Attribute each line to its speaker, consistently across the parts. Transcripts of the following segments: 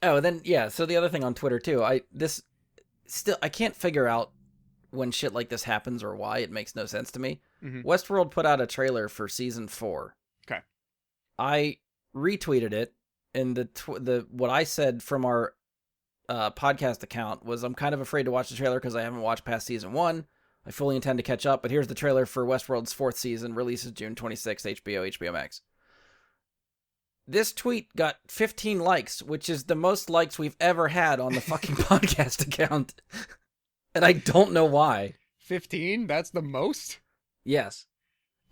Speaker 1: Oh, then yeah. So the other thing on Twitter too, I can't figure out when shit like this happens or why. It makes no sense to me.
Speaker 2: Hmm.
Speaker 1: Westworld put out a trailer for season 4.
Speaker 2: Okay.
Speaker 1: I retweeted it, and the what I said from our podcast account was I'm kind of afraid to watch the trailer because I haven't watched past season 1. I fully intend to catch up, but here's the trailer for Westworld's 4th season, releases June 26th, HBO Max. This tweet got 15 likes, which is the most likes we've ever had on the fucking podcast account. And I don't know why.
Speaker 2: 15? That's the most?
Speaker 1: Yes.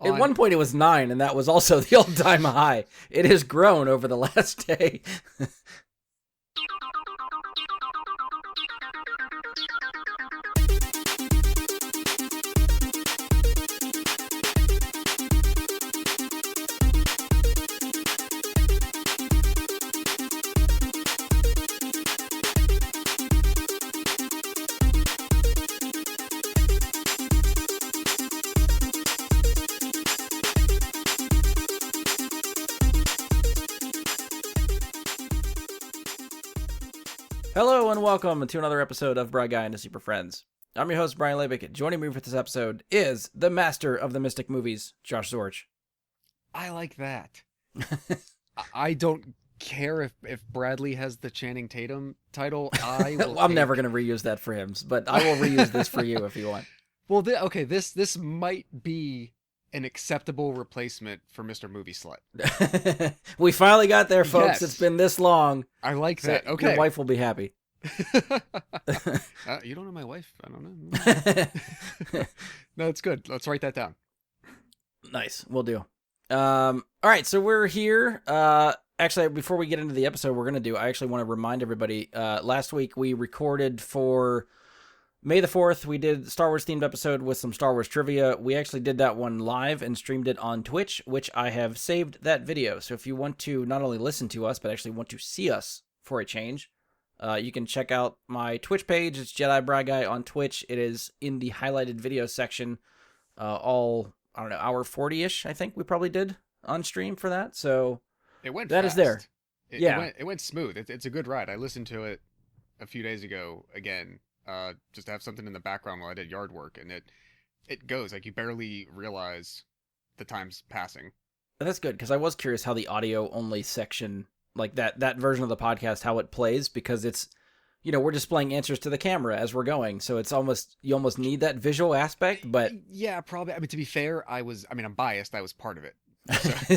Speaker 1: At
Speaker 2: On
Speaker 1: one point it was 9, and that was also the all-time high. It has grown over the last day. Hello and welcome to another episode of Bright Guy and the Super Friends. I'm your host, Brian Labick. Joining me for this episode is the master of the Mystic movies, Josh Zorch.
Speaker 2: I like that. I don't care if Bradley has the Channing Tatum title. I will
Speaker 1: I'm never going to reuse that for him, but I will reuse this for you if you want.
Speaker 2: Well, okay, this might be an acceptable replacement for Mr. Movie Slut.
Speaker 1: We finally got there, folks.
Speaker 2: Yes.
Speaker 1: It's been this long.
Speaker 2: I like
Speaker 1: So
Speaker 2: that. Okay.
Speaker 1: Your wife will be happy.
Speaker 2: You don't know my wife? I don't know. No, it's good. Let's write that down.
Speaker 1: Nice. We'll do. All right, so we're here. Actually, before we get into the episode I actually want to remind everybody, last week we recorded for May the 4th, we did a Star Wars themed episode with some Star Wars trivia. We actually did that one live and streamed it on Twitch, which I have saved that video. So if you want to not only listen to us, but actually want to see us for a change, you can check out my Twitch page. It's Jedi Bry Guy on Twitch. It is in the highlighted video section. I don't know, hour 40-ish, I think we probably did on stream for that. So
Speaker 2: It went
Speaker 1: that
Speaker 2: fast.
Speaker 1: is there. Yeah.
Speaker 2: It went smooth. It's a good ride. I listened to it a few days ago again, just to have something in the background while I did yard work, and it goes like you barely realize the time's passing.
Speaker 1: That's good, because I was curious how the audio only section, like that version of the podcast, how it plays, because it's, we're displaying answers to the camera as we're going, so it's you almost need that visual aspect, but
Speaker 2: Yeah, probably. I mean, to be fair, I'm biased. I was part of it.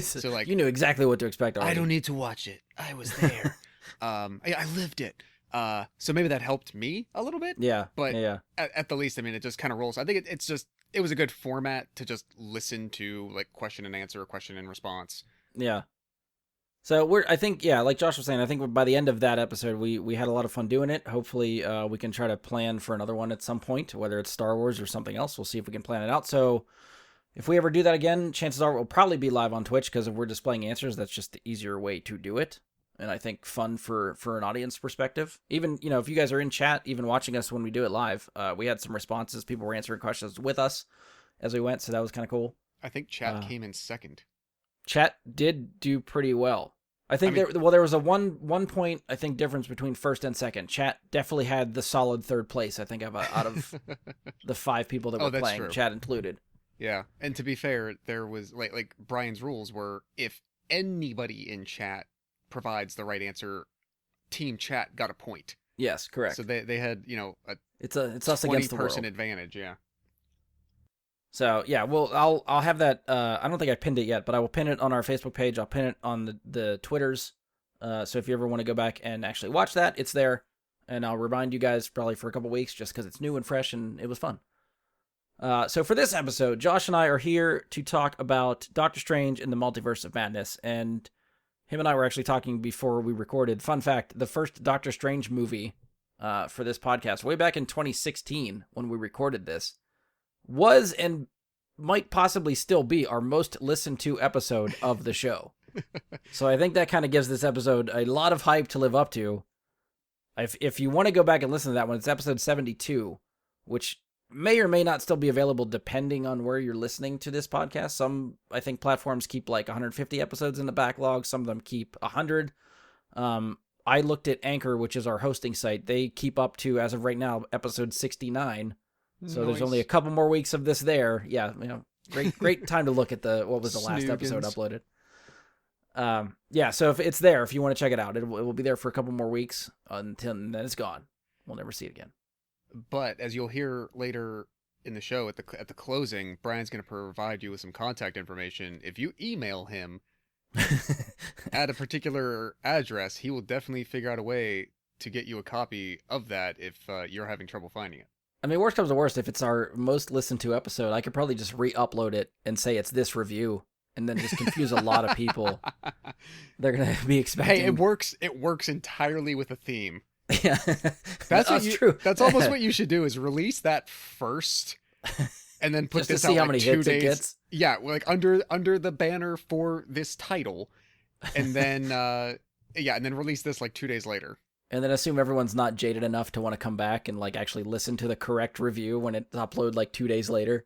Speaker 2: So like,
Speaker 1: you knew exactly what to expect already.
Speaker 2: I don't need to watch it. I was there. I lived it. So maybe that helped me a little bit.
Speaker 1: Yeah.
Speaker 2: But
Speaker 1: yeah.
Speaker 2: at the least, I mean, it just kind of rolls. I think it was a good format to just listen to, like, question and answer, question and response.
Speaker 1: Yeah. So I think, like Josh was saying, I think by the end of that episode, we had a lot of fun doing it. Hopefully, we can try to plan for another one at some point, whether it's Star Wars or something else. We'll see if we can plan it out. So if we ever do that again, chances are we'll probably be live on Twitch, because if we're displaying answers, that's just the easier way to do it. And I think fun for an audience perspective. Even, if you guys are in chat, even watching us when we do it live, we had some responses. People were answering questions with us as we went, so that was kind of cool.
Speaker 2: I think chat came in second.
Speaker 1: Chat did do pretty well. I think there was a one point, I think, difference between first and second. Chat definitely had the solid third place, I think, out of the 5 people that were playing, true. Chat included.
Speaker 2: Yeah, and to be fair, there was, like Brian's rules were, if anybody in chat provides the right answer, team chat got a point.
Speaker 1: Yes, correct.
Speaker 2: So they had,
Speaker 1: it's us against the world.
Speaker 2: 20-person advantage, yeah.
Speaker 1: So yeah, well, I'll have that. I don't think I pinned it yet, but I will pin it on our Facebook page. I'll pin it on the Twitters. So if you ever want to go back and actually watch that, it's there, and I'll remind you guys probably for a couple weeks, just because it's new and fresh and it was fun. So for this episode, Josh and I are here to talk about Doctor Strange in the Multiverse of Madness, and him and I were actually talking before we recorded. Fun fact, the first Doctor Strange movie for this podcast, way back in 2016 when we recorded this, was and might possibly still be our most listened to episode of the show. So I think that kind of gives this episode a lot of hype to live up to. If you want to go back and listen to that one, it's episode 72, which may or may not still be available depending on where you're listening to this podcast. Some, I think, platforms keep like 150 episodes in the backlog. Some of them keep 100. I looked at Anchor, which is our hosting site. They keep up to, as of right now, episode 69. So there's only a couple more weeks of this there. Yeah, great time to look at what was the last episode uploaded. Yeah, so if it's there, if you want to check it out, it will be there for a couple more weeks until then it's gone. We'll never see it again.
Speaker 2: But as you'll hear later in the show, at the closing, Brian's going to provide you with some contact information. If you email him at a particular address, he will definitely figure out a way to get you a copy of that if you're having trouble finding it.
Speaker 1: I mean, worst comes to worst, if it's our most listened to episode, I could probably just re-upload it and say it's this review, and then just confuse a lot of people. They're gonna be expecting.
Speaker 2: Hey, it works. It works entirely with a theme.
Speaker 1: Yeah,
Speaker 2: that's true. That's almost what you should do: is release that first, and then put
Speaker 1: just
Speaker 2: this
Speaker 1: to see
Speaker 2: out
Speaker 1: how
Speaker 2: like
Speaker 1: many
Speaker 2: 2
Speaker 1: hits
Speaker 2: days.
Speaker 1: it gets.
Speaker 2: Yeah, like under the banner for this title, and then and then release this like 2 days later.
Speaker 1: And then assume everyone's not jaded enough to want to come back and like actually listen to the correct review when it's uploaded like 2 days later.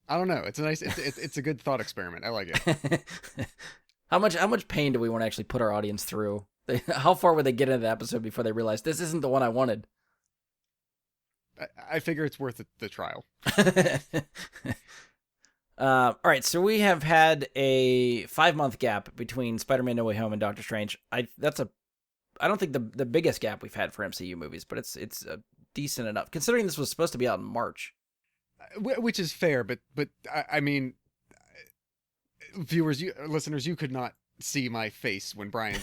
Speaker 2: I don't know. It's a nice. It's a good thought experiment. I like it.
Speaker 1: How much pain do we want to actually put our audience through? How far would they get into the episode before they realize this isn't the one I wanted?
Speaker 2: I figure it's worth the trial.
Speaker 1: All right, so we have had a 5-month gap between Spider-Man: No Way Home and Doctor Strange. I don't think the biggest gap we've had for MCU movies, but it's decent enough considering this was supposed to be out in March.
Speaker 2: Which is fair, but I mean, viewers, listeners, you could not see my face when Brian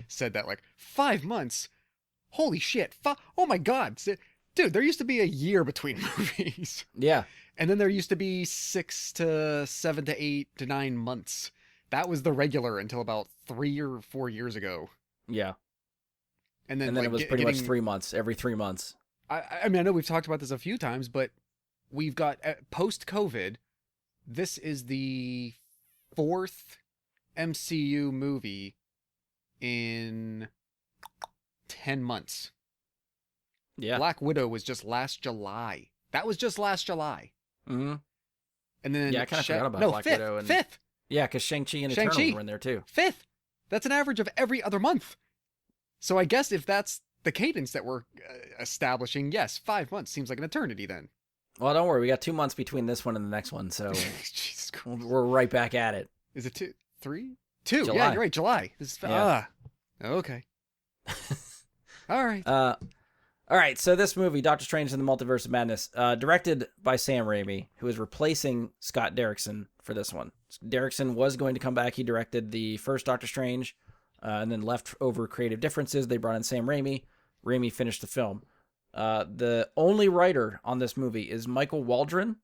Speaker 2: said that. Like 5 months, holy shit! Oh my god, dude, there used to be a year between movies.
Speaker 1: Yeah,
Speaker 2: and then there used to be 6 to 7 to 8 to 9 months. That was the regular until about 3 or 4 years ago.
Speaker 1: Yeah,
Speaker 2: and then
Speaker 1: it was pretty much 3 months, every 3 months.
Speaker 2: I mean, I know we've talked about this a few times, but we've got post-COVID. This is the 4th MCU movie in 10 months.
Speaker 1: Yeah.
Speaker 2: Black Widow was just last July. That was just last July.
Speaker 1: Mm-hmm.
Speaker 2: And then
Speaker 1: I kind of forgot about Black Widow. And
Speaker 2: 5th.
Speaker 1: Yeah, because Shang-Chi and Eternals were in there too.
Speaker 2: 5th. That's an average of every other month. So I guess if that's the cadence that we're establishing, yes, 5 months seems like an eternity then.
Speaker 1: Well, don't worry. We got 2 months between this one and the next one, so
Speaker 2: Jesus Christ.
Speaker 1: We're right back at it.
Speaker 2: Is it 2, 3, 2?
Speaker 1: July.
Speaker 2: Yeah, you're right. July. Okay. All right.
Speaker 1: All right. So this movie, Doctor Strange in the Multiverse of Madness, directed by Sam Raimi, who is replacing Scott Derrickson for this one. Derrickson was going to come back. He directed the first Doctor Strange, and then left over creative differences. They brought in Sam Raimi. Raimi finished the film. The only writer on this movie is Michael Waldron,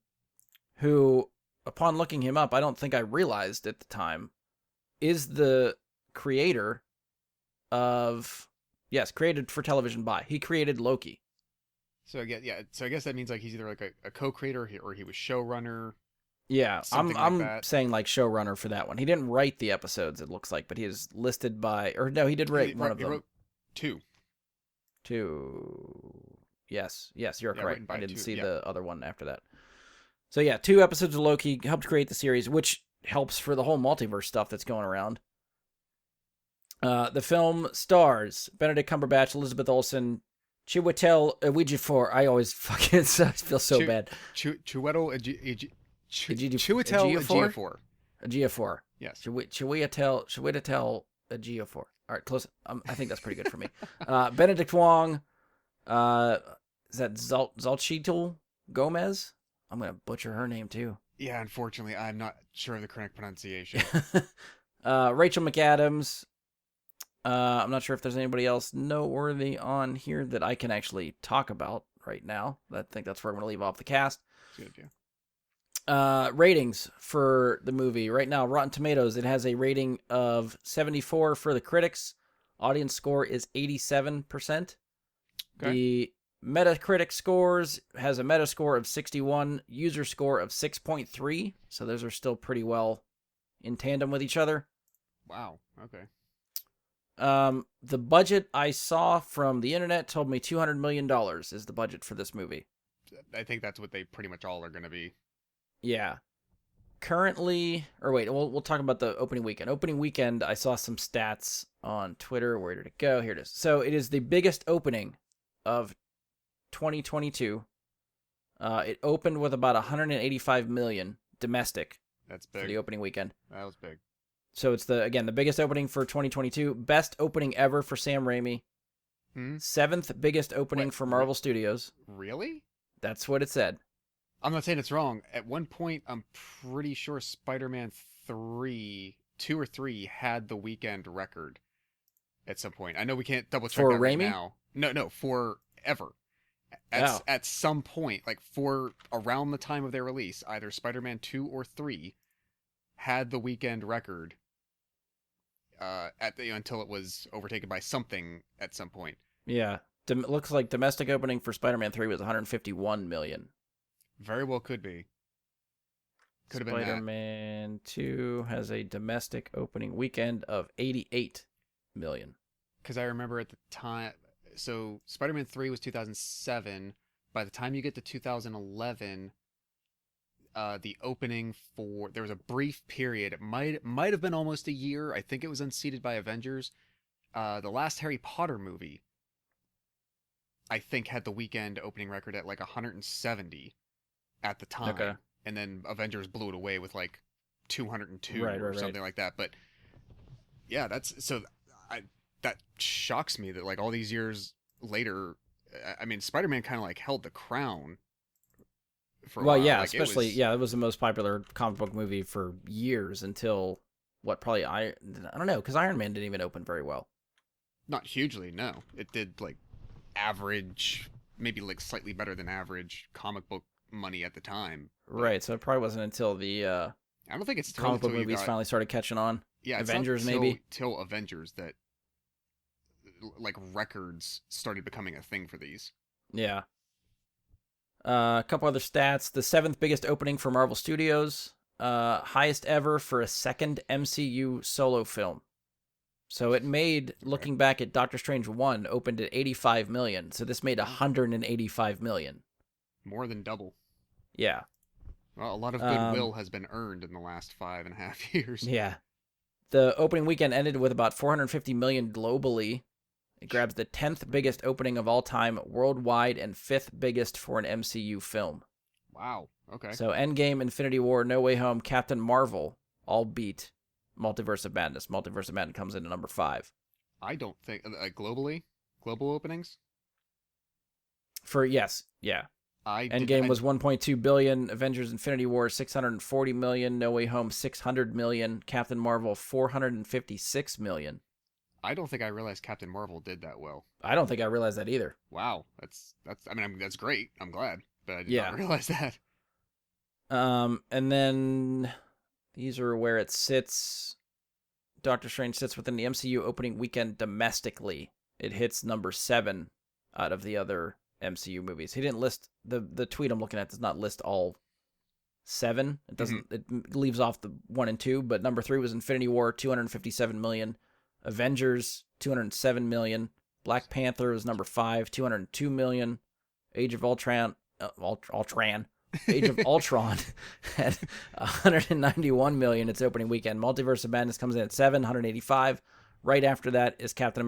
Speaker 1: who, upon looking him up, I don't think I realized at the time, is the creator of, created for television by. He created Loki.
Speaker 2: So again, so I guess that means like he's either like a co-creator or he was showrunner.
Speaker 1: Yeah, I'm
Speaker 2: like
Speaker 1: saying like showrunner for that one. He didn't write the episodes, it looks like, but he is listed by, or no, he did write one of them.
Speaker 2: He wrote 2.
Speaker 1: 2. Yes, you're correct. I didn't
Speaker 2: 2,
Speaker 1: see the other one after that. So yeah, 2 episodes of Loki helped create the series, which helps for the whole multiverse stuff that's going around. The film stars Benedict Cumberbatch, Elizabeth Olsen, Chiwetel Ejiofor. I always fucking feel so bad.
Speaker 2: Chiwetel
Speaker 1: Ejiofor. Ejiofor.
Speaker 2: Yes.
Speaker 1: Chiwetel Ejiofor. All right, close. I think that's pretty good for me. Benedict Wong. Is that Zalchitl Gomez? I'm gonna butcher her name too.
Speaker 2: Yeah, unfortunately, I'm not sure of the correct pronunciation.
Speaker 1: Rachel McAdams. I'm not sure if there's anybody else noteworthy on here that I can actually talk about right now. I think that's where I'm gonna leave off the cast.
Speaker 2: Good, yeah.
Speaker 1: Ratings for the movie right now. Rotten Tomatoes. It has a rating of 74 for the critics. Audience score is 87%.
Speaker 2: Okay.
Speaker 1: The Metacritic scores has a meta score of 61, user score of 6.3. So those are still pretty well in tandem with each other.
Speaker 2: Wow. Okay.
Speaker 1: The budget I saw from the internet told me $200 million is the budget for this movie.
Speaker 2: I think that's what they pretty much all are going to be.
Speaker 1: Yeah. currently, or wait, we'll talk about the opening weekend. Opening weekend, I saw some stats on Twitter. Where did it go? Here it is. So it is the biggest opening of 2022. It opened with about 185 million domestic
Speaker 2: That's
Speaker 1: for
Speaker 2: big.
Speaker 1: the opening weekend.
Speaker 2: That was big.
Speaker 1: So it's the biggest opening for 2022, best opening ever for Sam Raimi,
Speaker 2: Hmm?
Speaker 1: seventh biggest opening
Speaker 2: Wait,
Speaker 1: for Marvel Studios.
Speaker 2: Really?
Speaker 1: That's what it said.
Speaker 2: I'm not saying it's wrong. At one point, I'm pretty sure Spider-Man 3, 2 or 3 had the weekend record at some point. I know we can't double check
Speaker 1: For
Speaker 2: that right
Speaker 1: Raimi?
Speaker 2: now. No, forever.
Speaker 1: Oh.
Speaker 2: At some point, like for around the time of their release, either Spider-Man 2 or 3 had the weekend record until it was overtaken by something at some point.
Speaker 1: Yeah. Looks like domestic opening for Spider-Man 3 was 151 million.
Speaker 2: Very well could be. Could have been that.
Speaker 1: Spider-Man 2 has a domestic opening weekend of 88 million.
Speaker 2: Because I remember at the time, so Spider-Man 3 was 2007. By the time you get to 2011, the opening there was a brief period. It might have been almost a year. I think it was unseated by Avengers. The last Harry Potter movie, I think, had the weekend opening record at like 170 at the time.
Speaker 1: Okay.
Speaker 2: And then Avengers blew it away with like 202
Speaker 1: Right,
Speaker 2: or something like that. But yeah, that shocks me that like all these years later, I mean, Spider-Man kind of like held the crown for a
Speaker 1: Well,
Speaker 2: while.
Speaker 1: yeah,
Speaker 2: Like
Speaker 1: especially it was the most popular comic book movie for years until probably I don't know, because Iron Man didn't even open very well.
Speaker 2: Not hugely, no. It did like average, maybe like slightly better than average comic book money at the time.
Speaker 1: Right, so it probably wasn't until the
Speaker 2: I don't think it's
Speaker 1: comic book movies finally started catching on.
Speaker 2: Yeah,
Speaker 1: Avengers
Speaker 2: it's not
Speaker 1: maybe
Speaker 2: till Avengers that like records started becoming a thing for these.
Speaker 1: Yeah. A couple other stats. The seventh biggest opening for Marvel Studios. Highest ever for a second MCU solo film. So it made, looking back at Doctor Strange 1, opened at 85 million. So this made 185 million.
Speaker 2: More than double.
Speaker 1: Yeah.
Speaker 2: Well, a lot of goodwill has been earned in the last 5.5 years.
Speaker 1: Yeah. The opening weekend ended with about 450 million globally. It grabs the 10th biggest opening of all time worldwide and 5th biggest for an MCU film.
Speaker 2: Wow. Okay.
Speaker 1: So Endgame, Infinity War, No Way Home, Captain Marvel all beat Multiverse of Madness. Multiverse of Madness comes in at number 5.
Speaker 2: I don't think global openings.
Speaker 1: Yes, yeah. Endgame was 1.2 billion. Avengers: Infinity War 640 million. No Way Home 600 million. Captain Marvel 456 million.
Speaker 2: I don't think I realized Captain Marvel did that well.
Speaker 1: I don't think I realized that either.
Speaker 2: Wow, that's. I mean, that's great. I'm glad, but I did
Speaker 1: Yeah.
Speaker 2: not realize that.
Speaker 1: And then these are where it sits. Doctor Strange sits within the MCU opening weekend domestically. It hits number 7 out of the other MCU movies. He didn't list the tweet I'm looking at does not list all 7. It doesn't. It leaves off the 1 and 2. But number 3 was Infinity War, 257 million. Avengers, 207 million. Black Panther was number 5, 202 million. Age of Ultron, Age of Ultron had 191 million its opening weekend. Multiverse of Madness comes in at 7, 185. Right after that is Captain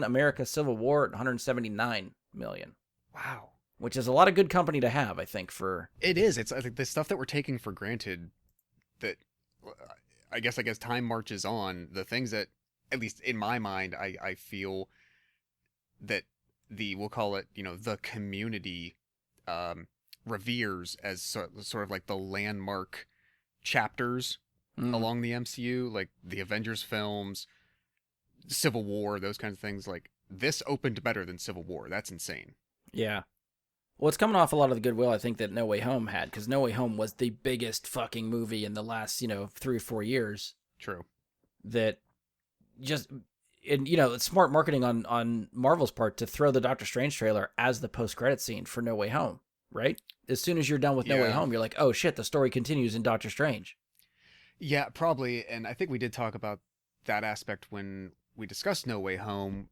Speaker 1: America Civil War at 179 million.
Speaker 2: Wow.
Speaker 1: Which is a lot of good company to have, I think, for...
Speaker 2: It is. It's like the stuff that we're taking for granted that I guess time marches on, the things that, at least in my mind, I feel that we'll call it, the community reveres as sort of like the landmark chapters along the MCU, like the Avengers films, Civil War, those kinds of things. Like, this opened better than Civil War. That's insane.
Speaker 1: Yeah. Well, it's coming off a lot of the goodwill I think that No Way Home had, because No Way Home was the biggest fucking movie in the last, 3 or 4 years.
Speaker 2: True.
Speaker 1: That just, and it's smart marketing on Marvel's part to throw the Doctor Strange trailer as the post-credit scene for No Way Home, right? As soon as you're done with No Way Home, you're like, oh shit, the story continues in Doctor Strange.
Speaker 2: Yeah, probably, and I think we did talk about that aspect when we discussed No Way Home.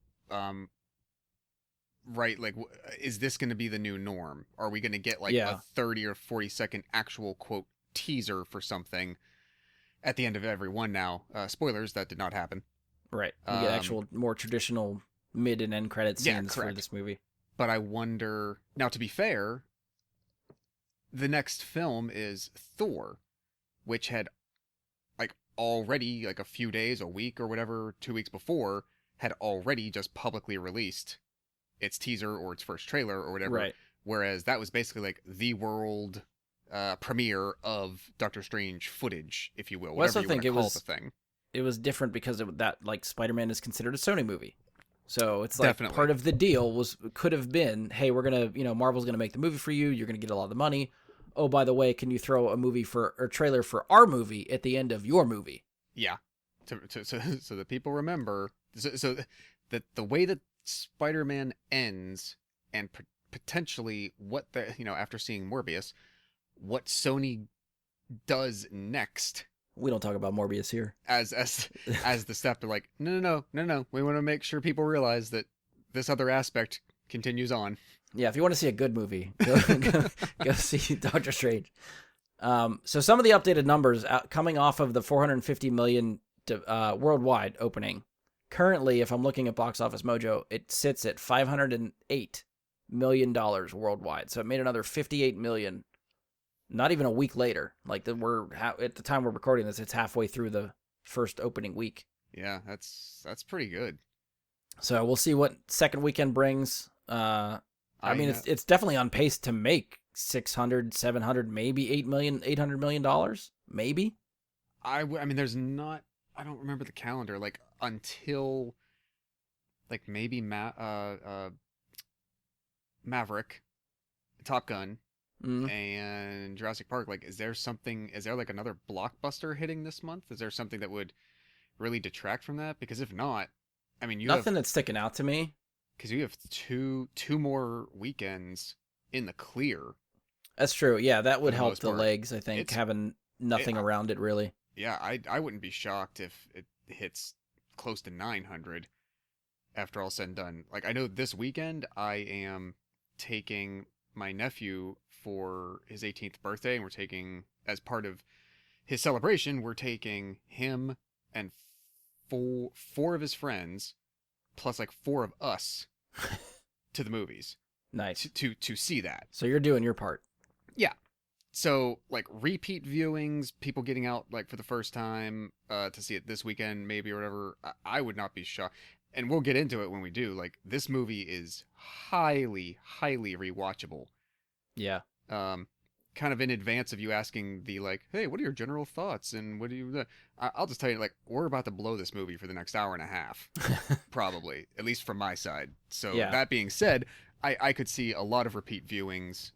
Speaker 2: Right, like, is this going to be the new norm? Are we going to get like a 30 or 40 second actual quote teaser for something at the end of every one now. Spoilers, that did not happen.
Speaker 1: Right. We get actual more traditional mid and end credit scenes for this movie.
Speaker 2: But I wonder now. To be fair, the next film is Thor, which had like already like a few days, a week or whatever, 2 weeks before, had already just publicly released its teaser or its first trailer or whatever.
Speaker 1: Right.
Speaker 2: Whereas that was basically like the world premiere of Doctor Strange footage, if you will.
Speaker 1: Well,
Speaker 2: Whatever
Speaker 1: I
Speaker 2: you
Speaker 1: think
Speaker 2: want to call the thing.
Speaker 1: It was different because that like Spider-Man is considered a Sony movie. So it's like
Speaker 2: Definitely.
Speaker 1: part of the deal could have been, hey, we're going to, Marvel's going to make the movie for you. You're going to get a lot of the money. Oh, by the way, can you throw a movie or trailer for our movie at the end of your movie?
Speaker 2: Yeah. So that people remember. So that the way that Spider-Man ends and potentially what after seeing Morbius, what Sony does next.
Speaker 1: We don't talk about Morbius here.
Speaker 2: As the step to like, no. We want to make sure people realize that this other aspect continues on.
Speaker 1: Yeah, if you want to see a good movie, go see Doctor Strange. So some of the updated numbers coming off of the 450 million worldwide opening. Currently, if I'm looking at Box Office Mojo, it sits at $508 million worldwide. So it made another 58 million. Not even a week later. Like we're at the time we're recording this, it's halfway through the first opening week.
Speaker 2: Yeah, that's pretty good.
Speaker 1: So we'll see what second weekend brings. I mean, it's definitely on pace to make 600, 700, maybe $800 million, maybe.
Speaker 2: I mean, there's not. I don't remember the calendar. Like until, like maybe Maverick, Top Gun. And Jurassic Park, like, is there like another blockbuster hitting this month? Is there something that would really detract from that? Because if not, I mean,
Speaker 1: nothing that's sticking out to me.
Speaker 2: Because you have two more weekends in the clear.
Speaker 1: That's true. Yeah, that would help the legs, I think, having nothing around it, really.
Speaker 2: Yeah, I wouldn't be shocked if it hits close to 900 after all said and done. Like, I know this weekend I am taking my nephew for his 18th birthday, and we're taking, as part of his celebration, we're taking him and four of his friends plus like 4 of us to the movies.
Speaker 1: Nice.
Speaker 2: To see that.
Speaker 1: So you're doing your part.
Speaker 2: Yeah. So like repeat viewings, people getting out like for the first time to see it this weekend maybe or whatever, I would not be shocked. And we'll get into it when we do. Like, this movie is highly, highly rewatchable.
Speaker 1: Yeah.
Speaker 2: Kind of in advance of you asking the, like, hey, what are your general thoughts? And what do you... I'll just tell you, like, we're about to blow this movie for the next hour and a half. Probably. At least from my side. So, That being said, I could see a lot of repeat viewings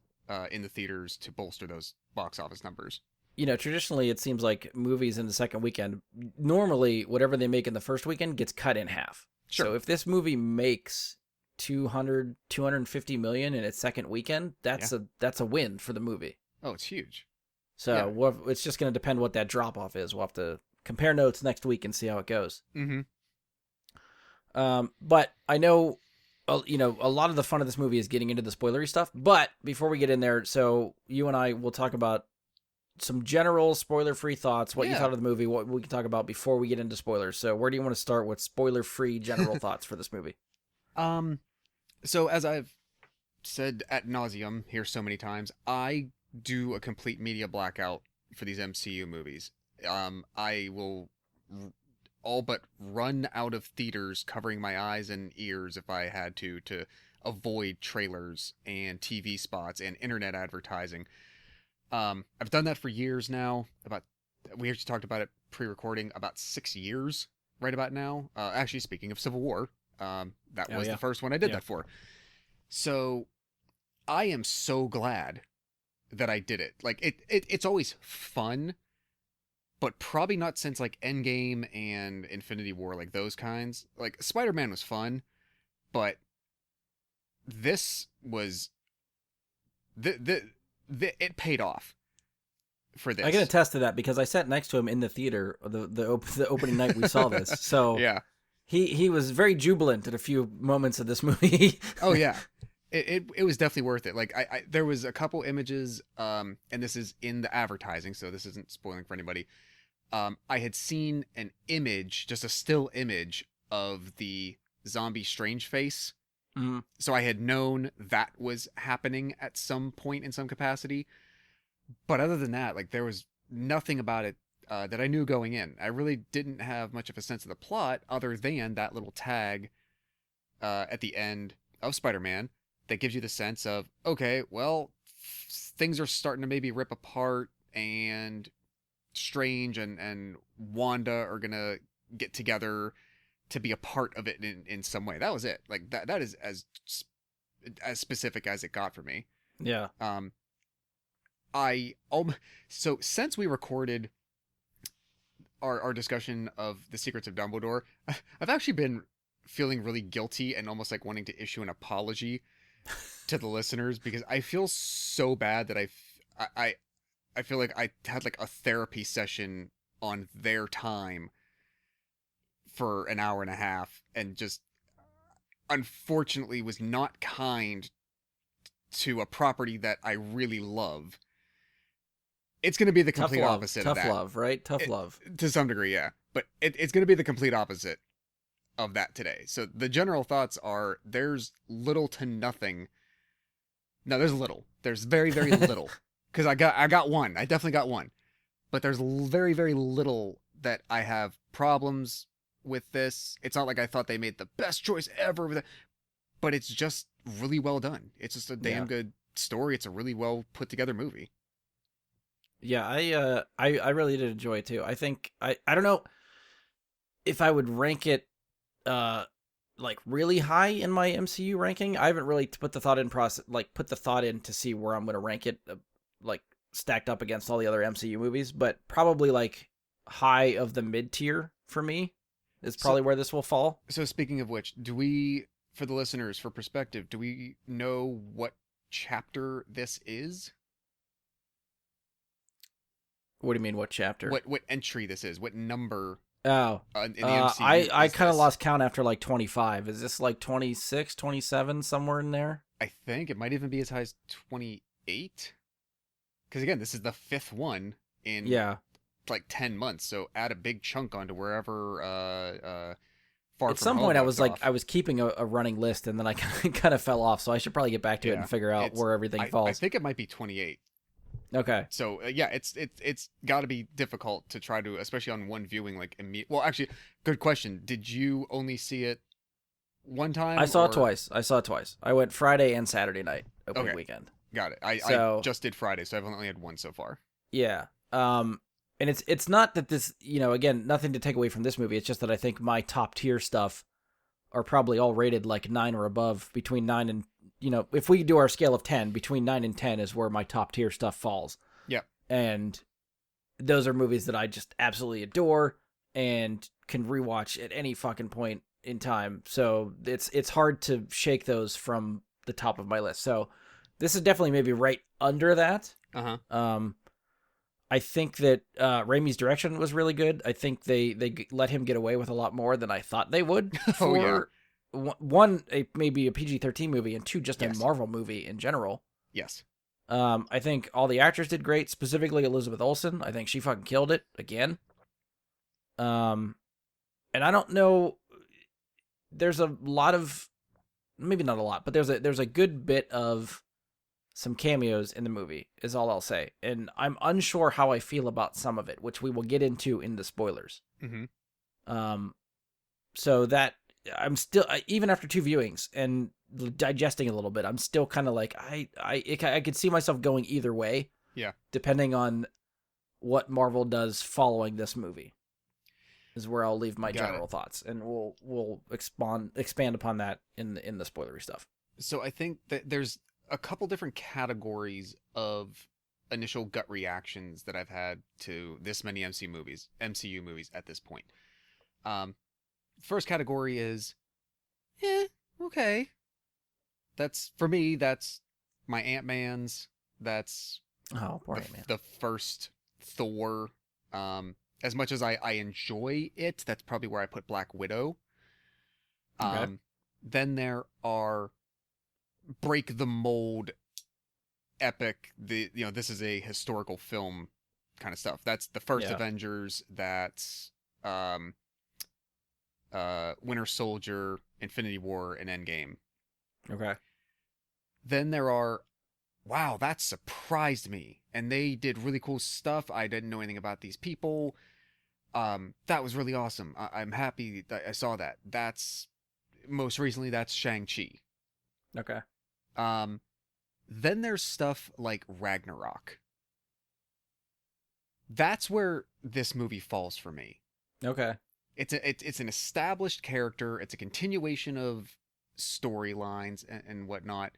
Speaker 2: in the theaters to bolster those box office numbers.
Speaker 1: Traditionally, it seems like movies in the second weekend, normally, whatever they make in the first weekend gets cut in half.
Speaker 2: Sure.
Speaker 1: So if this movie makes 250 million in its second weekend, that's a win for the movie.
Speaker 2: Oh, it's huge.
Speaker 1: So it's just going to depend what that drop off is. We'll have to compare notes next week and see how it goes.
Speaker 2: Mm-hmm.
Speaker 1: But I know, a lot of the fun of this movie is getting into the spoilery stuff. But before we get in there, so you and I will talk about some general spoiler-free thoughts, what you thought of the movie, what we can talk about before we get into spoilers. So where do you want to start with spoiler-free general thoughts for this movie?
Speaker 2: So as I've said ad nauseum here so many times, I do a complete media blackout for these MCU movies. I will all but run out of theaters covering my eyes and ears if I had to avoid trailers and TV spots and internet advertising. I've done that for years now. We actually talked about it pre-recording, about 6 years right about now. Actually, speaking of Civil War, that was the first one I did that for. So I am so glad that I did it. Like it's always fun, but probably not since like Endgame and Infinity War, like those kinds. Like Spider-Man was fun, but this was it paid off for this.
Speaker 1: I can attest to that because I sat next to him in the theater the opening night we saw this. So
Speaker 2: yeah,
Speaker 1: he was very jubilant at a few moments of this movie.
Speaker 2: Oh yeah, it was definitely worth it. Like I there was a couple images, and this is in the advertising, so this isn't spoiling for anybody. I had seen an image, just a still image of the zombie strange face.
Speaker 1: Mhm.
Speaker 2: So I had known that was happening at some point in some capacity. But other than that, like there was nothing about it that I knew going in. I really didn't have much of a sense of the plot other than that little tag at the end of Spider-Man that gives you the sense of, okay, well, things are starting to maybe rip apart, and Strange and Wanda are gonna get together to be a part of it in some way. That was it. Like that is as specific as it got for me.
Speaker 1: Yeah.
Speaker 2: Um, I so since we recorded our discussion of the Secrets of Dumbledore, I've actually been feeling really guilty and almost like wanting to issue an apology to the listeners, because I feel so bad that I feel like I had like a therapy session on their time for an hour and a half, and just unfortunately was not kind to a property that I really love. It's going to be the
Speaker 1: Tough
Speaker 2: complete
Speaker 1: love.
Speaker 2: opposite of
Speaker 1: Tough
Speaker 2: that.
Speaker 1: love, right? Tough
Speaker 2: It,
Speaker 1: love.
Speaker 2: to some degree, yeah. But it's going to be the complete opposite of that today. So the general thoughts are there's little to nothing. No, there's little. There's very, very little. Because I got one. I definitely got one. But there's very, very little that I have problems with this. It's not like I thought they made the best choice ever with it, but it's just really well done. It's just a damn
Speaker 1: Yeah.
Speaker 2: good story. It's a really well put together movie.
Speaker 1: Yeah, I really did enjoy it too. I think I don't know if I would rank it uh like really high in my MCU ranking. I haven't really put the thought in to see where I'm going to rank it like stacked up against all the other MCU movies, but probably like high of the mid tier for me is probably where this will fall.
Speaker 2: So speaking of which, do we, for the listeners, for perspective, do we know what chapter this is?
Speaker 1: What do you mean, what chapter?
Speaker 2: What entry this is? What number
Speaker 1: Oh,
Speaker 2: in the MCU
Speaker 1: I
Speaker 2: is
Speaker 1: kind of
Speaker 2: this?
Speaker 1: lost count after like 25. Is this like 26, 27, somewhere in there?
Speaker 2: I think it might even be as high as 28. Because again, this is the fifth one in
Speaker 1: Yeah.
Speaker 2: like 10 months. So add a big chunk onto wherever Far
Speaker 1: At
Speaker 2: From
Speaker 1: some
Speaker 2: Home
Speaker 1: point, I
Speaker 2: left
Speaker 1: was like,
Speaker 2: off.
Speaker 1: I was keeping a running list, and then I kind of fell off. So I should probably get back to it
Speaker 2: Yeah,
Speaker 1: and figure out
Speaker 2: it's
Speaker 1: where everything
Speaker 2: I
Speaker 1: falls.
Speaker 2: think it might be 28.
Speaker 1: Okay.
Speaker 2: So yeah, it's got to be difficult to try to, especially on one viewing. Like well, actually, good question. Did you only see it one time?
Speaker 1: I saw it
Speaker 2: or...
Speaker 1: twice. I went Friday and Saturday night opening
Speaker 2: Okay,
Speaker 1: weekend.
Speaker 2: got it.
Speaker 1: So
Speaker 2: I just did Friday, so I've only had one so far.
Speaker 1: yeah. And it's not that this, again, nothing to take away from this movie. It's just that I think my top tier stuff are probably all rated like 9 or above, between 9 and, if we do our scale of 10, between 9 and 10 is where my top tier stuff falls.
Speaker 2: Yep.
Speaker 1: And those are movies that I just absolutely adore and can rewatch at any fucking point in time. So it's hard to shake those from the top of my list. So this is definitely maybe right under that.
Speaker 2: Uh-huh.
Speaker 1: I think that Raimi's direction was really good. I think they let him get away with a lot more than I thought they would
Speaker 2: Oh, yeah.
Speaker 1: for one, maybe a PG-13 movie, and two, just
Speaker 2: Yes.
Speaker 1: a Marvel movie in general.
Speaker 2: Yes.
Speaker 1: I think all the actors did great, specifically Elizabeth Olsen. I think she fucking killed it again. And I don't know, there's a lot of, maybe not a lot, but there's a good bit of some cameos in the movie, is all I'll say. And I'm unsure how I feel about some of it, which we will get into in the spoilers.
Speaker 2: Mm-hmm.
Speaker 1: So that I'm still, even after 2 viewings and digesting a little bit, I'm still kind of like, I could see myself going either way.
Speaker 2: Yeah.
Speaker 1: Depending on what Marvel does following this movie, is where I'll leave my
Speaker 2: Got
Speaker 1: general
Speaker 2: it.
Speaker 1: thoughts, and we'll expand upon that in the spoilery stuff.
Speaker 2: So I think that there's a couple different categories of initial gut reactions that I've had to this many MCU movies at this point. First category is, okay. That's, for me, that's my Ant-Man's. That's
Speaker 1: Oh, poor man.
Speaker 2: the first Thor. As much as I enjoy it, that's probably where I put Black Widow.
Speaker 1: Okay.
Speaker 2: Then there are break the mold epic, this is a historical film kind of stuff. That's the first
Speaker 1: Yeah.
Speaker 2: Avengers, that's um Winter Soldier, Infinity War, and Endgame.
Speaker 1: Okay.
Speaker 2: Then there are, wow, that surprised me. And they did really cool stuff. I didn't know anything about these people. That was really awesome. I'm happy that I saw that. That's most recently that's Shang-Chi.
Speaker 1: Okay.
Speaker 2: Um, then there's stuff like Ragnarok. That's where this movie falls for me.
Speaker 1: Okay.
Speaker 2: It's an established character. It's a continuation of storylines and whatnot.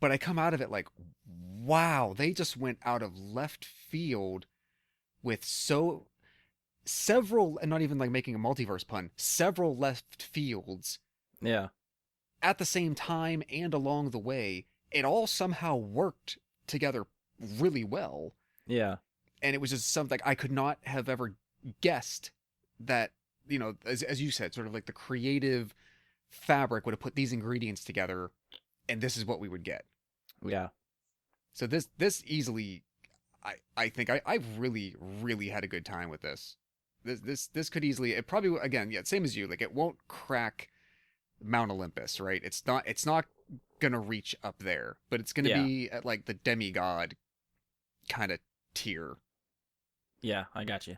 Speaker 2: But I come out of it like, wow, they just went out of left field with several, and not even like making a multiverse pun, several left fields
Speaker 1: Yeah.
Speaker 2: at the same time and along the way. It all somehow worked together really well.
Speaker 1: Yeah.
Speaker 2: And it was just something I could not have ever guessed that, as you said, sort of like the creative fabric would have put these ingredients together, and this is what we would get.
Speaker 1: Yeah.
Speaker 2: So this easily, I think I really really had a good time with this. This could easily, it probably, again, yeah, same as you, like it won't crack Mount Olympus, right? It's not gonna reach up there, but it's gonna
Speaker 1: Yeah.
Speaker 2: be at like the demigod kind of tier.
Speaker 1: Yeah, I got you.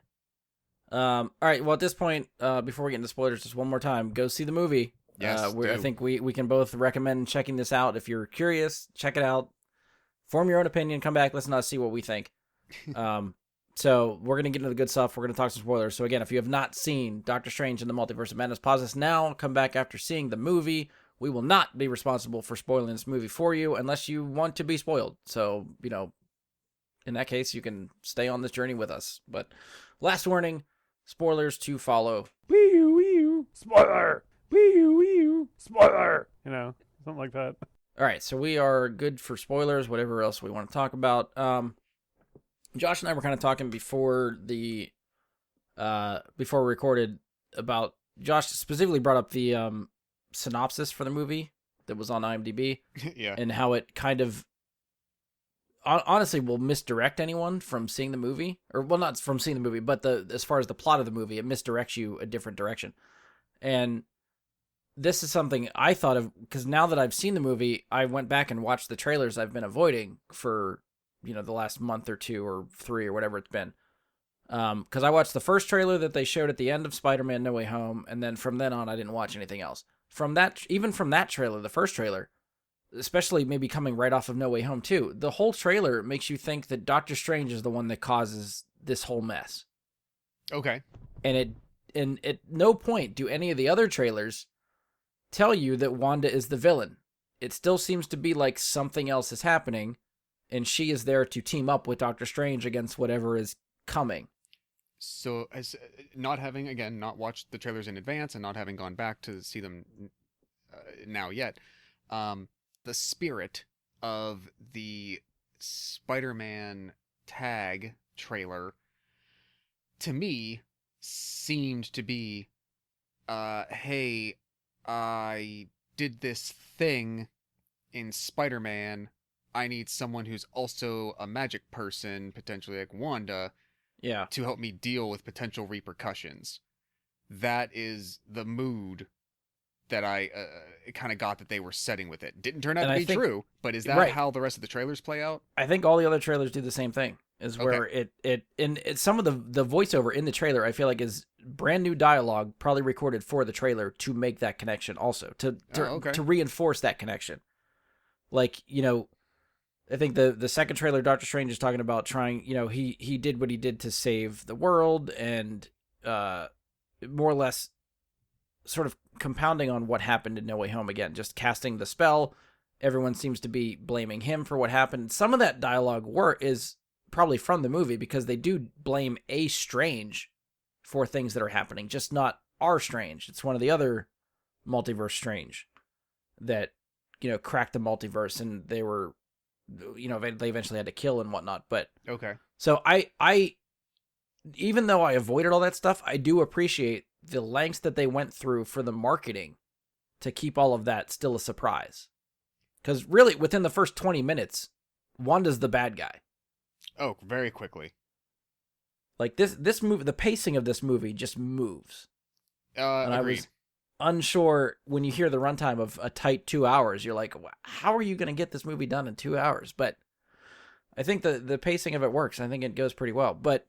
Speaker 1: All right. Well, at this point, before we get into spoilers, just one more time, go see the movie.
Speaker 2: Yes,
Speaker 1: I
Speaker 2: do.
Speaker 1: think we can both recommend checking this out. If you're curious, check it out. Form your own opinion. Come back. Listen to us, see what we think. So we're gonna get into the good stuff. We're gonna talk some spoilers. So again, if you have not seen Doctor Strange in the Multiverse of Madness, pause this now. Come back after seeing the movie. We will not be responsible for spoiling this movie for you unless you want to be spoiled. So in that case, you can stay on this journey with us. But last warning, spoilers to follow.
Speaker 3: Wee-oo, spoiler! Wee-oo, spoiler! Something like that.
Speaker 1: All right, so we are good for spoilers, whatever else we want to talk about. Josh and I were kind of talking before we recorded about, Josh specifically brought up the synopsis for the movie that was on IMDb.
Speaker 2: Yeah.
Speaker 1: And how it kind of honestly will misdirect anyone from seeing the movie, or well, not from seeing the movie, but as far as the plot of the movie, it misdirects you a different direction. And this is something I thought of, because now that I've seen the movie, I went back and watched the trailers I've been avoiding for, the last month or 2 or 3 or whatever it's been. Because I watched the first trailer that they showed at the end of Spider-Man No Way Home, and then from then on, I didn't watch anything else. Even from that trailer, the first trailer, especially maybe coming right off of No Way Home too, the whole trailer makes you think that Doctor Strange is the one that causes this whole mess.
Speaker 2: Okay.
Speaker 1: And at no point do any of the other trailers tell you that Wanda is the villain. It still seems to be like something else is happening, and she is there to team up with Doctor Strange against whatever is coming.
Speaker 2: So, as not having, again, not watched the trailers in advance and not having gone back to see them now yet, the spirit of the Spider-Man tag trailer, to me, seemed to be, hey, I did this thing in Spider-Man. I need someone who's also a magic person, potentially like Wanda,
Speaker 1: Yeah.
Speaker 2: to help me deal with potential repercussions. That is the mood that I kind of got that they were setting with it. Didn't turn out
Speaker 1: And
Speaker 2: to
Speaker 1: I
Speaker 2: be
Speaker 1: think-
Speaker 2: true, but is that
Speaker 1: right.
Speaker 2: how the rest of the trailers play out?
Speaker 1: I think all the other trailers do the same thing. Is
Speaker 2: Okay.
Speaker 1: where it's some of the voiceover in the trailer, I feel like, is brand new dialogue, probably recorded for the trailer to make that connection, also to
Speaker 2: okay.
Speaker 1: to reinforce that connection. Like, I think the second trailer, Doctor Strange is talking about trying, he did what he did to save the world, and more or less sort of compounding on what happened in No Way Home again, just casting the spell. Everyone seems to be blaming him for what happened. Some of that dialogue is probably from the movie, because they do blame a Strange for things that are happening, just not our Strange. It's one of the other multiverse Strange that, cracked the multiverse, and they were, they eventually had to kill and whatnot. But
Speaker 2: Okay.
Speaker 1: so I even though I avoided all that stuff, I do appreciate the lengths that they went through for the marketing to keep all of that still a surprise. Because really, within the first 20 minutes, Wanda's the bad guy.
Speaker 2: Oh, very quickly.
Speaker 1: Like this movie, the pacing of this movie just moves. And I
Speaker 2: Agreed.
Speaker 1: was unsure when you hear the runtime of a tight 2 hours. You're like, how are you going to get this movie done in 2 hours? But I think the pacing of it works. I think it goes pretty well. But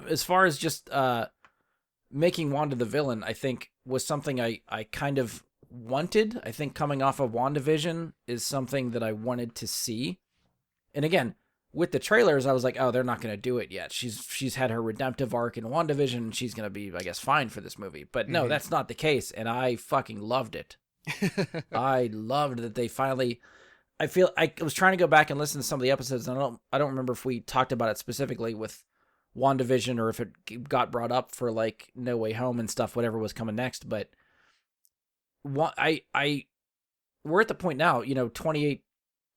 Speaker 1: as far as just making Wanda the villain, I think was something I kind of wanted. I think coming off of WandaVision is something that I wanted to see. And again, with the trailers, I was like, oh, they're not going to do it yet. She's had her redemptive arc in WandaVision, and she's going to be, I guess, fine for this movie. But no, that's not the case, and I fucking loved it. I loved that they finally... I was trying to go back and listen to some of the episodes, and I don't remember if we talked about it specifically with WandaVision or if it got brought up for, like, No Way Home and stuff, whatever was coming next. But we're at the point now, 28,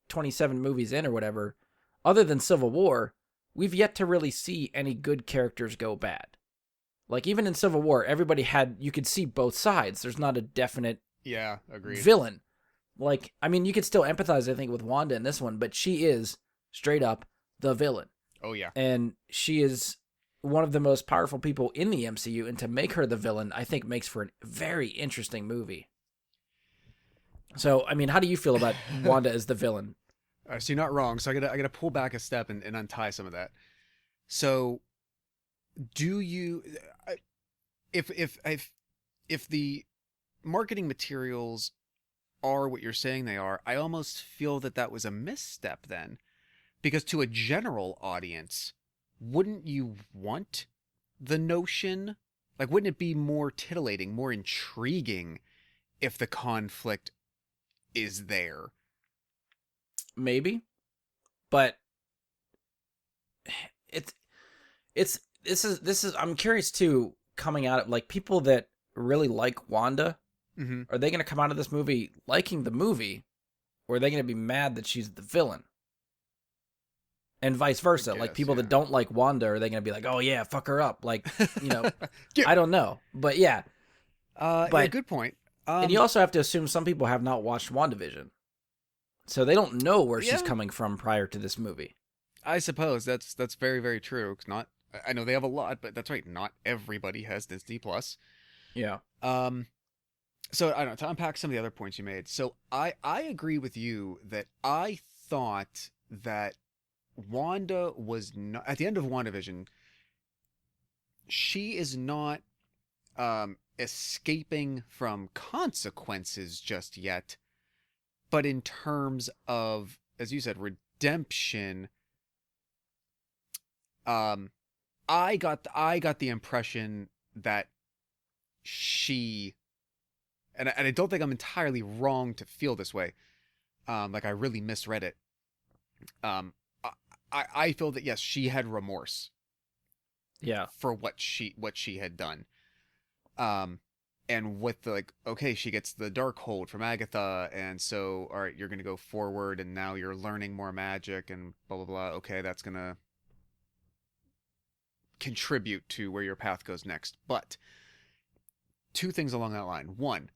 Speaker 1: 27 movies in or whatever, other than Civil War, we've yet to really see any good characters go bad. Like, even in Civil War, you could see both sides. There's not a definite
Speaker 2: agreed.
Speaker 1: villain. Like, I mean, you could still empathize, I think, with Wanda in this one, but she is, straight up, the villain.
Speaker 2: Oh, yeah.
Speaker 1: And she is one of the most powerful people in the MCU, and to make her the villain, I think makes for a very interesting movie. So, I mean, how do you feel about Wanda as the villain?
Speaker 2: So you're not wrong. So I gotta pull back a step and untie some of that. So, do you, if the marketing materials are what you're saying they are, I almost feel that was a misstep then, because to a general audience, wouldn't you want the notion? Like, wouldn't it be more titillating, more intriguing if the conflict is there?
Speaker 1: Maybe, but this is I'm curious too, coming out of, like, people that really like Wanda, are they going to come out of this movie liking the movie, or are they going to be mad that she's the villain? And vice versa, like, people that don't like Wanda, are they going to be like, oh yeah, fuck her up? Like, I don't know, but yeah.
Speaker 2: But good point.
Speaker 1: And you also have to assume some people have not watched WandaVision, so they don't know where she's coming from prior to this movie.
Speaker 2: I suppose that's very, very true. I know they have a lot, but that's right. Not everybody has Disney Plus.
Speaker 1: Yeah.
Speaker 2: So I don't know, to unpack some of the other points you made. So I agree with you that I thought that Wanda was not, at the end of WandaVision, she is not escaping from consequences just yet, but in terms of, as you said, redemption, I got the impression that she, and I don't think I'm entirely wrong to feel this way, like I really misread it. I feel that yes, she had remorse.
Speaker 1: Yeah.
Speaker 2: For what she had done. And with the, like, okay, she gets the Darkhold from Agatha, and so, all right, you're gonna go forward, and now you're learning more magic, and blah blah blah. Okay, that's gonna contribute to where your path goes next. But two things along that line. One,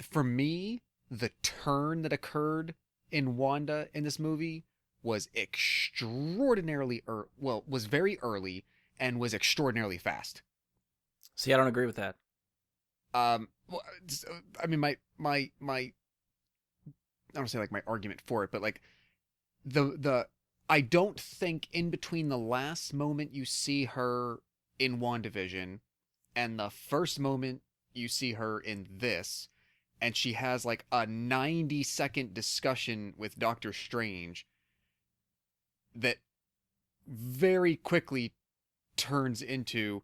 Speaker 2: for me, the turn that occurred in Wanda in this movie was extraordinarily was very early and was extraordinarily fast.
Speaker 1: See, I don't agree with that.
Speaker 2: Well, I mean, my I don't say like my argument for it, but like the I don't think in between the last moment you see her in WandaVision and the first moment you see her in this, and she has like a 90-second discussion with Doctor Strange that very quickly turns into,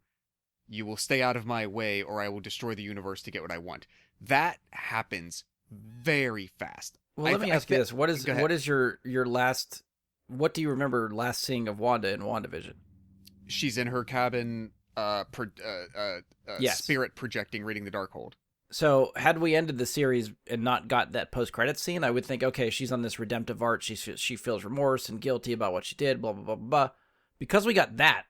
Speaker 2: you will stay out of my way or I will destroy the universe to get what I want. That happens very fast.
Speaker 1: Well, let me ask you this. What is your last, what do you remember last seeing of Wanda in WandaVision?
Speaker 2: She's in her cabin,
Speaker 1: yes.
Speaker 2: Spirit projecting, reading the Darkhold.
Speaker 1: So had we ended the series and not got that post-credits scene, I would think, okay, she's on this redemptive arc. She feels remorse and guilty about what she did, blah, blah, blah, blah. Because we got that,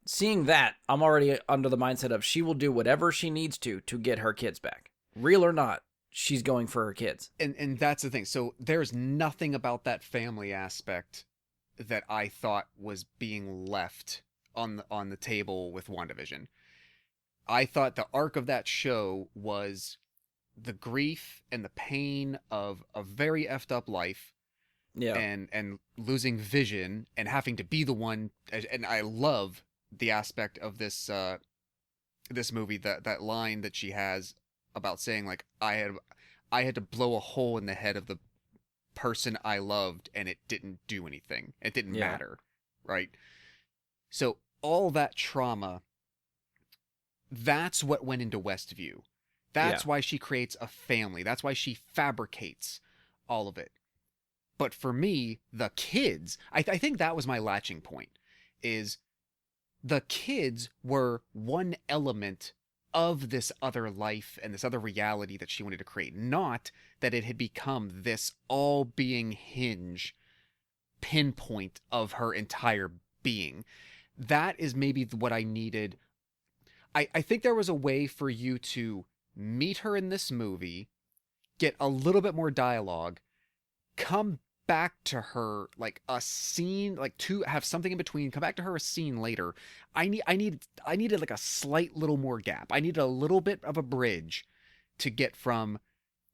Speaker 1: seeing that, I'm already under the mindset of she will do whatever she needs to get her kids back. Real or not. she's going for her kids.
Speaker 2: And that's the thing. So there's nothing about that family aspect that I thought was being left on the table with WandaVision. I thought the arc of that show was the grief and the pain of a very effed up life,
Speaker 1: Yeah.
Speaker 2: and losing Vision and having to be the one. And I love the aspect of this movie, that line that she has about saying, like, I had to blow a hole in the head of the person I loved, and it didn't do anything. It didn't matter, right? So all that trauma, that's what went into Westview. That's why she creates a family. That's why she fabricates all of it. But for me, the kids, I think that was my latching point, is the kids were one element of this other life and this other reality that she wanted to create. Not that it had become this all-being hinge pinpoint of her entire being. That is maybe what I needed. I think there was a way for you to meet her in this movie, get a little bit more dialogue, come back to her like a scene, like to have something in between, come back to her a scene later. I needed like a slight little more gap. I needed a little bit of a bridge to get from,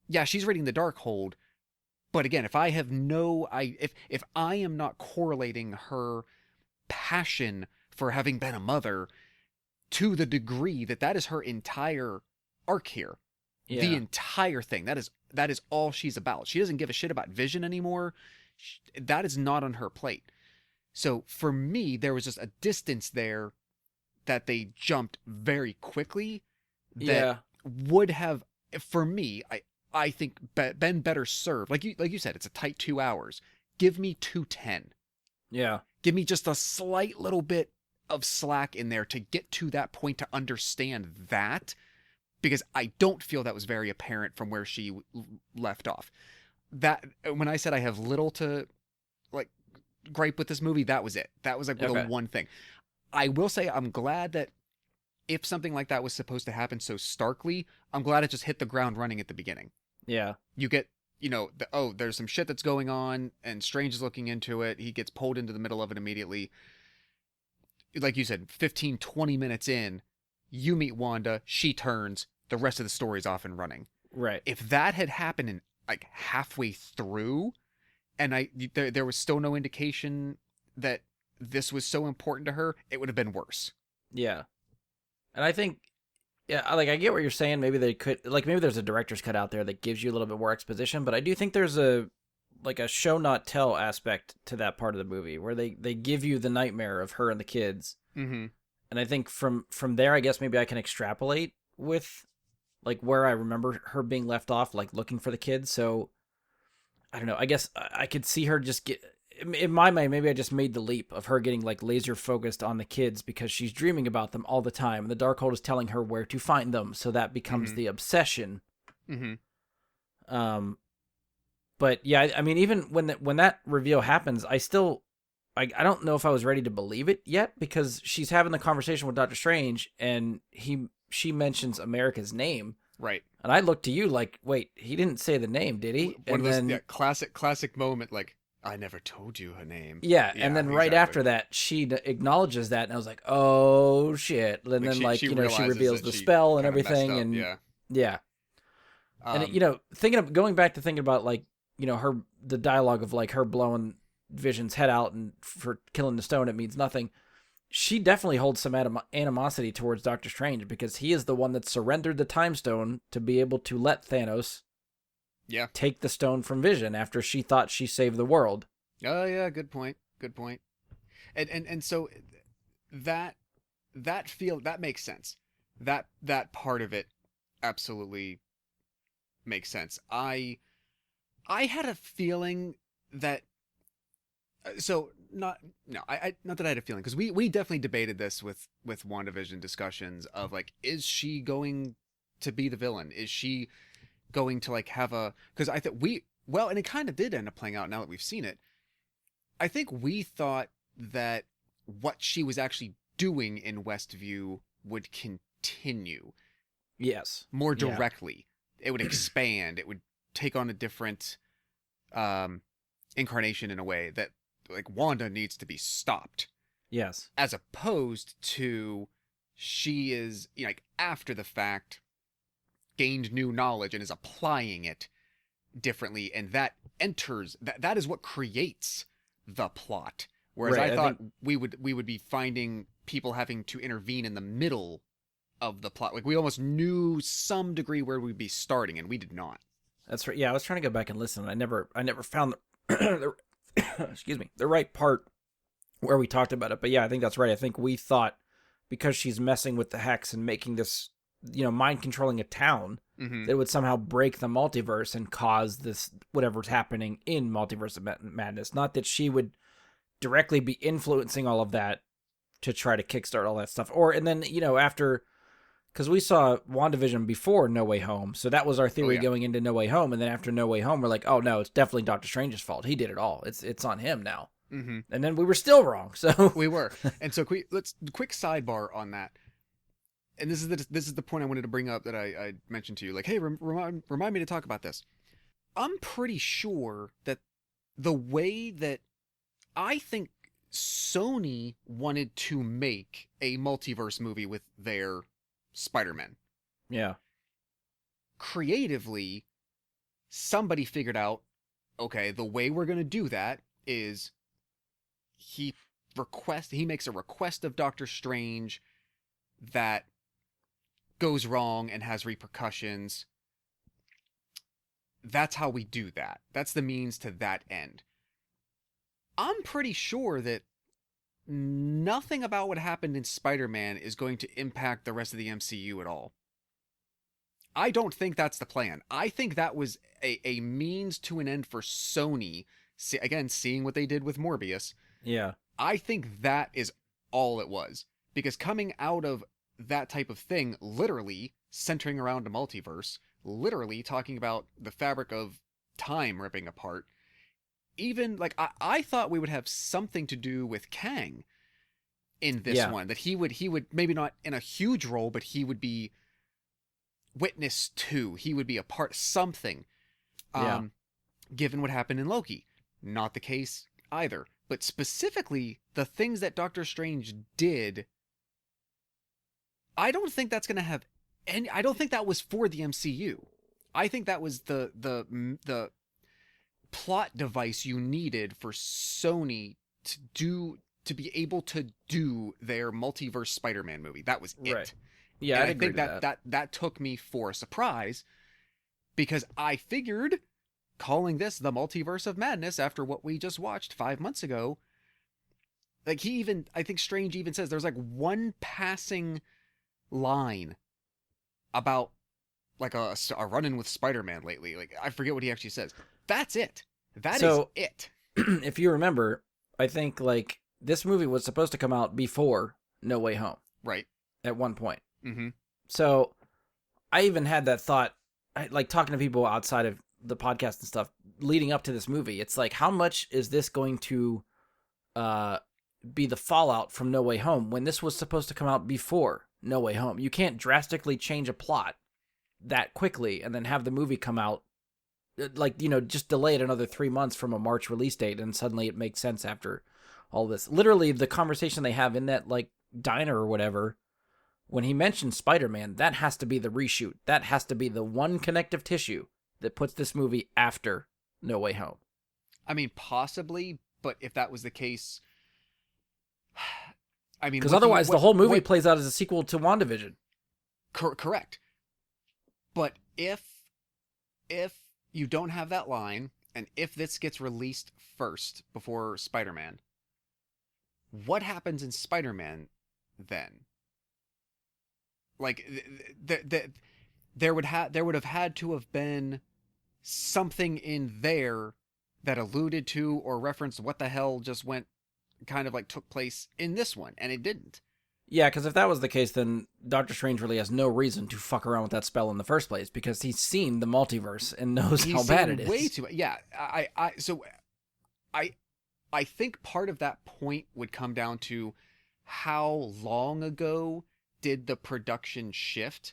Speaker 2: yeah, she's reading the Darkhold, but again, if I am not correlating her passion for having been a mother to the degree that is her entire arc here. Yeah. The entire thing. That is all she's about. She doesn't give a shit about Vision anymore. That is not on her plate. So for me, there was just a distance there that they jumped very quickly that would have, for me, I think been better served. Like you said, it's a tight 2 hours. Give me 2:10.
Speaker 1: Yeah.
Speaker 2: Give me just a slight little bit of slack in there to get to that point to understand that, because I don't feel that was very apparent from where she left off. That when I said I have little to like gripe with this movie, that was it. That was like the one thing. I will say I'm glad that if something like that was supposed to happen so starkly, I'm glad it just hit the ground running at the beginning.
Speaker 1: Yeah.
Speaker 2: You get, there's some shit that's going on and Strange is looking into it. He gets pulled into the middle of it immediately. Like you said, 15, 20 minutes in, you meet Wanda, she turns, the rest of the story's off and running.
Speaker 1: Right.
Speaker 2: If that had happened in like halfway through, and there was still no indication that this was so important to her, it would have been worse.
Speaker 1: Yeah. And I think, like, I get what you're saying. Maybe they could, like, maybe there's a director's cut out there that gives you a little bit more exposition, but I do think there's a show not tell aspect to that part of the movie where they give you the nightmare of her and the kids.
Speaker 2: Mm-hmm.
Speaker 1: And I think from there, I guess maybe I can extrapolate with like where I remember her being left off, like looking for the kids. So I don't know. I guess I could see her just get, in my mind, maybe I just made the leap of her getting like laser focused on the kids because she's dreaming about them all the time. And the Darkhold is telling her where to find them. So that becomes the obsession.
Speaker 2: Mm-hmm.
Speaker 1: But yeah, I mean, even when that reveal happens, I don't know if I was ready to believe it yet, because she's having the conversation with Doctor Strange and she mentions America's name.
Speaker 2: Right.
Speaker 1: And I looked to you like, wait, he didn't say the name, did he?
Speaker 2: One of those classic moment, like, I never told you her name.
Speaker 1: Yeah, and then right after that, she acknowledges that, and I was like, oh shit. And then she reveals the spell and everything, and yeah. And thinking about like, the dialogue of like her blowing Vision's head out and for killing the stone, it means nothing. She definitely holds some animosity towards Doctor Strange because he is the one that surrendered the Time Stone to be able to let Thanos take the stone from Vision after she thought she saved the world.
Speaker 2: Oh yeah, good point. And so that makes sense. That part of it absolutely makes sense. I had a feeling that not that I had a feeling, because we definitely debated this with WandaVision discussions of like, is she going to be the villain? Is she going to like have a, because I think and it kind of did end up playing out now that we've seen it. I think we thought that what she was actually doing in Westview would continue.
Speaker 1: Yes.
Speaker 2: More directly. it would expand. It would take on a different incarnation in a way that like Wanda needs to be stopped.
Speaker 1: Yes.
Speaker 2: As opposed to she is, you know, like after the fact gained new knowledge and is applying it differently, and that enters that is what creates the plot. Whereas
Speaker 1: Right,
Speaker 2: I
Speaker 1: I
Speaker 2: thought
Speaker 1: think-
Speaker 2: we would be finding people having to intervene in the middle of the plot. Like we almost knew some degree where we'd be starting, and we did not.
Speaker 1: That's right. Yeah, I was trying to go back and listen. I never found the excuse me, the right part where we talked about it. But yeah, I think that's right. I think we thought because she's messing with the hex and making this, you know, mind controlling a town,
Speaker 2: Mm-hmm.
Speaker 1: that it would somehow break the multiverse and cause this whatever's happening in Multiverse of Madness. Not that she would directly be influencing all of that to try to kickstart all that stuff. Or and then, you know, after, because we saw WandaVision before No Way Home, so that was our theory going into No Way Home. And then after No Way Home, we're like, oh no, it's definitely Doctor Strange's fault. He did it all. It's on him now.
Speaker 2: Mm-hmm.
Speaker 1: And then we were still wrong. So
Speaker 2: We were. And so quick sidebar on that. And this is the point I wanted to bring up that I mentioned to you. Like, hey, remind me to talk about this. I'm pretty sure that the way that I think Sony wanted to make a multiverse movie with their Spider-Man,
Speaker 1: yeah,
Speaker 2: creatively, somebody figured out, okay, the way we're going to do that is he makes a request of Doctor Strange that goes wrong and has repercussions. That's how we do that. That's the means to that end. I'm pretty sure that nothing about what happened in Spider-Man is going to impact the rest of the MCU at all. I don't think that's the plan. I think that was a means to an end for Sony. Again, seeing what they did with Morbius.
Speaker 1: yeah,
Speaker 2: I think that is all it was. Because coming out of that type of thing, literally centering around a multiverse, literally talking about the fabric of time ripping apart, even like I thought we would have something to do with Kang in this one, that he would maybe not in a huge role, but he would be witness to, he would be a part something. Given what happened in Loki, not the case either. But specifically the things that Doctor Strange did, I don't think that's going to have any. I don't think that was for the MCU. I think that was the plot device you needed for Sony to be able to do their multiverse Spider-Man movie. That was it.
Speaker 1: right. Yeah,
Speaker 2: And
Speaker 1: I
Speaker 2: think that took me for a surprise, because I figured calling this the Multiverse of Madness after what we just watched 5 months ago. Like I think Strange even says there's like one passing line about like a run-in with Spider-Man lately. Like I forget what he actually says. That's it. That is it.
Speaker 1: If you remember, I think like this movie was supposed to come out before No Way Home
Speaker 2: Right.
Speaker 1: at one point.
Speaker 2: Mm-hmm.
Speaker 1: So I even had that thought, like talking to people outside of the podcast and stuff leading up to this movie. It's like, how much is this going to be the fallout from No Way Home when this was supposed to come out before No Way Home? You can't drastically change a plot that quickly and then have the movie come out, like, you know, just delay it another 3 months from a March release date and suddenly it makes sense after all this. Literally, the conversation they have in that like diner or whatever, when he mentions Spider-Man, that has to be the reshoot. That has to be the one connective tissue that puts this movie after No Way Home.
Speaker 2: I mean, possibly, but if that was the case, I mean,
Speaker 1: Because otherwise the whole movie plays out as a sequel to WandaVision.
Speaker 2: Correct. But if you don't have that line, and if this gets released first before Spider-Man, what happens in Spider-Man then? Like there would have had to have been something in there that alluded to or referenced what the hell just kind of like took place in this one, and it didn't.
Speaker 1: Yeah, because if that was the case, then Doctor Strange really has no reason to fuck around with that spell in the first place, because he's seen the multiverse and knows how bad it is.
Speaker 2: Way too. Yeah, I think part of that point would come down to how long ago did the production shift,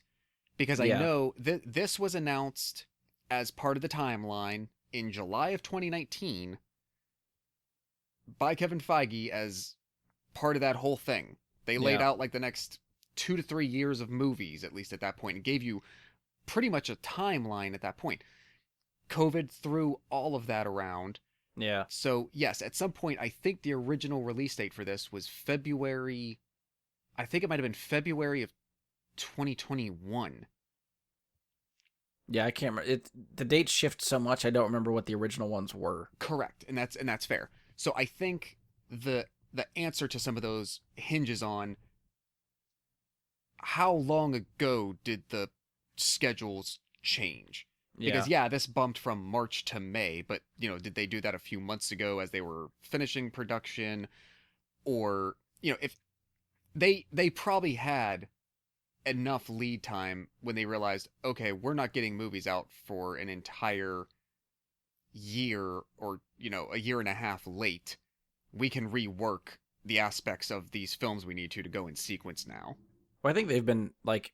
Speaker 2: because I
Speaker 1: Yeah.
Speaker 2: know that this was announced as part of the timeline in July of 2019 by Kevin Feige as part of that whole thing. They laid
Speaker 1: Yeah.
Speaker 2: out like the next 2 to 3 years of movies, at least at that point, and gave you pretty much a timeline at that point. COVID threw all of that around.
Speaker 1: Yeah.
Speaker 2: So, yes, at some point, I think the original release date for this was February. I think it might have been February of 2021.
Speaker 1: Yeah, I can't remember. The dates shift so much. I don't remember what the original ones were.
Speaker 2: Correct, and that's fair. So I think the answer to some of those hinges on how long ago did the schedules change?
Speaker 1: Yeah.
Speaker 2: Because yeah, this bumped from March to May, but did they do that a few months ago as they were finishing production, or if they probably had enough lead time when they realized, okay, we're not getting movies out for an entire year, or a year and a half late. We can rework the aspects of these films we need to go in sequence now.
Speaker 1: Well, I think they've been like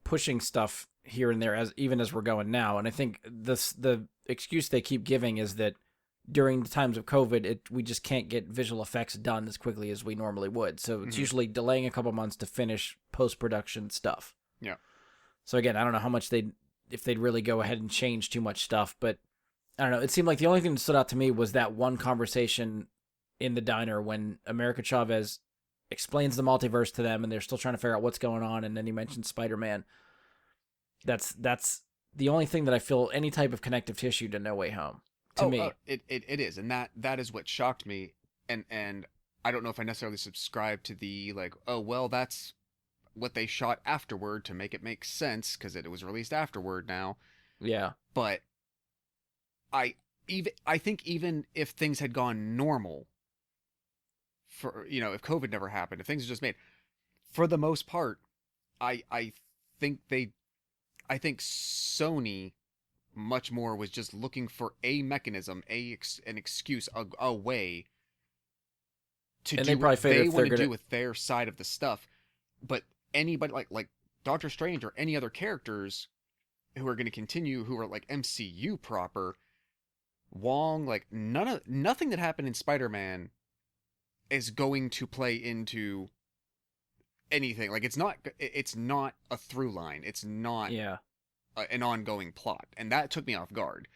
Speaker 1: pushing stuff here and there as we're going now, and I think the excuse they keep giving is that during the times of COVID, we just can't get visual effects done as quickly as we normally would. So it's usually delaying a couple months to finish post-production stuff.
Speaker 2: Yeah.
Speaker 1: So again, I don't know how much if they'd really go ahead and change too much stuff, but I don't know. It seemed like the only thing that stood out to me was that one conversation in the diner when America Chavez explains the multiverse to them, and they're still trying to figure out what's going on, and then he mentions Spider-Man. That's the only thing that I feel any type of connective tissue to No Way Home. To me.
Speaker 2: It is, and that is what shocked me, and I don't know if I necessarily subscribe to the like, oh well, that's what they shot afterward to make it make sense because it was released afterward now.
Speaker 1: Yeah.
Speaker 2: But I think even if things had gone normal, for if COVID never happened, if things were just made, for the most part, I think Sony much more was just looking for a mechanism, an excuse, a way to do what they want to do with their side of the stuff. But anybody like Doctor Strange or any other characters who are going to continue, who are like MCU proper, Wong, like nothing that happened in Spider-Man is going to play into anything. Like it's not a through line. It's not an ongoing plot, and that took me off guard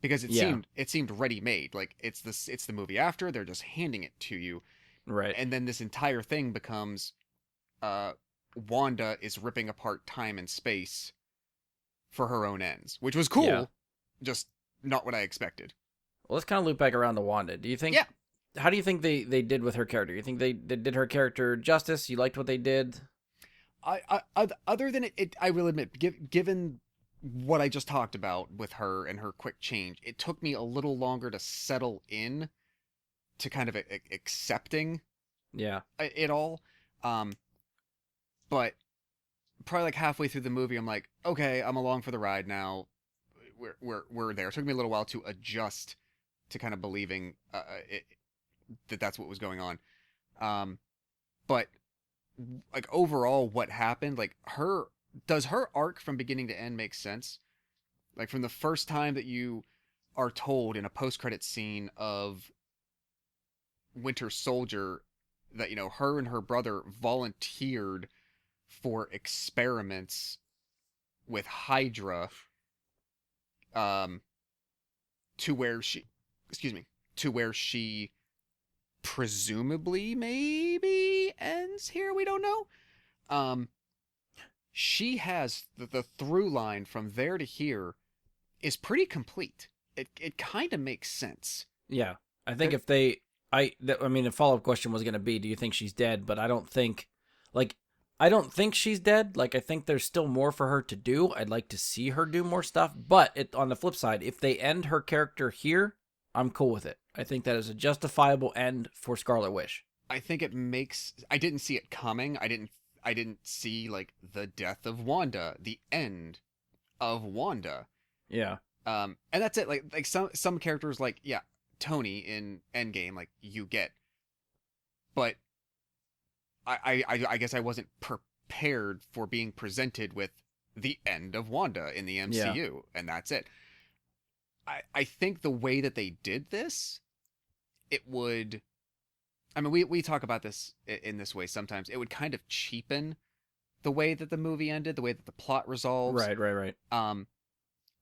Speaker 2: because it seemed ready made. Like it's the movie after, they're just handing it to you,
Speaker 1: right?
Speaker 2: And then this entire thing becomes Wanda is ripping apart time and space for her own ends, which was cool, just not what I expected.
Speaker 1: Well, let's kind of loop back around to Wanda. Do you think?
Speaker 2: Yeah.
Speaker 1: How do you think they did with her character? You think they did her character justice? You liked what they did?
Speaker 2: I other than it, I will admit, given what I just talked about with her and her quick change, it took me a little longer to settle in to kind of accepting it all. But probably like halfway through the movie, I'm like, okay, I'm along for the ride now. We're there. It took me a little while to adjust to kind of believing that that's what was going on. But like overall what happened, like does her arc from beginning to end make sense? Like from the first time that you are told in a post-credit scene of Winter Soldier that her and her brother volunteered for experiments with Hydra, to where she presumably maybe ends here, we don't know. She has the through line from there to here is pretty complete. It kind of makes sense.
Speaker 1: Yeah. I think I mean, the follow-up question was going to be, do you think she's dead? But I don't think she's dead. Like, I think there's still more for her to do. I'd like to see her do more stuff. But on the flip side, if they end her character here, I'm cool with it. I think that is a justifiable end for Scarlet Witch.
Speaker 2: I think I didn't see it coming. I didn't see like the death of Wanda, the end of Wanda.
Speaker 1: Yeah.
Speaker 2: And that's it. Like some characters, like Tony in Endgame, like you get, but I guess I wasn't prepared for being presented with the end of Wanda in the
Speaker 1: Yeah.
Speaker 2: MCU, and that's it. I think the way that they did this, it would. I mean, we talk about this in this way sometimes. It would kind of cheapen the way that the movie ended, the way that the plot resolves.
Speaker 1: Right.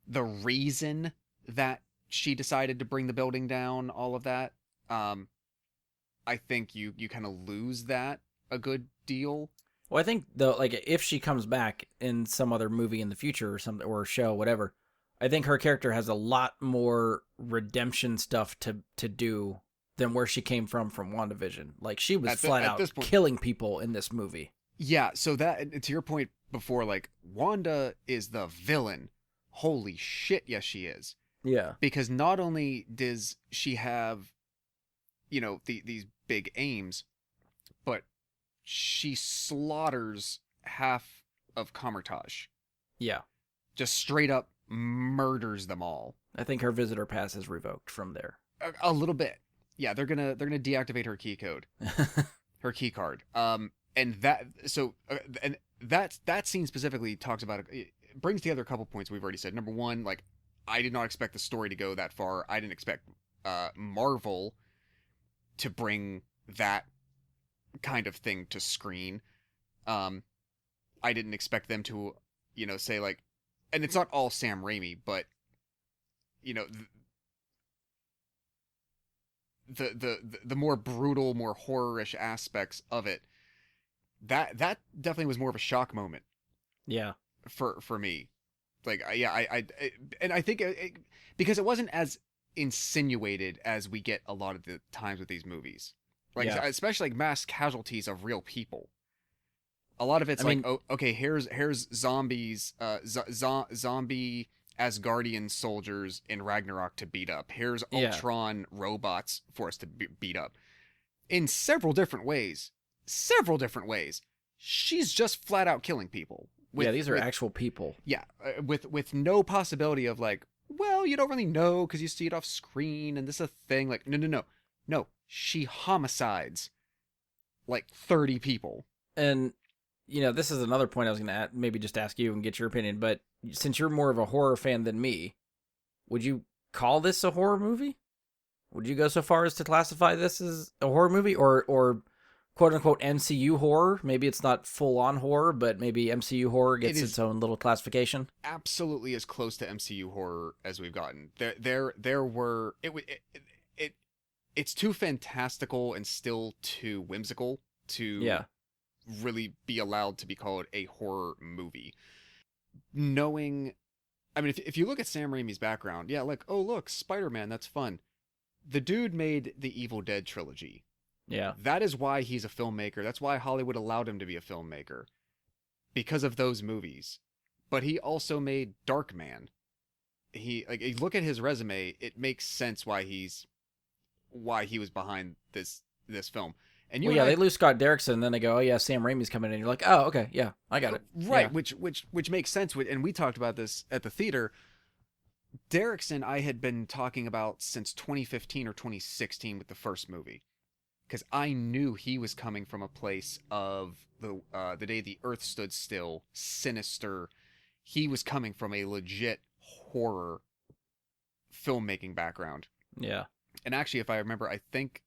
Speaker 2: The reason that she decided to bring the building down, all of that. I think you kind of lose that a good deal.
Speaker 1: Well, I think though, like if she comes back in some other movie in the future or something or show, whatever, I think her character has a lot more redemption stuff to do than where she came from WandaVision. Like she was flat out
Speaker 2: this point,
Speaker 1: killing people in this movie.
Speaker 2: Yeah, so that to your point before, like Wanda is the villain. Holy shit, yes she is.
Speaker 1: Yeah.
Speaker 2: Because not only does she have, these big aims, but she slaughters half of Kamertage.
Speaker 1: Yeah.
Speaker 2: Just straight up murders them all.
Speaker 1: I think her visitor pass is revoked from there.
Speaker 2: A little bit. Yeah, they're gonna deactivate her key code, her key card. And that scene specifically talks about it brings together a couple points we've already said. Number one, like I did not expect the story to go that far. I didn't expect Marvel to bring that kind of thing to screen. I didn't expect them to, say like, and it's not all Sam Raimi, but the more brutal, more horror-ish aspects of it, that definitely was more of a shock moment.
Speaker 1: Yeah.
Speaker 2: For me, like and I think because it wasn't as insinuated as we get a lot of the times with these movies, like especially like mass casualties of real people. A lot of it's oh, okay, here's zombies, zombie Asgardian soldiers in Ragnarok to beat up. Here's Ultron robots for us to beat up in several different ways. She's just flat out killing people.
Speaker 1: These are actual people.
Speaker 2: Yeah, with no possibility of like, well, you don't really know because you see it off screen and this is a thing. Like, no. She homicides like 30 people.
Speaker 1: And this is another point I was going to maybe just ask you and get your opinion. But since you're more of a horror fan than me, would you call this a horror movie? Would you go so far as to classify this as a horror movie or quote unquote MCU horror? Maybe it's not full on horror, but maybe MCU horror gets its own little classification.
Speaker 2: Absolutely as close to MCU horror as we've gotten. There were it's too fantastical and still too whimsical to really be allowed to be called a horror movie. Knowing, I mean, if you look at Sam Raimi's background, like, oh look, Spider-Man, that's fun. The dude made the Evil Dead trilogy.
Speaker 1: Yeah.
Speaker 2: That is why he's a filmmaker. That's why Hollywood allowed him to be a filmmaker. Because of those movies. But he also made Darkman. You look at his resume, it makes sense why he was behind this film. And
Speaker 1: they lose Scott Derrickson, and then they go, oh yeah, Sam Raimi's coming in. And you're like, oh, okay, yeah, I got it.
Speaker 2: Right,
Speaker 1: yeah.
Speaker 2: which makes sense. And we talked about this at the theater. Derrickson I had been talking about since 2015 or 2016 with the first movie. Because I knew he was coming from a place of the day the Earth stood still, sinister. He was coming from a legit horror filmmaking background.
Speaker 1: Yeah.
Speaker 2: And actually, if I remember, I think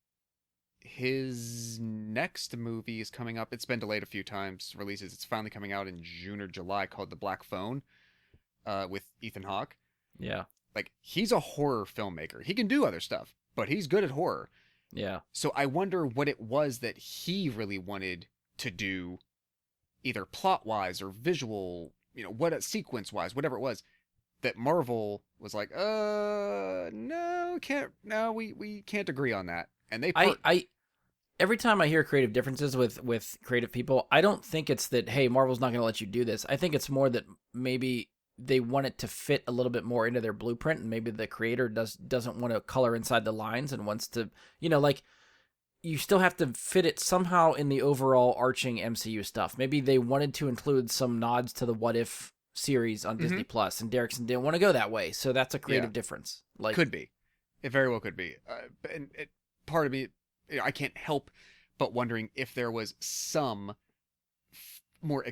Speaker 2: his next movie is coming up. It's been delayed a few times, releases. It's finally coming out in June or July, called The Black Phone, with Ethan Hawke.
Speaker 1: Yeah.
Speaker 2: Like, he's a horror filmmaker. He can do other stuff, but he's good at horror.
Speaker 1: Yeah.
Speaker 2: So I wonder what it was that he really wanted to do, either plot-wise or visual, what sequence-wise, whatever it was, that Marvel was like, no, we can't agree on that. And they
Speaker 1: every time I hear creative differences with creative people, I don't think it's that, hey, Marvel's not going to let you do this. I think it's more that maybe they want it to fit a little bit more into their blueprint, and maybe the creator doesn't want to color inside the lines and wants to, like, you still have to fit it somehow in the overall arching MCU stuff. Maybe they wanted to include some nods to the What If series on Disney Plus, and Derrickson didn't want to go that way, so that's a creative difference. Like,
Speaker 2: could be, it very well could be, and part of me, I can't help but wondering if there was some more,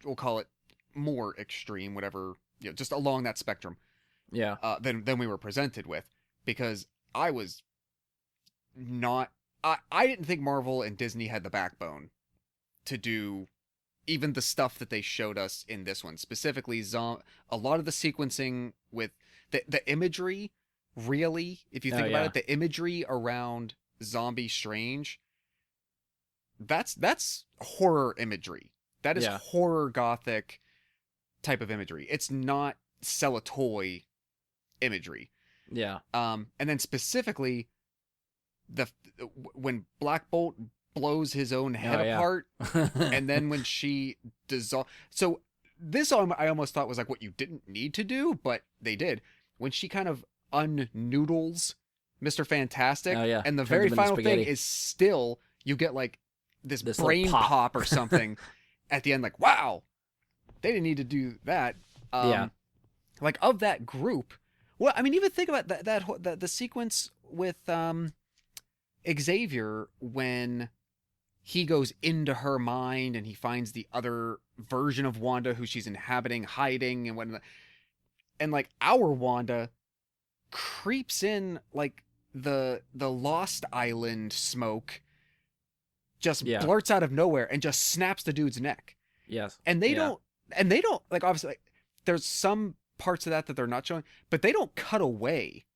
Speaker 2: we'll call it more extreme, whatever, just along that spectrum,
Speaker 1: Yeah.
Speaker 2: than we were presented with, because I was not. I didn't think Marvel and Disney had the backbone to do even the stuff that they showed us in this one, specifically a lot of the sequencing with the imagery. Really, if you think about it, the imagery around Zombie Strange, that's horror imagery. That is horror gothic type of imagery. It's not sell a toy imagery.
Speaker 1: Yeah.
Speaker 2: And then specifically when Black Bolt blows his own head apart, and then when she dissolves. So this I almost thought was like what you didn't need to do, but they did. When she kind of unnoodles Mr. Fantastic, and the very final thing is still you get like this brain pop or something at the end, like, wow, they didn't need to do that. Like, of that group, well, I mean, even think about that the sequence with Xavier when he goes into her mind and he finds the other version of Wanda who she's inhabiting, hiding, and whatnot. And like our Wanda creeps in like the Lost Island smoke, just blurts out of nowhere and just snaps the dude's neck.
Speaker 1: Yes.
Speaker 2: And they don't like, obviously, like, there's some parts of that they're not showing, but they don't cut away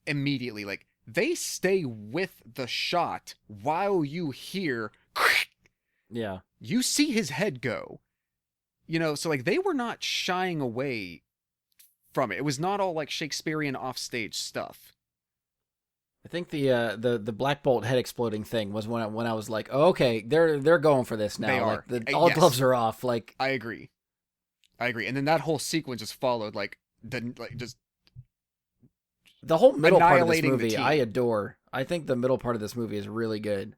Speaker 2: immediately. Like, they stay with the shot while you hear, you see his head go, so like they were not shying away from it. It was not all like Shakespearean offstage stuff.
Speaker 1: I think the Black Bolt head exploding thing was when I was like, oh, okay, they're going for this now.
Speaker 2: They are.
Speaker 1: Like, all gloves are off. Like,
Speaker 2: I agree. And then that whole sequence just followed, just
Speaker 1: the whole middle part of this movie I adore. I think the middle part of this movie is really good.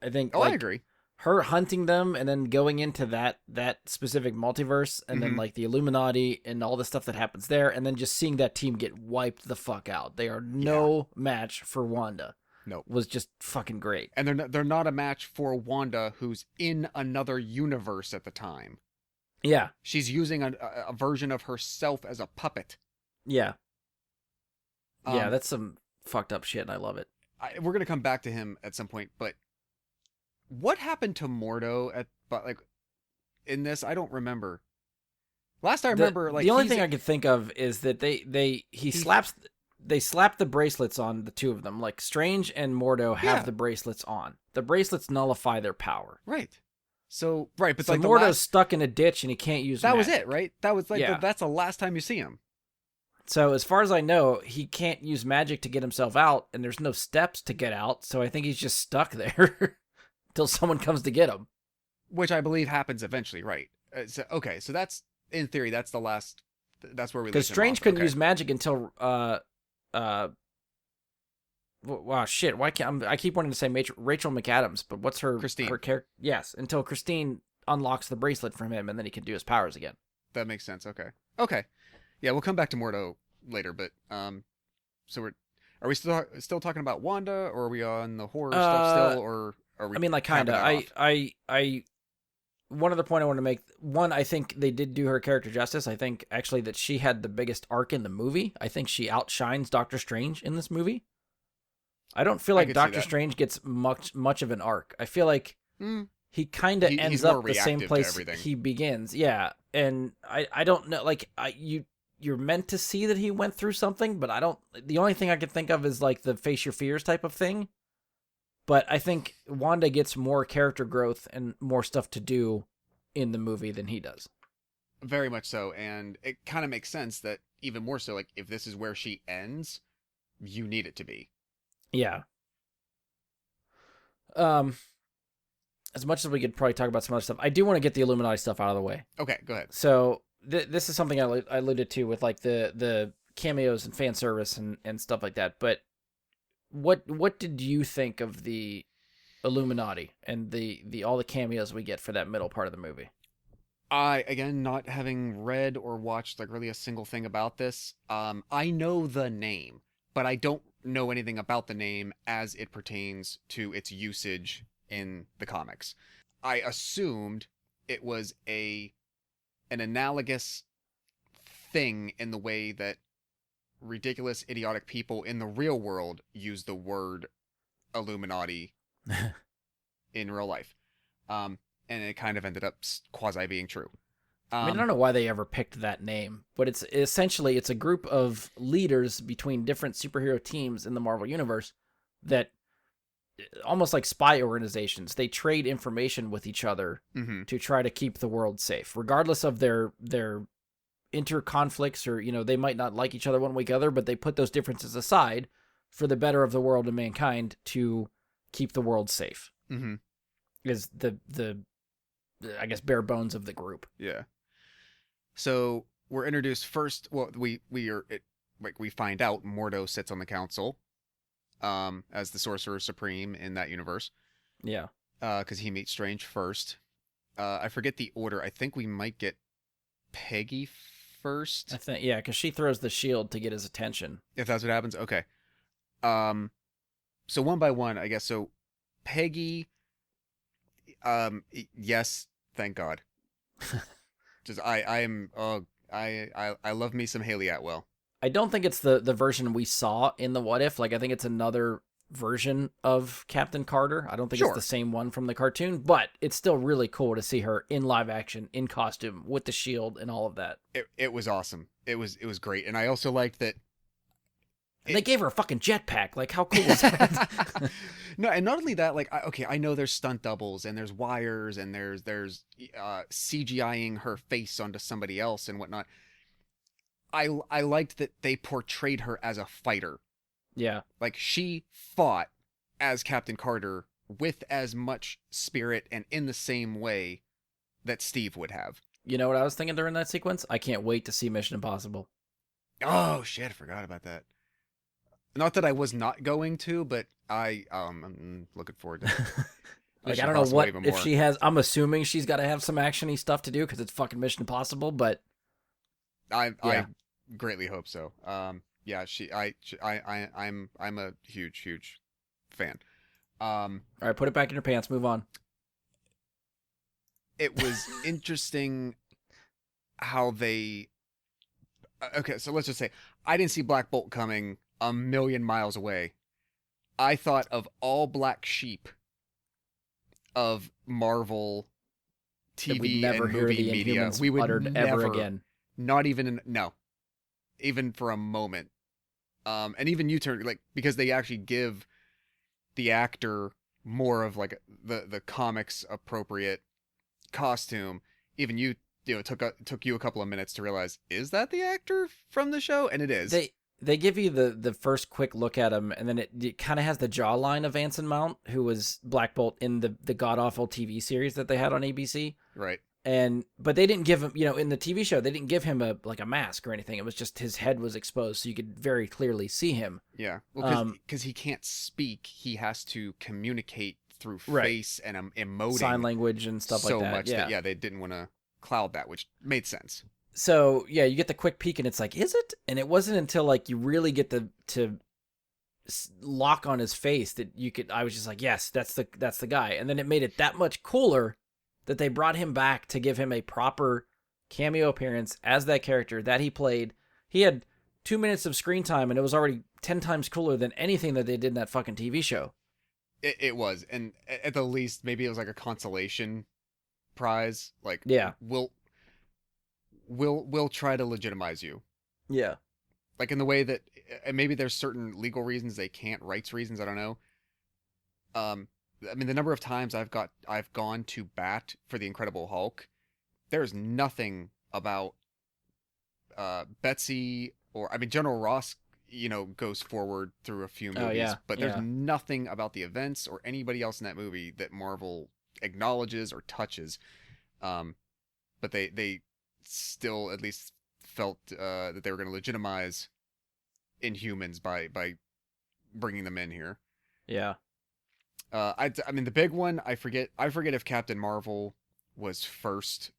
Speaker 1: I think
Speaker 2: I agree.
Speaker 1: Her hunting them and then going into that specific multiverse and then like the Illuminati and all the stuff that happens there, and then just seeing that team get wiped the fuck out. They are no match for Wanda.
Speaker 2: No.
Speaker 1: Was just fucking great.
Speaker 2: And they're not a match for Wanda, who's in another universe at the time.
Speaker 1: Yeah.
Speaker 2: She's using a version of herself as a puppet.
Speaker 1: Yeah. Yeah, that's some fucked up shit, and I love it.
Speaker 2: We're going to come back to him at some point, but what happened to Mordo in this? I don't remember. Last I remember,
Speaker 1: the only thing I could think of is that they slap the bracelets on the two of them. Like, Strange and Mordo have the bracelets on. The bracelets nullify their power.
Speaker 2: Right. So, right, but
Speaker 1: so like Mordo's stuck in a ditch and he can't use
Speaker 2: that
Speaker 1: magic.
Speaker 2: Was it, right? That was like that's the last time you see him.
Speaker 1: So as far as I know, he can't use magic to get himself out, and there's no steps to get out, so I think he's just stuck there until someone comes to get him.
Speaker 2: Which I believe happens eventually, right? So that's, in theory, that's the last, that's where we
Speaker 1: because Strange couldn't use magic until, wow, shit, why can't, I keep wanting to say Rachel McAdams, but what's her...
Speaker 2: Christine.
Speaker 1: Her character? Yes, until Christine unlocks the bracelet from him, and then he can do his powers again.
Speaker 2: That makes sense, okay. Yeah, we'll come back to Mordo later, but so are we still talking about Wanda, or are we on the horror stuff still, or are we?
Speaker 1: I mean, like, kinda. I one other point I want to make. One, I think they did do her character justice. I think actually that she had the biggest arc in the movie. I think she outshines Doctor Strange in this movie. I don't feel like Doctor Strange gets much of an arc. I feel like he kind of ends up the same place he begins. Yeah, and I don't know. Like, you're meant to see that he went through something, but the only thing I can think of is like the face your fears type of thing. But I think Wanda gets more character growth and more stuff to do in the movie than he does.
Speaker 2: Very much so. And it kind of makes sense that even more so, like, if this is where she ends, you need it to be.
Speaker 1: Yeah. As much as we could probably talk about some other stuff, I do want to get the Illuminati stuff out of the way.
Speaker 2: Okay, go ahead.
Speaker 1: So this is something I alluded to with like the cameos and fan service and stuff like that. But what did you think of the Illuminati and the all the cameos we get for that middle part of the movie?
Speaker 2: Again, not having read or watched like really a single thing about this, I know the name, but I don't know anything about the name as it pertains to its usage in the comics. I assumed it was a an analogous thing in the way that ridiculous, idiotic people in the real world use the word Illuminati in real life. And it kind of ended up quasi being true.
Speaker 1: I mean, I don't know why they ever picked that name, but it's essentially a group of leaders between different superhero teams in the Marvel Universe that, almost like spy organizations, they trade information with each other to try to keep the world safe, regardless of their interconflicts, or, you know, they might not like each other one way or the other, but they put those differences aside for the better of the world and mankind to keep the world safe. Is the I guess bare bones of the group.
Speaker 2: Yeah. So we're introduced first. Well, we find out Mordo sits on the council, as the Sorcerer Supreme in that universe.
Speaker 1: Yeah.
Speaker 2: Because he meets Strange first. I forget the order. I think we might get Peggy first.
Speaker 1: I think, yeah, because she throws the shield to get his attention.
Speaker 2: If that's what happens, okay. So one by one, I guess. So Peggy, yes, thank God. Just I love me some Haley Atwell.
Speaker 1: I don't think it's the version we saw in the What If. Like, I think it's another version of Captain Carter. I don't think it's the same one from the cartoon, but it's still really cool to see her in live action, in costume, with the shield and all of that.
Speaker 2: It was awesome. It was great. And I also liked that
Speaker 1: they gave her a fucking jetpack. Like, how cool is that?
Speaker 2: No, and not only that, like, I know there's stunt doubles and there's wires and there's CGIing her face onto somebody else and whatnot. I liked that they portrayed her as a fighter.
Speaker 1: Yeah.
Speaker 2: Like, she fought as Captain Carter with as much spirit and in the same way that Steve would have.
Speaker 1: You know what I was thinking during that sequence? I can't wait to see Mission Impossible.
Speaker 2: Oh, shit, I forgot about that. Not that I was not going to, but I'm looking forward to it.
Speaker 1: Like, I don't know what, if she has, I'm assuming she's got to have some action-y stuff to do because it's fucking Mission Impossible, but
Speaker 2: I greatly hope so. Yeah, I'm a huge fan.
Speaker 1: All right, put it back in your pants, move on.
Speaker 2: It was interesting how they, okay, so let's just say I didn't see Black Bolt coming a million miles away. I thought of all black sheep of Marvel TV and movie media, we would
Speaker 1: uttered
Speaker 2: never
Speaker 1: ever again.
Speaker 2: Not even even for a moment. And even you turn, like, because they actually give the actor more of like the comics appropriate costume. Even you know, it took you a couple of minutes to realize, is that the actor from the show? And it is.
Speaker 1: They give you the first quick look at him, and then it kind of has the jawline of Anson Mount, who was Black Bolt in the god-awful TV series that they had on ABC.
Speaker 2: Right.
Speaker 1: But they didn't give him, you know, in the TV show, they didn't give him a mask or anything. It was just his head was exposed, so you could very clearly see him.
Speaker 2: Yeah. Well, because he can't speak, he has to communicate through face and emoting.
Speaker 1: Sign language and stuff like that.
Speaker 2: So much that they didn't want to cloud that, which made sense.
Speaker 1: So, yeah, you get the quick peek, and it's like, is it? And it wasn't until, like, you really get to lock on his face that I was just like, yes, that's the guy. And then it made it that much cooler that they brought him back to give him a proper cameo appearance as that character that he played. He had 2 minutes of screen time, and it was already 10 times cooler than anything that they did in that fucking TV show.
Speaker 2: It was. And at the least, maybe it was like a consolation prize. Like,
Speaker 1: yeah,
Speaker 2: we'll try to legitimize you.
Speaker 1: Yeah.
Speaker 2: Like, in the way that, and maybe there's certain legal reasons they can't, rights reasons, I don't know. I mean, the number of times I've gone to bat for the Incredible Hulk, there's nothing about Betsy or, I mean, General Ross, you know, goes forward through a few movies, but there's nothing about the events or anybody else in that movie that Marvel acknowledges or touches. But they still at least felt that they were going to legitimize Inhumans by bringing them in here.
Speaker 1: Yeah.
Speaker 2: I mean, the big one, I forget if Captain Marvel was first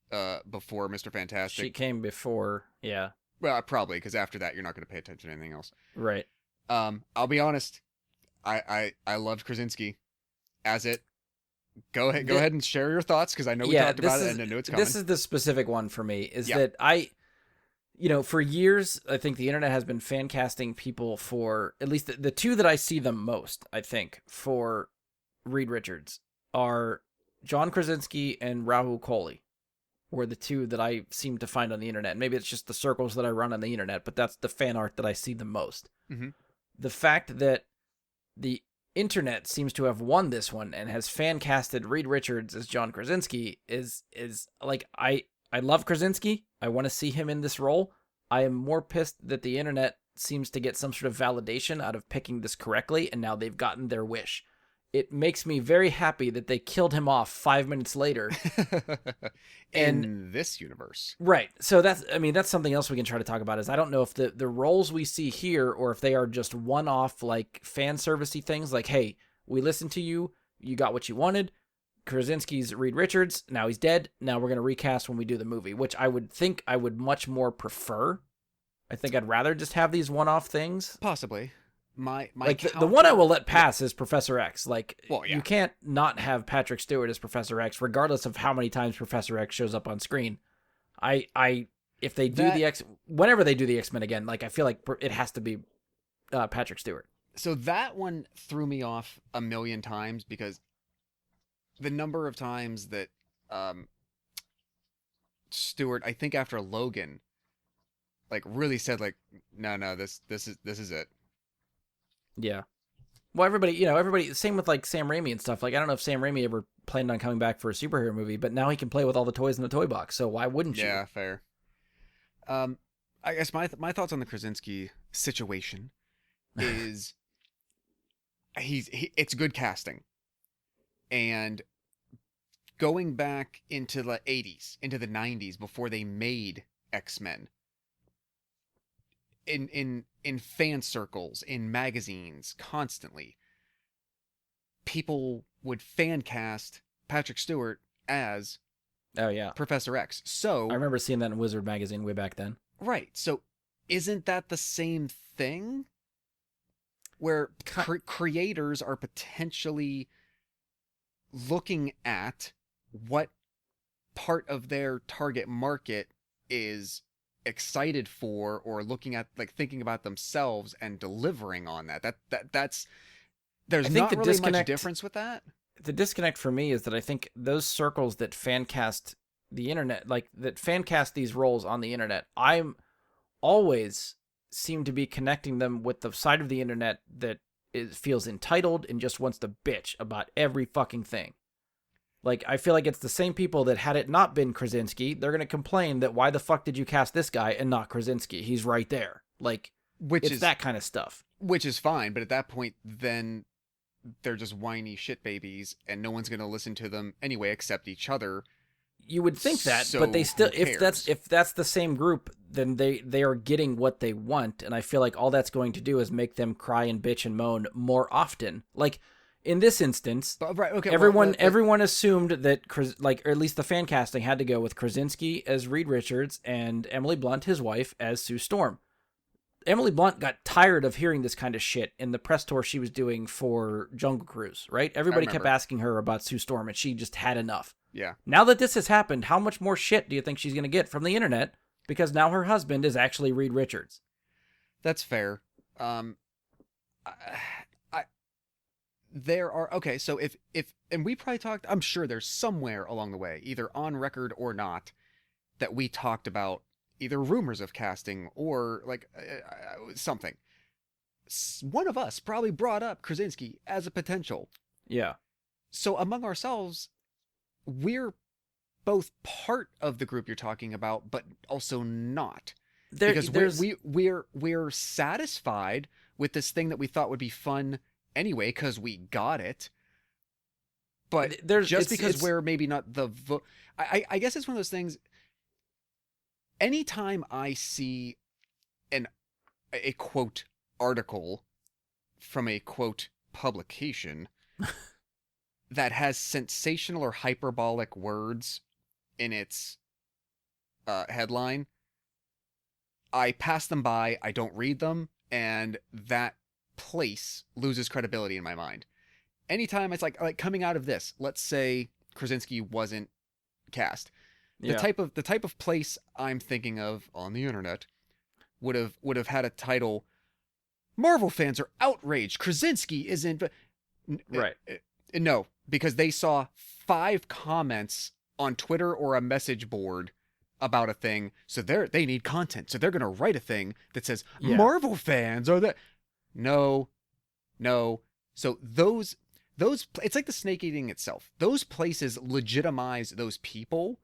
Speaker 2: before Mr. Fantastic.
Speaker 1: She came before, yeah.
Speaker 2: Well, probably, because after that, you're not going to pay attention to anything else.
Speaker 1: Right.
Speaker 2: I'll be honest, I loved Krasinski as it. Go ahead and share your thoughts, because I know we talked about it and I know it's coming.
Speaker 1: This is the specific one for me, is
Speaker 2: Yeah.
Speaker 1: that for years, I think the internet has been fan casting people for, at least the two that I see the most, I think, for Reed Richards are John Krasinski and Rahul Kohli, were the two that I seem to find on the internet. Maybe it's just the circles that I run on the internet, but that's the fan art that I see the most.
Speaker 2: Mm-hmm.
Speaker 1: The fact that the internet seems to have won this one and has fan casted Reed Richards as John Krasinski is like, I love Krasinski. I want to see him in this role. I am more pissed that the internet seems to get some sort of validation out of picking this correctly, and now they've gotten their wish. It makes me very happy that they killed him off 5 minutes later.
Speaker 2: In this universe.
Speaker 1: Right. So that's something else we can try to talk about, is I don't know if the roles we see here, or if they are just one-off, like, fan servicey things, like, hey, we listened to you, you got what you wanted, Krasinski's Reed Richards, now he's dead, now we're going to recast when we do the movie, which I would think I would much more prefer. I think I'd rather just have these one-off things.
Speaker 2: Possibly. My
Speaker 1: like the one I will let pass is Professor X. Like,
Speaker 2: well, yeah.
Speaker 1: You can't not have Patrick Stewart as Professor X, regardless of how many times Professor X shows up on screen. If they do whenever they do the X-Men again, like, I feel like it has to be Patrick Stewart.
Speaker 2: So that one threw me off a million times, because the number of times that Stewart, I think after Logan, like, really said, like, no, this is it.
Speaker 1: Yeah. Well, everybody, same with, like, Sam Raimi and stuff. Like, I don't know if Sam Raimi ever planned on coming back for a superhero movie, but now he can play with all the toys in the toy box, so why wouldn't you?
Speaker 2: Yeah, fair. I guess my thoughts on the Krasinski situation is it's good casting. And going back into the 80s, into the 90s, before they made X-Men, in fan circles, in magazines, constantly, people would fan cast Patrick Stewart as Professor X. So
Speaker 1: I remember seeing that in Wizard magazine way back then.
Speaker 2: Right. So isn't that the same thing, where creators are potentially looking at what part of their target market is excited for, or looking at, like, thinking about themselves and delivering on that's there's not really much difference with that.
Speaker 1: The disconnect for me is that I think those circles that fan cast the internet, like, that fan cast these roles on the internet, I'm always seem to be connecting them with the side of the internet that feels entitled and just wants to bitch about every fucking thing. Like, I feel like it's the same people that, had it not been Krasinski, they're going to complain that, why the fuck did you cast this guy and not Krasinski? He's right there. Like, it's that kind of stuff.
Speaker 2: Which is fine, but at that point, then they're just whiny shit babies, and no one's going to listen to them anyway except each other.
Speaker 1: You would think that, but they still, if that's the same group, then they are getting what they want, and I feel like all that's going to do is make them cry and bitch and moan more often. Like, in this instance, everyone assumed that, or at least the fan casting had to go with Krasinski as Reed Richards and Emily Blunt, his wife, as Sue Storm. Emily Blunt got tired of hearing this kind of shit in the press tour she was doing for Jungle Cruise, right? Everybody kept asking her about Sue Storm, and she just had enough.
Speaker 2: Yeah.
Speaker 1: Now that this has happened, how much more shit do you think she's going to get from the internet? Because now her husband is actually Reed Richards.
Speaker 2: That's fair. There are, okay, so if and we probably talked, I'm sure there's somewhere along the way, either on record or not, that we talked about either rumors of casting or, like, something. One of us probably brought up Krasinski as a potential.
Speaker 1: Yeah.
Speaker 2: So among ourselves, we're both part of the group you're talking about, but also not. Because we're satisfied with this thing that we thought would be fun anyway, because we got it. But because we're maybe not the I guess it's one of those things. Anytime I see a quote article from a quote publication that has sensational or hyperbolic words in its headline, I pass them by, I don't read them, and that place loses credibility in my mind. anytime it's like coming out of this, let's say Krasinski wasn't cast. The
Speaker 1: Yeah.
Speaker 2: type of place I'm thinking of on the internet would have had a title: Marvel fans are outraged. Krasinski isn't.
Speaker 1: Right.
Speaker 2: No, because they saw 5 comments on Twitter or a message board about a thing, so they need content. So they're gonna write a thing that says
Speaker 1: Yeah.
Speaker 2: Marvel fans are that. No, no. So those it's like the snake eating itself. Those places legitimize those people,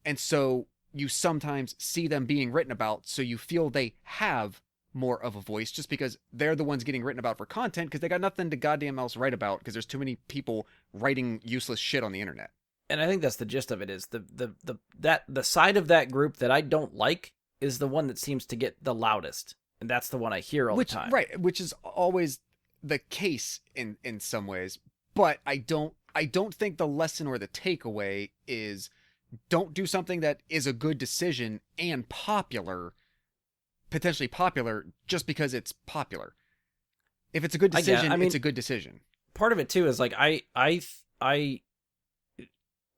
Speaker 2: and so you sometimes see them being written about, so you feel they have more of a voice just because they're the ones getting written about for content because they got nothing to goddamn else write about because there's too many people writing useless shit on the internet.
Speaker 1: And I think that's the gist of it, is the side of that group that I don't like is the one that seems to get the loudest. And that's the one I hear all the time.
Speaker 2: Right, which is always the case in some ways, but I don't think the lesson or the takeaway is don't do something that is a good decision and potentially popular just because it's popular. If it's a good decision, it's a good decision.
Speaker 1: Part of it too is like I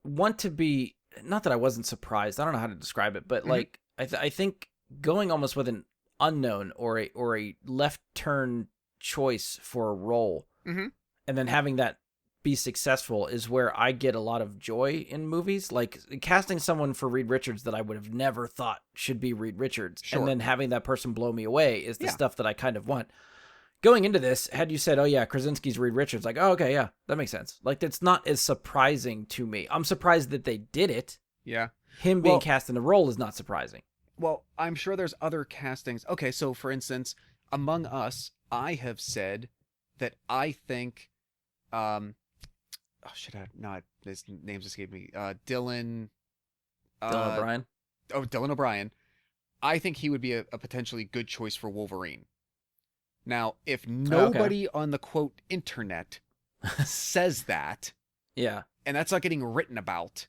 Speaker 1: want to be, not that I wasn't surprised. I don't know how to describe it, but like I think going almost with an unknown or a left turn choice for a role, and then having that be successful is where I get a lot of joy in movies. Like casting someone for Reed Richards that I would have never thought should be Reed Richards, and then having that person blow me away is the stuff that I kind of want. Going into this, had you said, oh yeah, Krasinski's Reed Richards, like, oh, okay, yeah, that makes sense. Like, it's not as surprising to me. I'm surprised that they did it.
Speaker 2: Yeah.
Speaker 1: Him being cast in the role is not surprising.
Speaker 2: Well, I'm sure there's other castings. Okay, so for instance, Among Us, I have said that I think, his name's escaped me. Dylan
Speaker 1: O'Brien.
Speaker 2: Oh, Dylan O'Brien. I think he would be a potentially good choice for Wolverine. Now, if nobody on the quote internet says that,
Speaker 1: yeah,
Speaker 2: and that's not getting written about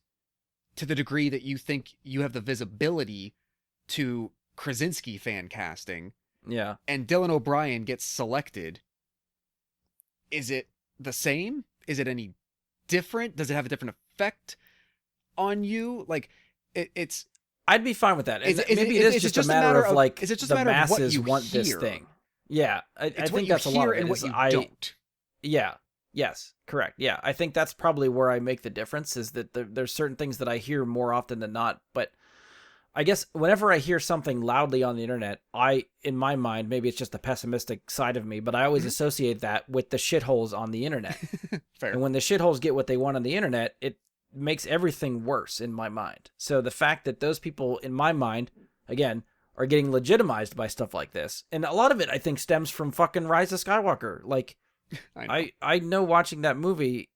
Speaker 2: to the degree that you think you have the visibility to Krasinski fan casting,
Speaker 1: yeah,
Speaker 2: and Dylan O'Brien gets selected, is it the same? Is it any different? Does it have a different effect on you? Like, it's.
Speaker 1: I'd be fine with that. Maybe it is just a matter of like,
Speaker 2: is it just
Speaker 1: the
Speaker 2: a matter
Speaker 1: masses
Speaker 2: of what you
Speaker 1: want
Speaker 2: hear?
Speaker 1: This thing. Yeah, I think that's a
Speaker 2: hear
Speaker 1: lot of it.
Speaker 2: And what you don't.
Speaker 1: Yeah. Yes. Correct. Yeah. I think that's probably where I make the difference, is that there's certain things that I hear more often than not. But I guess whenever I hear something loudly on the internet, in my mind, maybe it's just the pessimistic side of me, but I always associate that with the shitholes on the internet.
Speaker 2: Fair.
Speaker 1: And when the shitholes get what they want on the internet, it makes everything worse in my mind. So the fact that those people, in my mind, again, are getting legitimized by stuff like this. And a lot of it, I think, stems from fucking Rise of Skywalker. Like, I know watching that movie,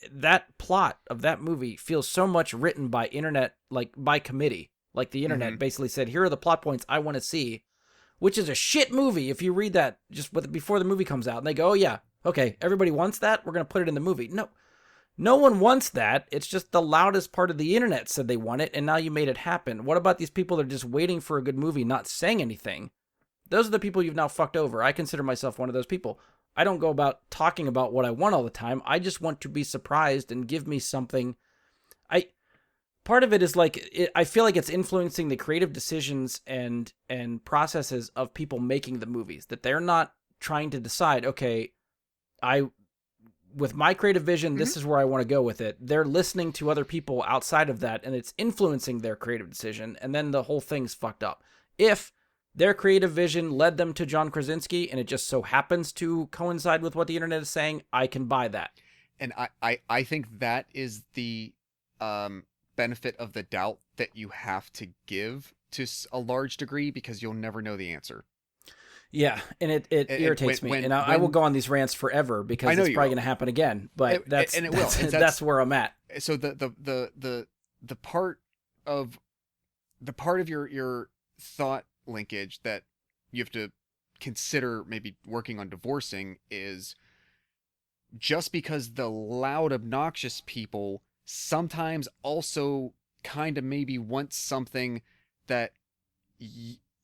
Speaker 1: that plot of that movie feels so much written by internet, like by committee. Like the internet basically said, here are the plot points I want to see, which is a shit movie if you read that just before the movie comes out. And they go, oh yeah, okay, everybody wants that, we're going to put it in the movie. No one wants that. It's just the loudest part of the internet said they want it, and now you made it happen. What about these people that are just waiting for a good movie, not saying anything? Those are the people you've now fucked over. I consider myself one of those people. I don't go about talking about what I want all the time. I just want to be surprised and give me something. Part of it is like, I feel like it's influencing the creative decisions and processes of people making the movies, that they're not trying to decide, okay, with my creative vision, this is where I want to go with it. They're listening to other people outside of that, and it's influencing their creative decision, and then the whole thing's fucked up. If their creative vision led them to John Krasinski, and it just so happens to coincide with what the internet is saying, I can buy that.
Speaker 2: And I think that is the benefit of the doubt that you have to give to a large degree, because you'll never know the answer.
Speaker 1: Yeah, and it irritates me, and I will go on these rants forever because it's probably going to happen again. But that's where I'm at.
Speaker 2: So the part of your thought linkage that you have to consider maybe working on divorcing is, just because the loud, obnoxious people sometimes also kind of maybe want something that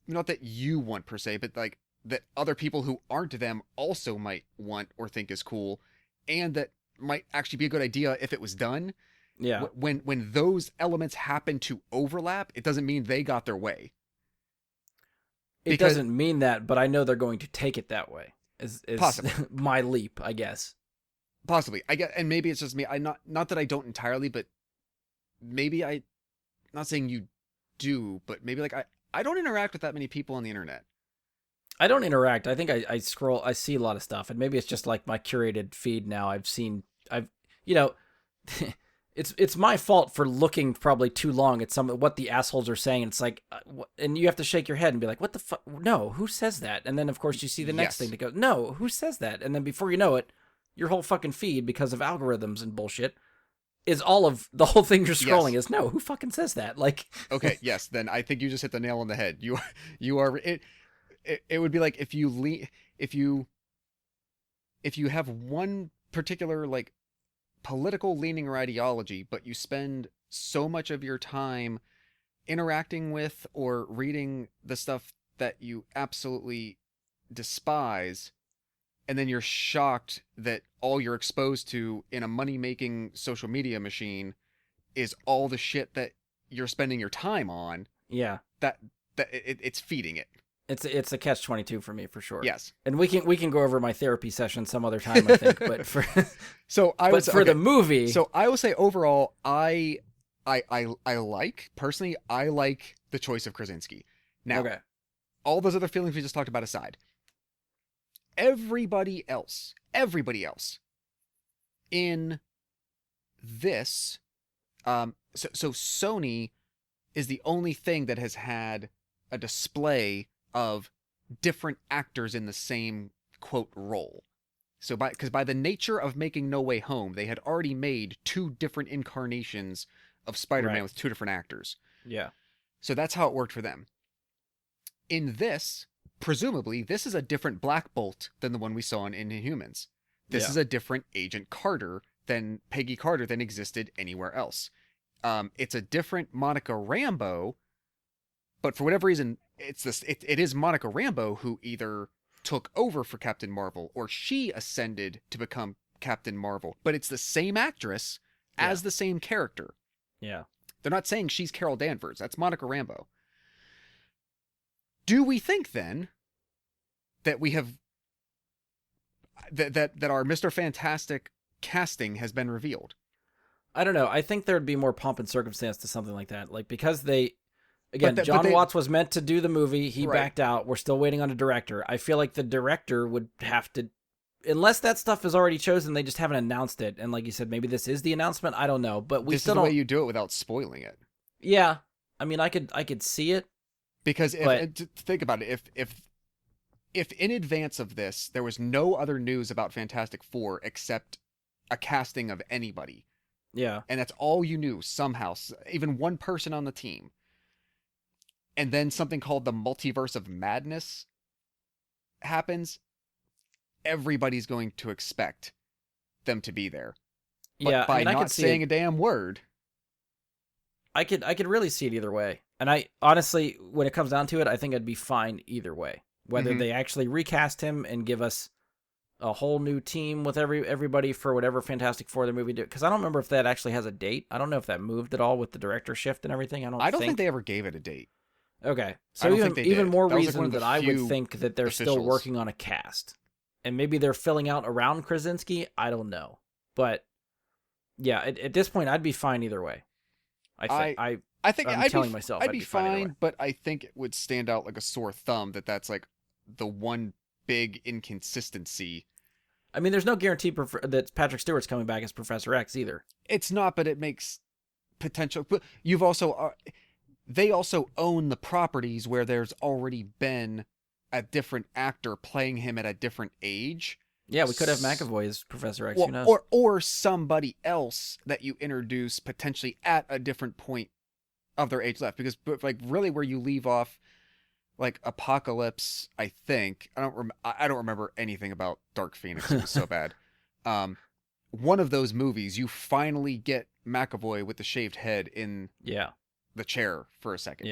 Speaker 2: not that you want per se, but like that other people who aren't them also might want or think is cool, and that might actually be a good idea if it was done.
Speaker 1: Yeah.
Speaker 2: When those elements happen to overlap, it doesn't mean they got their way.
Speaker 1: It doesn't mean that, but I know they're going to take it that way. Is
Speaker 2: Possibly.
Speaker 1: my leap, I guess.
Speaker 2: Possibly. I get, and maybe it's just me. I not that I don't entirely, but maybe not saying you do, but maybe like I don't interact with that many people on the internet.
Speaker 1: I don't interact. I think I scroll, I see a lot of stuff, and maybe it's just like my curated feed now. You know, it's my fault for looking probably too long at what the assholes are saying. It's like, and you have to shake your head and be like, what the fuck? No, who says that? And then of course you see the next thing that goes, no, who says that? And then before you know it, your whole fucking feed, because of algorithms and bullshit, is all of the whole thing you're scrolling is no, who fucking says that? Like,
Speaker 2: okay, yes, then I think you just hit the nail on the head. You are it would be like if you have one particular like political leaning or ideology, but you spend so much of your time interacting with or reading the stuff that you absolutely despise, and then you're shocked that all you're exposed to in a money-making social media machine is all the shit that you're spending your time on.
Speaker 1: Yeah.
Speaker 2: It's feeding it.
Speaker 1: It's a catch-22 for me, for sure.
Speaker 2: Yes.
Speaker 1: And we can go over my therapy session some other time, I think, but for the movie.
Speaker 2: So I will say overall, I like the choice of Krasinski. Now, all those other feelings we just talked about aside, everybody else in this, so Sony is the only thing that has had a display of different actors in the same quote role. So because by the nature of making No Way Home, they had already made 2 different incarnations of Spider-Man with 2 different actors.
Speaker 1: Yeah.
Speaker 2: So that's how it worked for them. In this, presumably, this is a different Black Bolt than the one we saw in Inhumans. This is a different Agent Carter than Peggy Carter than existed anywhere else. It's a different Monica Rambeau, but for whatever reason, it is Monica Rambeau who either took over for Captain Marvel or she ascended to become Captain Marvel. But it's the same actress as the same character.
Speaker 1: Yeah.
Speaker 2: They're not saying she's Carol Danvers. That's Monica Rambeau. Do we think then that we have that our Mr. Fantastic casting has been revealed?
Speaker 1: I don't know. I think there'd be more pomp and circumstance to something like that. Like, because John Watts was meant to do the movie. He backed out. We're still waiting on a director. I feel like the director would have to, unless that stuff is already chosen, they just haven't announced it. And like you said, maybe this is the announcement. I don't know, but
Speaker 2: this is the way you do it without spoiling it.
Speaker 1: Yeah. I mean, I could see it.
Speaker 2: Because think about it, if in advance of this there was no other news about Fantastic Four except a casting of anybody, and that's all you knew somehow, even one person on the team, and then something called the Multiverse of Madness happens, everybody's going to expect them to be there. But by not saying a damn word,
Speaker 1: I could really see it either way. And I honestly, when it comes down to it, I think I'd be fine either way. Whether they actually recast him and give us a whole new team with everybody for whatever Fantastic Four the movie did. Because I don't remember if that actually has a date. I don't know if that moved at all with the director shift and everything. I don't think
Speaker 2: they ever gave it a date.
Speaker 1: Okay. So even more reason that I would think that they're still working on a cast. And maybe they're filling out around Krasinski. I don't know. But yeah, at this point, I'd be fine either way.
Speaker 2: I think
Speaker 1: I'm telling myself
Speaker 2: I'd be fine, but I think it would stand out like a sore thumb that's like the one big inconsistency.
Speaker 1: I mean, there's no guarantee that Patrick Stewart's coming back as Professor X either.
Speaker 2: It's not, but it makes potential. But you've also they also own the properties where there's already been a different actor playing him at a different age.
Speaker 1: Yeah, we could have McAvoy as Professor X.
Speaker 2: Well,
Speaker 1: who knows?
Speaker 2: Or somebody else that you introduce potentially at a different point of their age left, because like really where you leave off like Apocalypse, I think I don't remember anything about Dark Phoenix. It was so bad. One of those movies, you finally get McAvoy with the shaved head in the chair for a second.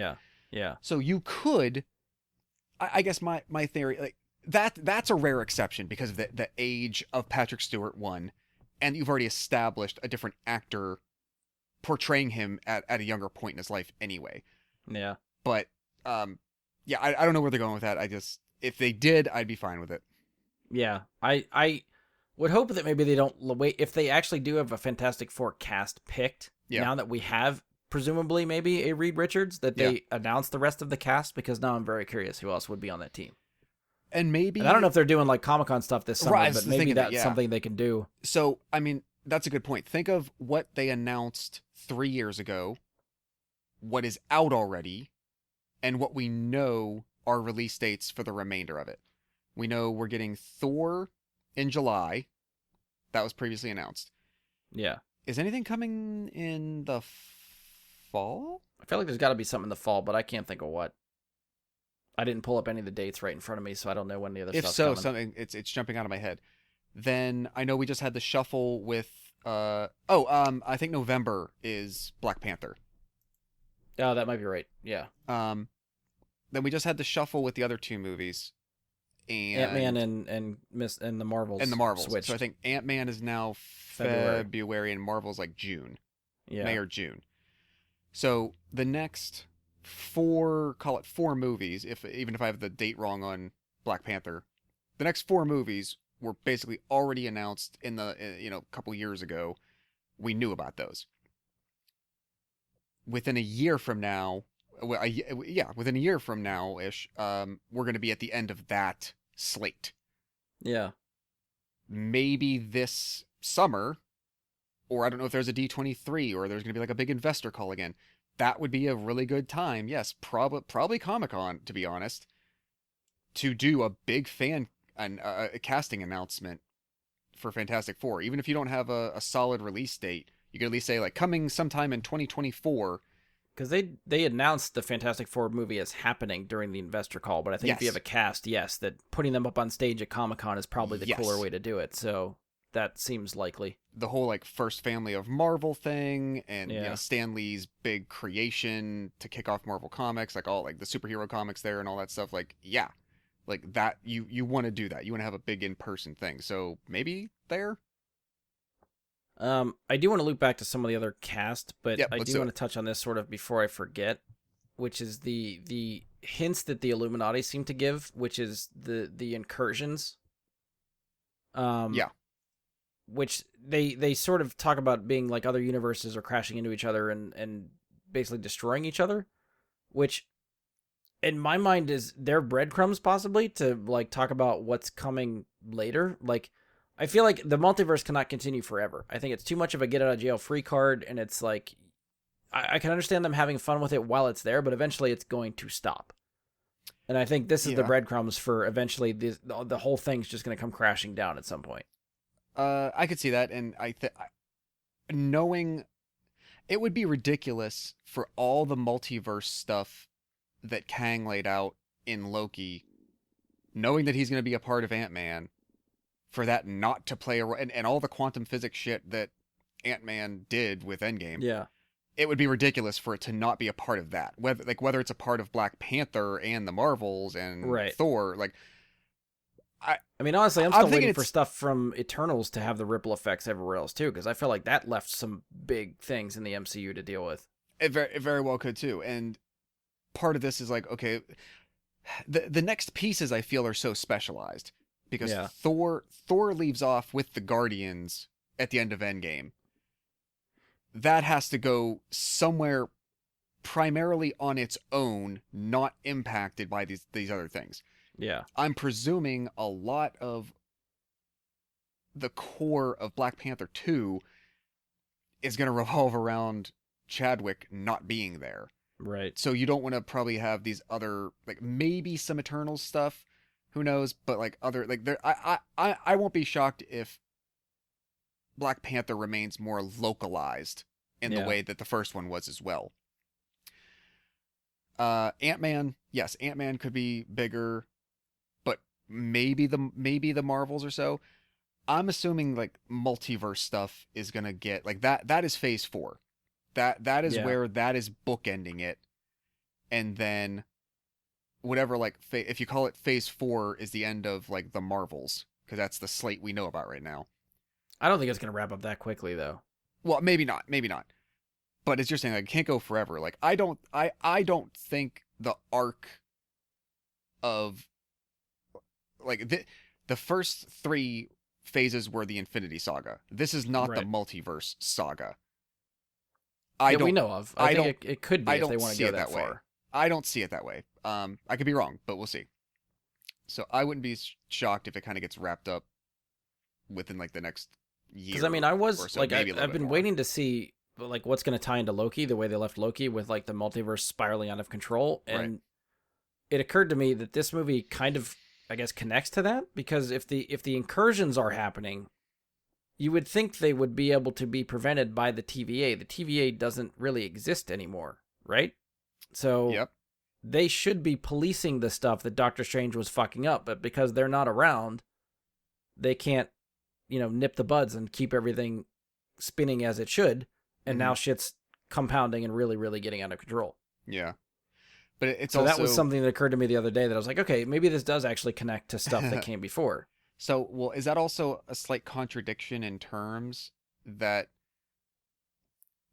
Speaker 2: Yeah. So you could, I guess my theory, like that's a rare exception because of the age of Patrick Stewart, one, and you've already established a different actor portraying him at a younger point in his life anyway.
Speaker 1: Yeah.
Speaker 2: But yeah, I don't know where they're going with that. If they did, I'd be fine with it.
Speaker 1: Yeah. I would hope that maybe they don't wait if they actually do have a Fantastic Four cast picked.
Speaker 2: Yeah.
Speaker 1: Now that we have presumably maybe a Reed Richards, that they announce the rest of the cast, because now I'm very curious who else would be on that team.
Speaker 2: And maybe,
Speaker 1: and I don't know if they're doing like Comic-Con stuff this summer,
Speaker 2: Right,
Speaker 1: but maybe that's something they can do.
Speaker 2: So, I mean, that's a good point. Think of what they announced 3 years ago, what is out already, and what we know are release dates for the remainder of it. We know we're getting Thor in July. That was previously announced.
Speaker 1: Yeah.
Speaker 2: Is anything coming in the fall?
Speaker 1: I feel like there's got to be something in the fall, but I can't think of what. I didn't pull up any of the dates right in front of me, so I don't know when the other stuff's coming.
Speaker 2: Something it's jumping out of my head. Then I know we just had the shuffle with I think November is Black Panther.
Speaker 1: Oh, that might be right. Yeah.
Speaker 2: Then we just had the shuffle with the other two movies. And
Speaker 1: Ant-Man and the Marvels.
Speaker 2: And the Marvels.
Speaker 1: Switched.
Speaker 2: So I think Ant-Man is now February and Marvel's like June.
Speaker 1: Yeah.
Speaker 2: May or June. So the next four movies, even if I have the date wrong on Black Panther, the next 4 movies were basically already announced in the a couple years ago. We knew about those. Within a year from now, within a year from now ish, we're going to be at the end of that slate.
Speaker 1: Yeah.
Speaker 2: Maybe this summer, or I don't know if there's a D23 or there's going to be like a big investor call again. That would be a really good time. Yes, probably Comic-Con, to be honest, to do a big a casting announcement for Fantastic Four. Even if you don't have a solid release date, you could at least say like coming sometime in 2024.
Speaker 1: Because they announced the Fantastic Four movie as happening during the investor call, but I think if you have a cast, that putting them up on stage at Comic-Con is probably the cooler way to do it. So that seems likely.
Speaker 2: The whole like first family of Marvel thing, and Stan Lee's big creation to kick off Marvel Comics, like all like the superhero comics there and all that stuff. Like like that you want to do that. You want to have a big in-person thing. So maybe there.
Speaker 1: I do want to loop back to some of the other cast, but I do want to touch on this sort of before I forget, which is the hints that the Illuminati seem to give, which is the incursions. Which they sort of talk about being like other universes are crashing into each other and basically destroying each other, which in my mind is their breadcrumbs possibly to like talk about what's coming later. Like, I feel like the multiverse cannot continue forever. I think it's too much of a get out of jail free card, and it's like I can understand them having fun with it while it's there, but eventually it's going to stop. And I think this is the breadcrumbs for eventually the whole thing's just going to come crashing down at some point.
Speaker 2: I could see that, and knowing it would be ridiculous for all the multiverse stuff that Kang laid out in Loki, knowing that he's going to be a part of Ant-Man, for that not to play a role, and all the quantum physics shit that Ant-Man did with Endgame.
Speaker 1: Yeah.
Speaker 2: It would be ridiculous for it to not be a part of that. Whether it's a part of Black Panther and the Marvels and Thor, like
Speaker 1: I mean, honestly, I'm still waiting for stuff from Eternals to have the ripple effects everywhere else too, because I feel like that left some big things in the MCU to deal with.
Speaker 2: It very well could too. And part of this is like, okay, the next pieces I feel are so specialized. Because Thor leaves off with the Guardians at the end of Endgame. That has to go somewhere primarily on its own, not impacted by these other things.
Speaker 1: Yeah.
Speaker 2: I'm presuming a lot of the core of Black Panther 2 is going to revolve around Chadwick not being there.
Speaker 1: Right.
Speaker 2: So you don't want to probably have these other, like maybe some Eternals stuff. Who knows? But like other, like there, I won't be shocked if Black Panther remains more localized in the way that the first one was as well. Ant-Man, yes, Ant-Man could be bigger, but maybe the Marvels or so. I'm assuming like multiverse stuff is gonna get like that. That is Phase 4. That is where that is bookending it, and then whatever, like if you call it Phase 4 is the end of like the Marvels, because that's the slate we know about right now.
Speaker 1: I don't think it's gonna wrap up that quickly though.
Speaker 2: Well, maybe not, but as you're saying, like, it can't go forever. Like, I don't think the arc of like the first three phases were the Infinity Saga. This is not the
Speaker 1: Right.
Speaker 2: multiverse saga.
Speaker 1: We know of. I think it could be
Speaker 2: I
Speaker 1: if they
Speaker 2: don't
Speaker 1: want to
Speaker 2: see
Speaker 1: go
Speaker 2: it
Speaker 1: that
Speaker 2: that way.
Speaker 1: far.
Speaker 2: I don't see it that way. I could be wrong, but we'll see. So I wouldn't be shocked if it kind of gets wrapped up within like the next year.
Speaker 1: Because I mean, I
Speaker 2: or
Speaker 1: was
Speaker 2: so,
Speaker 1: like,
Speaker 2: maybe a little
Speaker 1: I've
Speaker 2: bit
Speaker 1: been
Speaker 2: more.
Speaker 1: waiting to see like what's going to tie into Loki, the way they left Loki with like the multiverse spiraling out of control, and
Speaker 2: Right.
Speaker 1: it occurred to me that this movie kind of, I guess, connects to that, because if the incursions are happening, you would think they would be able to be prevented by the TVA. The TVA doesn't really exist anymore, right? So
Speaker 2: Yep.
Speaker 1: they should be policing the stuff that Doctor Strange was fucking up, but because they're not around, they can't, nip the buds and keep everything spinning as it should. And now shit's compounding and really, really getting out of control.
Speaker 2: Yeah. But it's
Speaker 1: So
Speaker 2: also
Speaker 1: that was something that occurred to me the other day that I was like, okay, maybe this does actually connect to stuff that came before.
Speaker 2: So, well, is that also a slight contradiction in terms that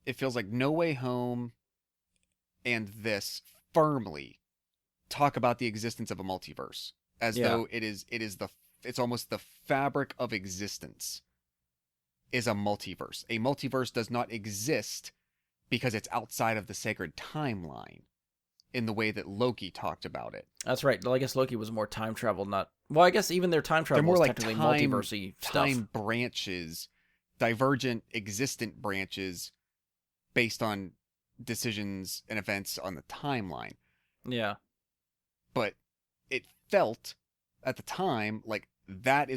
Speaker 2: it feels like No Way Home and this firmly talk about the existence of a multiverse as
Speaker 1: Yeah.
Speaker 2: though it's almost the fabric of existence is a multiverse. A multiverse does not exist because it's outside of the sacred timeline in the way that Loki talked about it.
Speaker 1: That's right. Well, I guess Loki was more time travel, not... Well, I guess even their time
Speaker 2: They're
Speaker 1: travel
Speaker 2: more
Speaker 1: is
Speaker 2: like
Speaker 1: technically
Speaker 2: time
Speaker 1: multiverse-y stuff.
Speaker 2: time branches, divergent existent branches based on decisions and events on the timeline.
Speaker 1: Yeah.
Speaker 2: But it felt at the time like that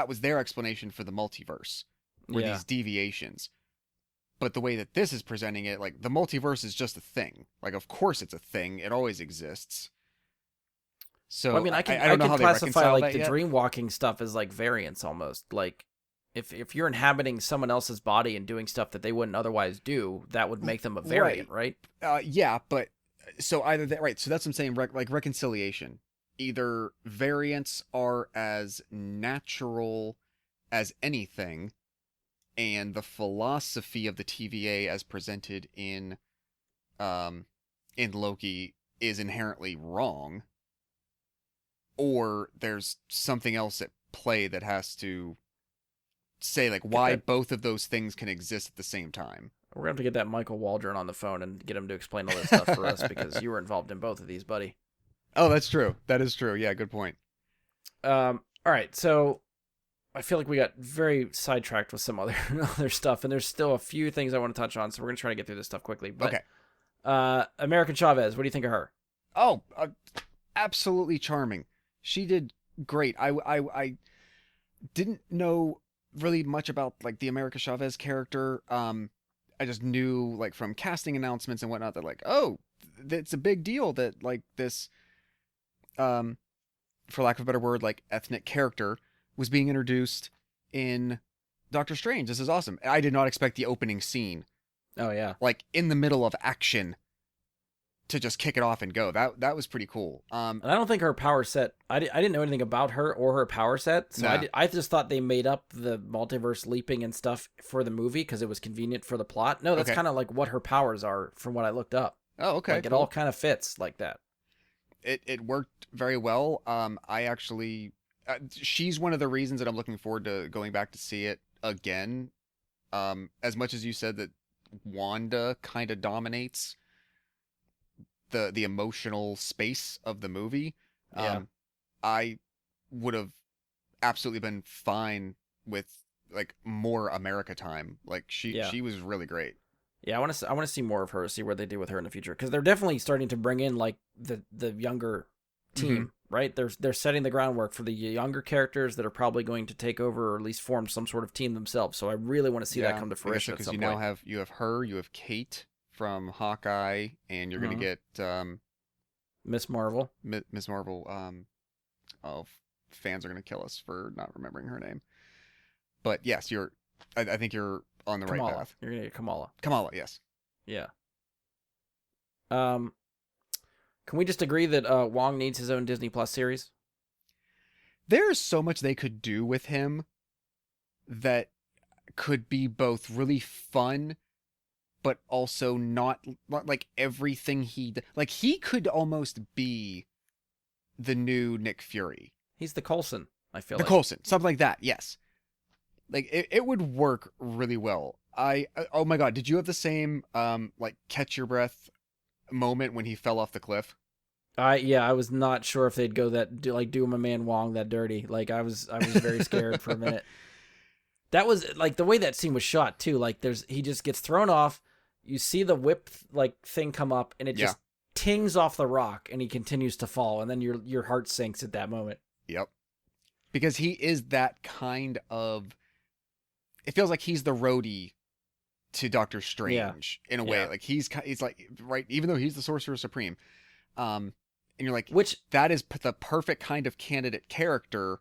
Speaker 2: was their explanation for the multiverse, were
Speaker 1: Yeah.
Speaker 2: these deviations. But the way that this is presenting it, like, the multiverse is just a thing. Like, of course it's a thing. It always exists. So
Speaker 1: Well, I mean, I
Speaker 2: don't know
Speaker 1: can
Speaker 2: how they
Speaker 1: classify
Speaker 2: reconcile
Speaker 1: like
Speaker 2: that
Speaker 1: the
Speaker 2: yet.
Speaker 1: dream walking stuff as like variants almost. Like if you're inhabiting someone else's body and doing stuff that they wouldn't otherwise do, that would make them a variant, right?
Speaker 2: Yeah, but so either that, right? So that's what I'm saying. Like reconciliation. Either variants are as natural as anything, and the philosophy of the TVA as presented in Loki is inherently wrong, or there's something else at play that has to say like why both of those things can exist at the same time.
Speaker 1: We're gonna have to get that Michael Waldron on the phone and get him to explain all this stuff for us, because you were involved in both of these, buddy.
Speaker 2: Oh, that's true. That is true. Yeah, good point.
Speaker 1: All right, so I feel like we got very sidetracked with some other stuff, and there's still a few things I want to touch on, so we're gonna try to get through this stuff quickly. But,
Speaker 2: Okay.
Speaker 1: American Chavez, what do you think of her?
Speaker 2: Oh, absolutely charming. She did great. I didn't know really much about like the America Chavez character. I just knew like from casting announcements and whatnot that like, oh, it's a big deal that like this, for lack of a better word, like ethnic character was being introduced in Doctor Strange. This is awesome. I did not expect the opening scene,
Speaker 1: Oh yeah,
Speaker 2: like in the middle of action, to just kick it off and go. That was pretty cool.
Speaker 1: and I don't think her power set. I didn't know anything about her or her power set, so
Speaker 2: Nah.
Speaker 1: I just thought they made up the multiverse leaping and stuff for the movie because it was convenient for the plot. No, that's
Speaker 2: Okay.
Speaker 1: kind of like what her powers are from what I looked up.
Speaker 2: Oh, okay.
Speaker 1: Like it
Speaker 2: cool.
Speaker 1: all kind of fits like that.
Speaker 2: It worked very well. I actually, she's one of the reasons that I'm looking forward to going back to see it again. As much as you said that Wanda kind of dominates the emotional space of the movie,
Speaker 1: Yeah.
Speaker 2: I would have absolutely been fine with like more America time. Like she was really great.
Speaker 1: Yeah, I want to see more of her, see what they do with her in the future, because they're definitely starting to bring in like the younger team, right? They're setting the groundwork for the younger characters that are probably going to take over or at least form some sort of team themselves. So I really want to see that come to fruition at
Speaker 2: because
Speaker 1: some
Speaker 2: you
Speaker 1: point.
Speaker 2: now have her, you have Kate from Hawkeye, and you're gonna get
Speaker 1: Miss Marvel.
Speaker 2: Ms. Marvel. Fans are gonna kill us for not remembering her name, but yes, I think you're on the
Speaker 1: Kamala.
Speaker 2: right path.
Speaker 1: You're gonna get Kamala.
Speaker 2: Kamala, yes.
Speaker 1: Yeah. Can we just agree that Wong needs his own Disney Plus series?
Speaker 2: There's so much they could do with him that could be both really fun, but also not like everything like he could almost be the new Nick Fury.
Speaker 1: He's the Coulson, I feel
Speaker 2: The
Speaker 1: like.
Speaker 2: Coulson, something like that. Yes. Like it would work really well. Oh my God, did you have the same like catch your breath moment when he fell off the cliff?
Speaker 1: I was not sure if they'd go do my man Wong that dirty. Like I was very scared for a minute. That was like the way that scene was shot too. Like he just gets thrown off. You see the whip like thing come up, and it just tings off the rock, and he continues to fall, and then your heart sinks at that moment.
Speaker 2: Yep. Because he is that kind of. It feels like he's the roadie to Doctor Strange in a way. Like he's like right, even though he's the Sorcerer Supreme, and you're like, that is the perfect kind of candidate character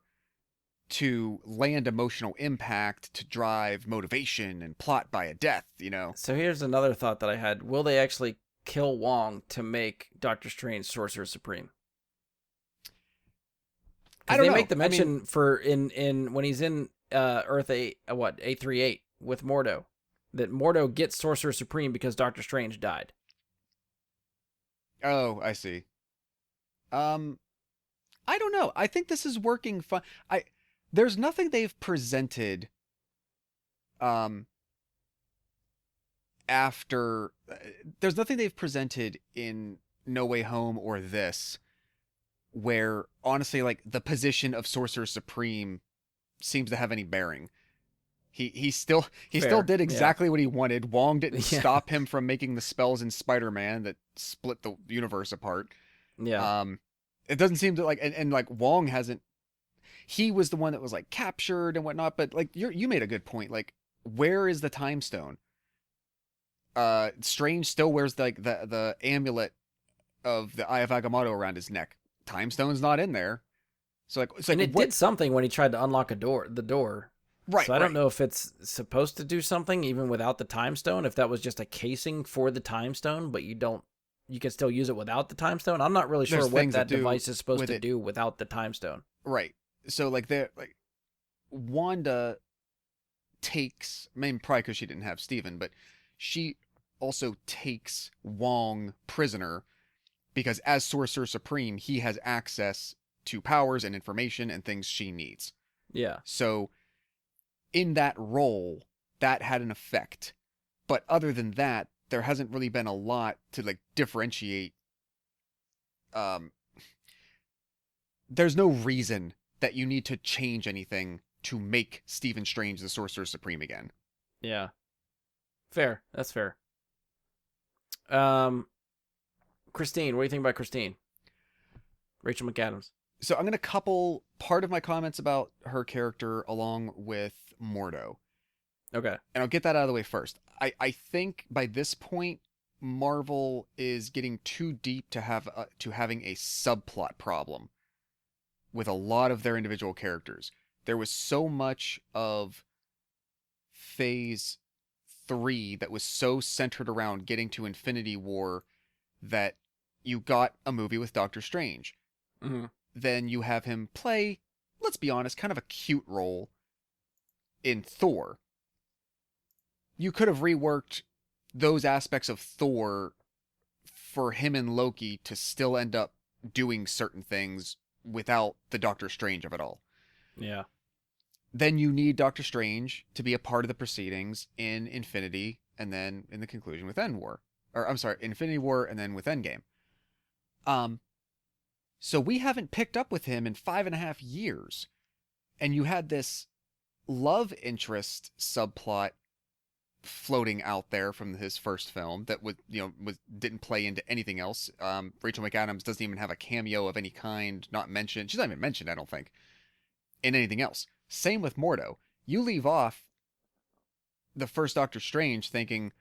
Speaker 2: to land emotional impact, to drive motivation and plot by a death.
Speaker 1: So here's another thought that I had: will they actually kill Wong to make Doctor Strange Sorcerer Supreme?
Speaker 2: I don't know.
Speaker 1: They make the mention for in when he's in Earth A38 with Mordo, that Mordo gets Sorcerer Supreme because Doctor Strange died.
Speaker 2: Oh, I see. I don't know. I think this is working fine. There's nothing they've presented after there's nothing they've presented in No Way Home or this where honestly like the position of Sorcerer Supreme seems to have any bearing. He still did exactly what he wanted. Wong didn't stop him from making the spells in Spider-Man that split the universe apart.
Speaker 1: Yeah.
Speaker 2: It doesn't seem to like and like Wong hasn't. He was the one that was like captured and whatnot, but like you made a good point. Like, where is the time stone? Strange still wears like the amulet of the Eye of Agamotto around his neck. Time stone's not in there. So like, it's like,
Speaker 1: and it did something when he tried to unlock the door.
Speaker 2: Right.
Speaker 1: So I don't know if it's supposed to do something even without the time stone. If that was just a casing for the time stone, but you can still use it without the time stone. I'm not really sure what that device is supposed to do without the time stone.
Speaker 2: Right. So like Wanda takes, I mean, probably because she didn't have Steven, but she also takes Wong prisoner because as Sorcerer Supreme, he has access to powers and information and things she needs.
Speaker 1: Yeah.
Speaker 2: So in that role, that had an effect. But other than that, there hasn't really been a lot to like differentiate. There's no reason that you need to change anything to make Stephen Strange the Sorcerer Supreme again.
Speaker 1: Yeah. Fair. That's fair. Christine, what do you think about Christine? Rachel McAdams.
Speaker 2: So I'm going to couple part of my comments about her character along with Mordo.
Speaker 1: Okay.
Speaker 2: And I'll get that out of the way first. I think by this point, Marvel is getting too deep to having a subplot problem with a lot of their individual characters. There was so much of Phase 3 that was so centered around getting to Infinity War that you got a movie with Doctor Strange.
Speaker 1: Mm-hmm.
Speaker 2: Then you have him play, let's be honest, kind of a cute role in Thor. You could have reworked those aspects of Thor for him and Loki to still end up doing certain things without the Doctor Strange of it all.
Speaker 1: Yeah.
Speaker 2: Then you need Doctor Strange to be a part of the proceedings in Infinity and then in the conclusion with Infinity War and then with Endgame. So we haven't picked up with him in 5.5 years. And you had this love interest subplot floating out there from his first film that didn't play into anything else. Rachel McAdams doesn't even have a cameo of any kind, not mentioned. She's not even mentioned, I don't think, in anything else. Same with Mordo. You leave off the first Doctor Strange thinking,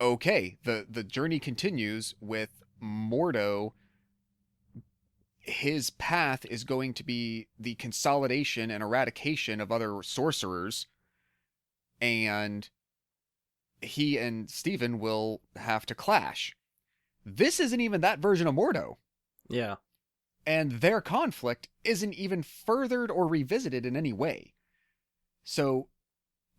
Speaker 2: okay, the journey continues with Mordo. His path is going to be the consolidation and eradication of other sorcerers, and he and Steven will have to clash. This isn't even that version of Mordo.
Speaker 1: Yeah.
Speaker 2: And their conflict isn't even furthered or revisited in any way. So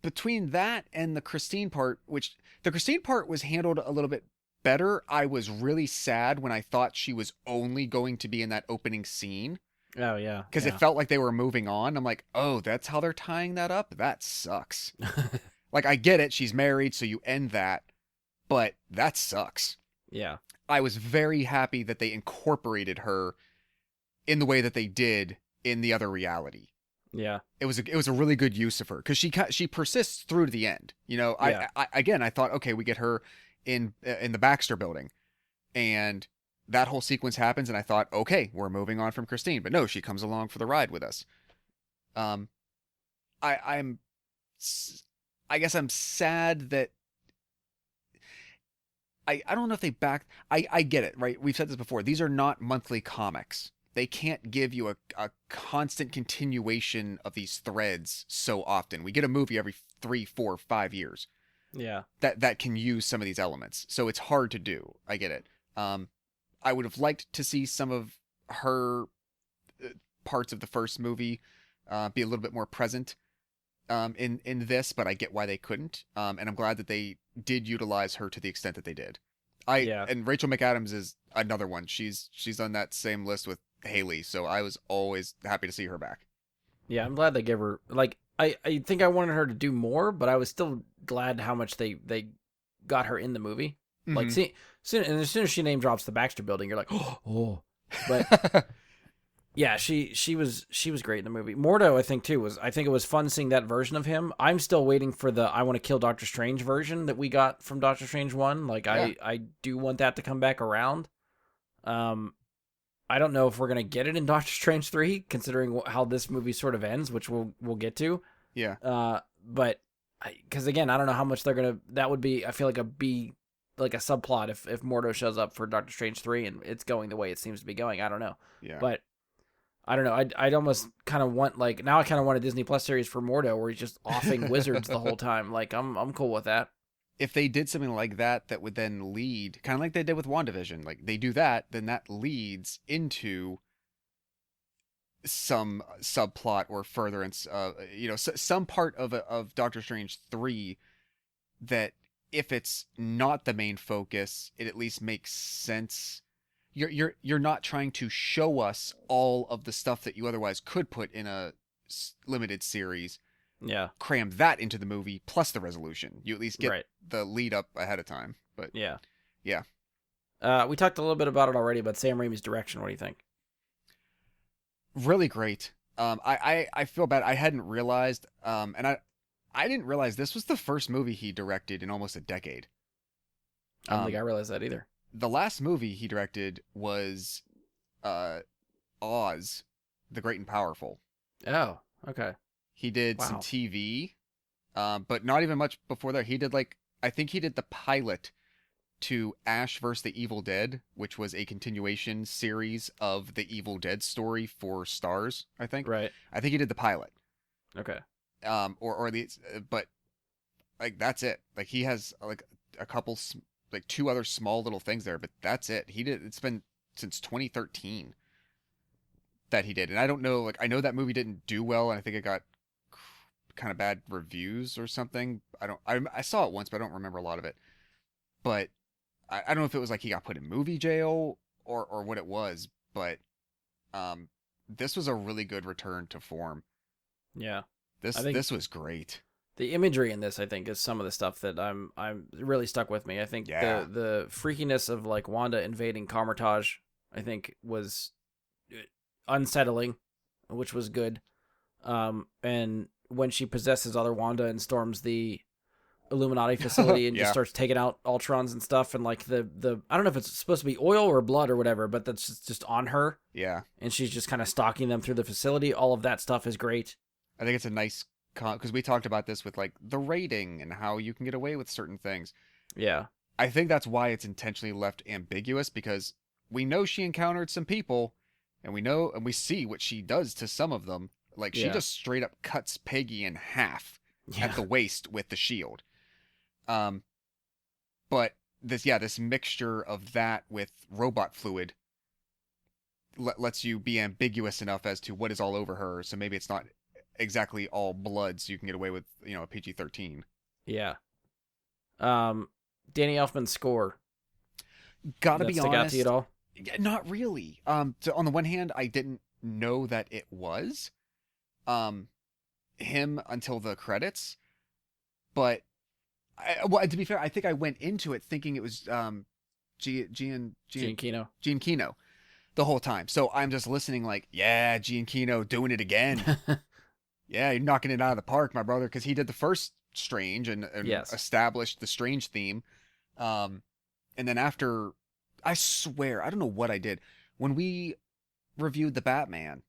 Speaker 2: between that and the Christine part, which the Christine part was handled a little bit better. I was really sad when I thought she was only going to be in that opening scene
Speaker 1: Oh yeah,
Speaker 2: because it
Speaker 1: yeah.
Speaker 2: felt like they were moving on. I'm like, oh, that's how they're tying that up? That sucks. Like, I get it. She's married, so you end that, but that sucks.
Speaker 1: Yeah.
Speaker 2: I was very happy that they incorporated her in the way that they did in the other reality.
Speaker 1: Yeah.
Speaker 2: It was a really good use of her because she persists through to the end. You know,
Speaker 1: Yeah.
Speaker 2: I thought, okay, we get her in the Baxter building, and that whole sequence happens, and I thought, okay, we're moving on from Christine, but no, she comes along for the ride with us. Um, I'm, I guess I'm sad that I don't know if they back. I get it, right? We've said this before. These are not monthly comics. They can't give you a constant continuation of these threads so often. We get a movie every 3, 4, 5 years
Speaker 1: Yeah.
Speaker 2: that can use some of these elements. So it's hard to do. I get it. I would have liked to see some of her parts of the first movie be a little bit more present in this, but I get why they couldn't. And I'm glad that they did utilize her to the extent that they did.
Speaker 1: Yeah.
Speaker 2: And Rachel McAdams is another one. She's on that same list with Haley, so I was always happy to see her back.
Speaker 1: Yeah, I'm glad they gave her like I think I wanted her to do more, but I was still glad how much they got her in the movie. Like
Speaker 2: Mhm.
Speaker 1: as soon as she name drops the Baxter building, you're like, oh. But yeah, she was great in the movie. Mordo, I think too, I think it was fun seeing that version of him. I'm still waiting for the I want to kill Doctor Strange version that we got from Doctor Strange 1. Like
Speaker 2: Yeah.
Speaker 1: I do want that to come back around. I don't know if we're going to get it in Doctor Strange 3 considering how this movie sort of ends, which we'll get to.
Speaker 2: Yeah.
Speaker 1: But cuz again, I don't know how much they're going to that would be I feel like like a subplot if Mordo shows up for Doctor Strange 3 and it's going the way it seems to be going. I don't know.
Speaker 2: Yeah.
Speaker 1: But I don't know. I'd almost kind of want like now I kind of want a Disney Plus series for Mordo where he's just offing wizards the whole time. Like I'm cool with that.
Speaker 2: If they did something like that, that would then lead, kind of like they did with WandaVision, like they do that, then that leads into some subplot or furtherance, some part of Doctor Strange 3 that if it's not the main focus, it at least makes sense. You're not trying to show us all of the stuff that you otherwise could put in a limited series,
Speaker 1: Yeah.
Speaker 2: cram that into the movie plus the resolution. You at least get
Speaker 1: Right.
Speaker 2: the lead up ahead of time. But
Speaker 1: Yeah.
Speaker 2: yeah,
Speaker 1: We talked a little bit about it already, but Sam Raimi's direction. What do you think?
Speaker 2: really great. I feel bad. I hadn't realized, and I didn't realize this was the first movie he directed in almost a decade.
Speaker 1: I don't think I realized that either.
Speaker 2: The last movie he directed was Oz, the Great and Powerful.
Speaker 1: Oh, okay.
Speaker 2: He did some
Speaker 1: Wow.
Speaker 2: TV, but not even much before that. He did I think he did the pilot to Ash vs. the Evil Dead, which was a continuation series of the Evil Dead story for Stars, I think.
Speaker 1: Right.
Speaker 2: I think he did the pilot.
Speaker 1: Okay.
Speaker 2: Or the, but like that's it. Like he has like a couple, like 2 other small little things there, but that's it. It's been since 2013 that he did. And I don't know, like I know that movie didn't do well, and I think it got kind of bad reviews or something. I saw it once, but I don't remember a lot of it. But I don't know if it was like he got put in movie jail or what it was, but this was a really good return to form.
Speaker 1: Yeah.
Speaker 2: This was great.
Speaker 1: The imagery in this, I think, is some of the stuff that I'm really stuck with me. I think
Speaker 2: Yeah.
Speaker 1: the freakiness of like Wanda invading Carmitage, I think, was unsettling, which was good. And when she possesses other Wanda and storms the Illuminati facility and
Speaker 2: Yeah.
Speaker 1: just starts taking out Ultrons and stuff, and like the I don't know if it's supposed to be oil or blood or whatever, but that's just on her,
Speaker 2: Yeah.
Speaker 1: and she's just kind of stalking them through the facility. All of that stuff is great.
Speaker 2: I think it's a nice because we talked about this with like the rating and how you can get away with certain things.
Speaker 1: Yeah.
Speaker 2: I think that's why it's intentionally left ambiguous, because we know she encountered some people, and we see what she does to some of them. Like she
Speaker 1: Yeah.
Speaker 2: just straight up cuts Peggy in half at the waist with the shield. But this mixture of that with robot fluid lets you be ambiguous enough as to what is all over her. So maybe it's not exactly all blood, so you can get away with a PG-13.
Speaker 1: Yeah. Danny Elfman's score.
Speaker 2: Gotta
Speaker 1: Did that
Speaker 2: be
Speaker 1: stick out to you at
Speaker 2: honest,
Speaker 1: all?
Speaker 2: yeah, not really. So on the one hand, I didn't know that it was um him until the credits, but well, to be fair, I think I went into it thinking it was
Speaker 1: Gene Kino.
Speaker 2: Gene Kino the whole time. So I'm just listening like, yeah, Gene Kino doing it again. Yeah, you're knocking it out of the park, my brother, because he did the first Strange and
Speaker 1: Yes.
Speaker 2: established the Strange theme. And then after, I swear, I don't know what I did. When we reviewed the Batman,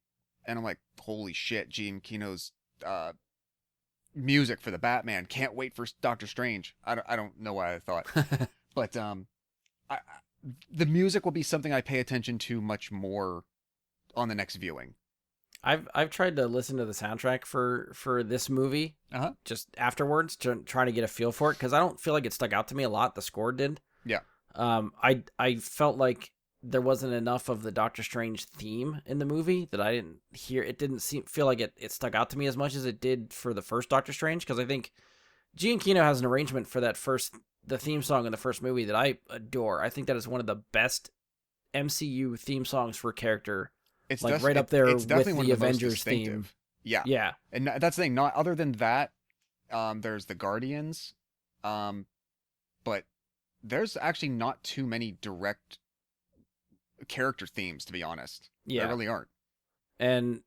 Speaker 2: and I'm like, holy shit, Gene Kino's music for the Batman. Can't wait for Doctor Strange. I don't know why I thought. But the music will be something I pay attention to much more on the next viewing.
Speaker 1: I've tried to listen to the soundtrack for this movie just afterwards to try to get a feel for it, because I don't feel like it stuck out to me a lot. The score did.
Speaker 2: Yeah.
Speaker 1: I felt like there wasn't enough of the Doctor Strange theme in the movie that I didn't hear. It didn't feel like it stuck out to me as much as it did for the first Doctor Strange, because I think Gene Kino has an arrangement for the theme song in the first movie that I adore. I think that is one of the best MCU theme songs for a character.
Speaker 2: It's
Speaker 1: like right up there
Speaker 2: it's
Speaker 1: with
Speaker 2: one
Speaker 1: the
Speaker 2: of the most
Speaker 1: Avengers theme.
Speaker 2: distinctive. Yeah.
Speaker 1: Yeah.
Speaker 2: And that's the thing. Not other than that, there's the Guardians, but there's actually not too many direct character themes, to be honest.
Speaker 1: Yeah.
Speaker 2: There really aren't.
Speaker 1: And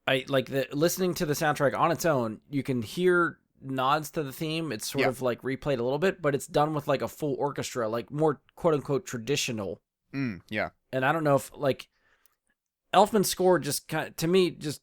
Speaker 1: I like listening to the soundtrack on its own, you can hear nods to the theme. It's sort of like replayed a little bit, but it's done with like a full orchestra, like more quote unquote traditional.
Speaker 2: Yeah.
Speaker 1: And I don't know if like Elfman's score just kind of, to me, just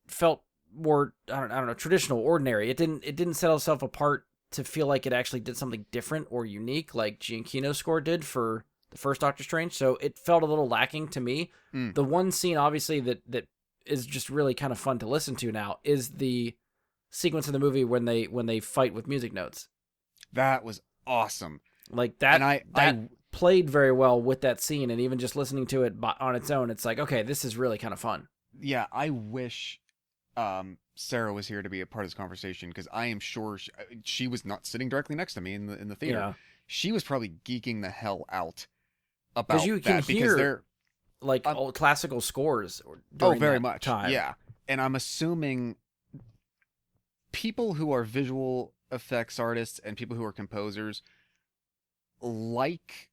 Speaker 1: felt more, I don't know, traditional, ordinary. It didn't set itself apart to feel like it actually did something different or unique like Gene Kino's score did for the first Doctor Strange. So it felt a little lacking to me. The one scene, obviously, that is just really kind of fun to listen to now is the sequence in the movie when they fight with music notes.
Speaker 2: That was awesome.
Speaker 1: Like that,
Speaker 2: and
Speaker 1: I played very well with that scene, and even just listening to it on its own, it's like, okay, this is really kind of fun.
Speaker 2: Yeah, I wish Sarah was here to be a part of this conversation, because I am sure she was not sitting directly next to me in the theater.
Speaker 1: Yeah.
Speaker 2: She was probably geeking the hell out about
Speaker 1: you can
Speaker 2: that,
Speaker 1: hear,
Speaker 2: because they're
Speaker 1: like old classical scores.
Speaker 2: Very much.
Speaker 1: Time.
Speaker 2: Yeah, and I'm assuming people who are visual effects artists and people who are composers like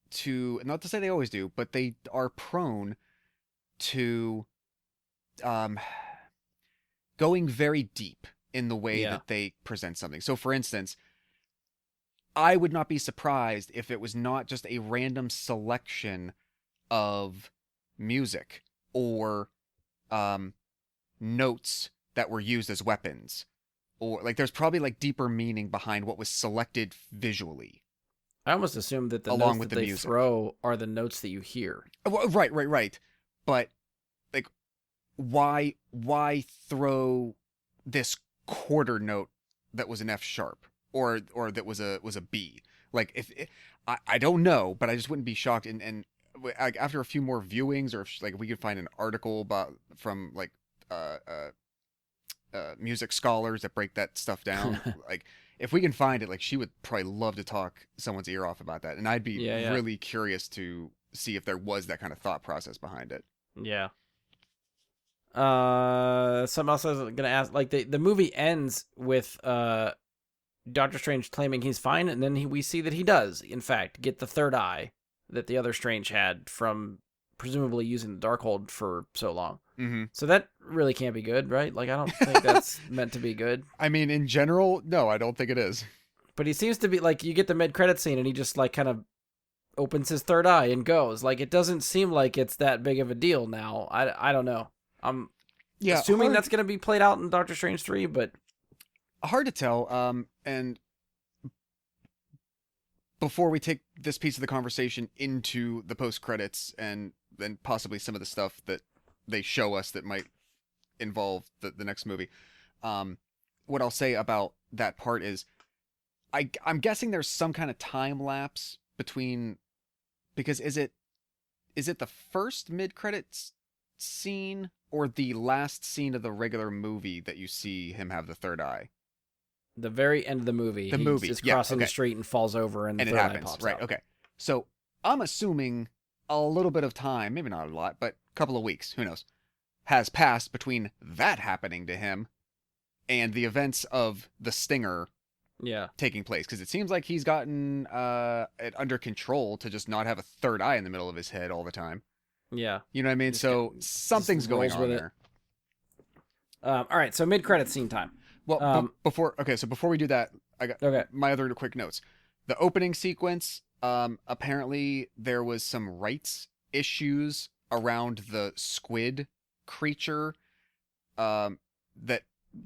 Speaker 2: to, not to say they always do, but they are prone to going very deep in the way that they present something. So for instance, I would not be surprised if it was not just a random selection of music or notes that were used as weapons, or like there's probably like deeper meaning behind what was selected visually.
Speaker 1: I almost assume that the
Speaker 2: along
Speaker 1: notes
Speaker 2: with
Speaker 1: that
Speaker 2: the
Speaker 1: they
Speaker 2: music.
Speaker 1: throw are the notes that you hear.
Speaker 2: Well, right. But like, why throw this quarter note that was an F sharp or that was a B? Like, if I don't know, but I just wouldn't be shocked. And after a few more viewings, or if like we could find an article about from like music scholars that break that stuff down, like if we can find it, like she would probably love to talk someone's ear off about that, and I'd be really curious to see if there was that kind of thought process behind it.
Speaker 1: Yeah. Something else I was gonna ask, like the movie ends with Doctor Strange claiming he's fine, and then we see that he does, in fact, get the third eye that the other Strange had from presumably using the Darkhold for so long.
Speaker 2: Mm-hmm.
Speaker 1: So that really can't be good, right? Like, I don't think that's meant to be good.
Speaker 2: I mean, in general, no, I don't think it is.
Speaker 1: But he seems to be, like, you get the mid-credit scene, and he just, like, kind of opens his third eye and goes. Like, it doesn't seem like it's that big of a deal now. I don't know. I'm assuming that's going to be played out in Doctor Strange 3, but
Speaker 2: hard to tell. And before we take this piece of the conversation into the post-credits and then possibly some of the stuff that they show us that might involve the next movie, what I'll say about that part is I'm guessing there's some kind of time lapse between, because is it the first mid-credits scene or the last scene of the regular movie that you see him have the third eye?
Speaker 1: The very end of the movie.
Speaker 2: The movie,
Speaker 1: is
Speaker 2: yeah,
Speaker 1: crossing the
Speaker 2: okay.
Speaker 1: street and falls over, and the
Speaker 2: And it
Speaker 1: third eye
Speaker 2: happens,
Speaker 1: pops
Speaker 2: right?
Speaker 1: out.
Speaker 2: Okay. So I'm assuming a little bit of time, maybe not a lot, but a couple of weeks, who knows, has passed between that happening to him and the events of the stinger
Speaker 1: Yeah.
Speaker 2: taking place, because it seems like he's gotten it under control to just not have a third eye in the middle of his head all the time.
Speaker 1: Yeah.
Speaker 2: You know what I mean?
Speaker 1: Just
Speaker 2: So something's going
Speaker 1: rolls
Speaker 2: on
Speaker 1: with it.
Speaker 2: there.
Speaker 1: All right. So mid-credit scene time.
Speaker 2: Well, before we do that, I got
Speaker 1: Okay.
Speaker 2: my other quick notes. The opening sequence, apparently there was some rights issues around the squid creature, that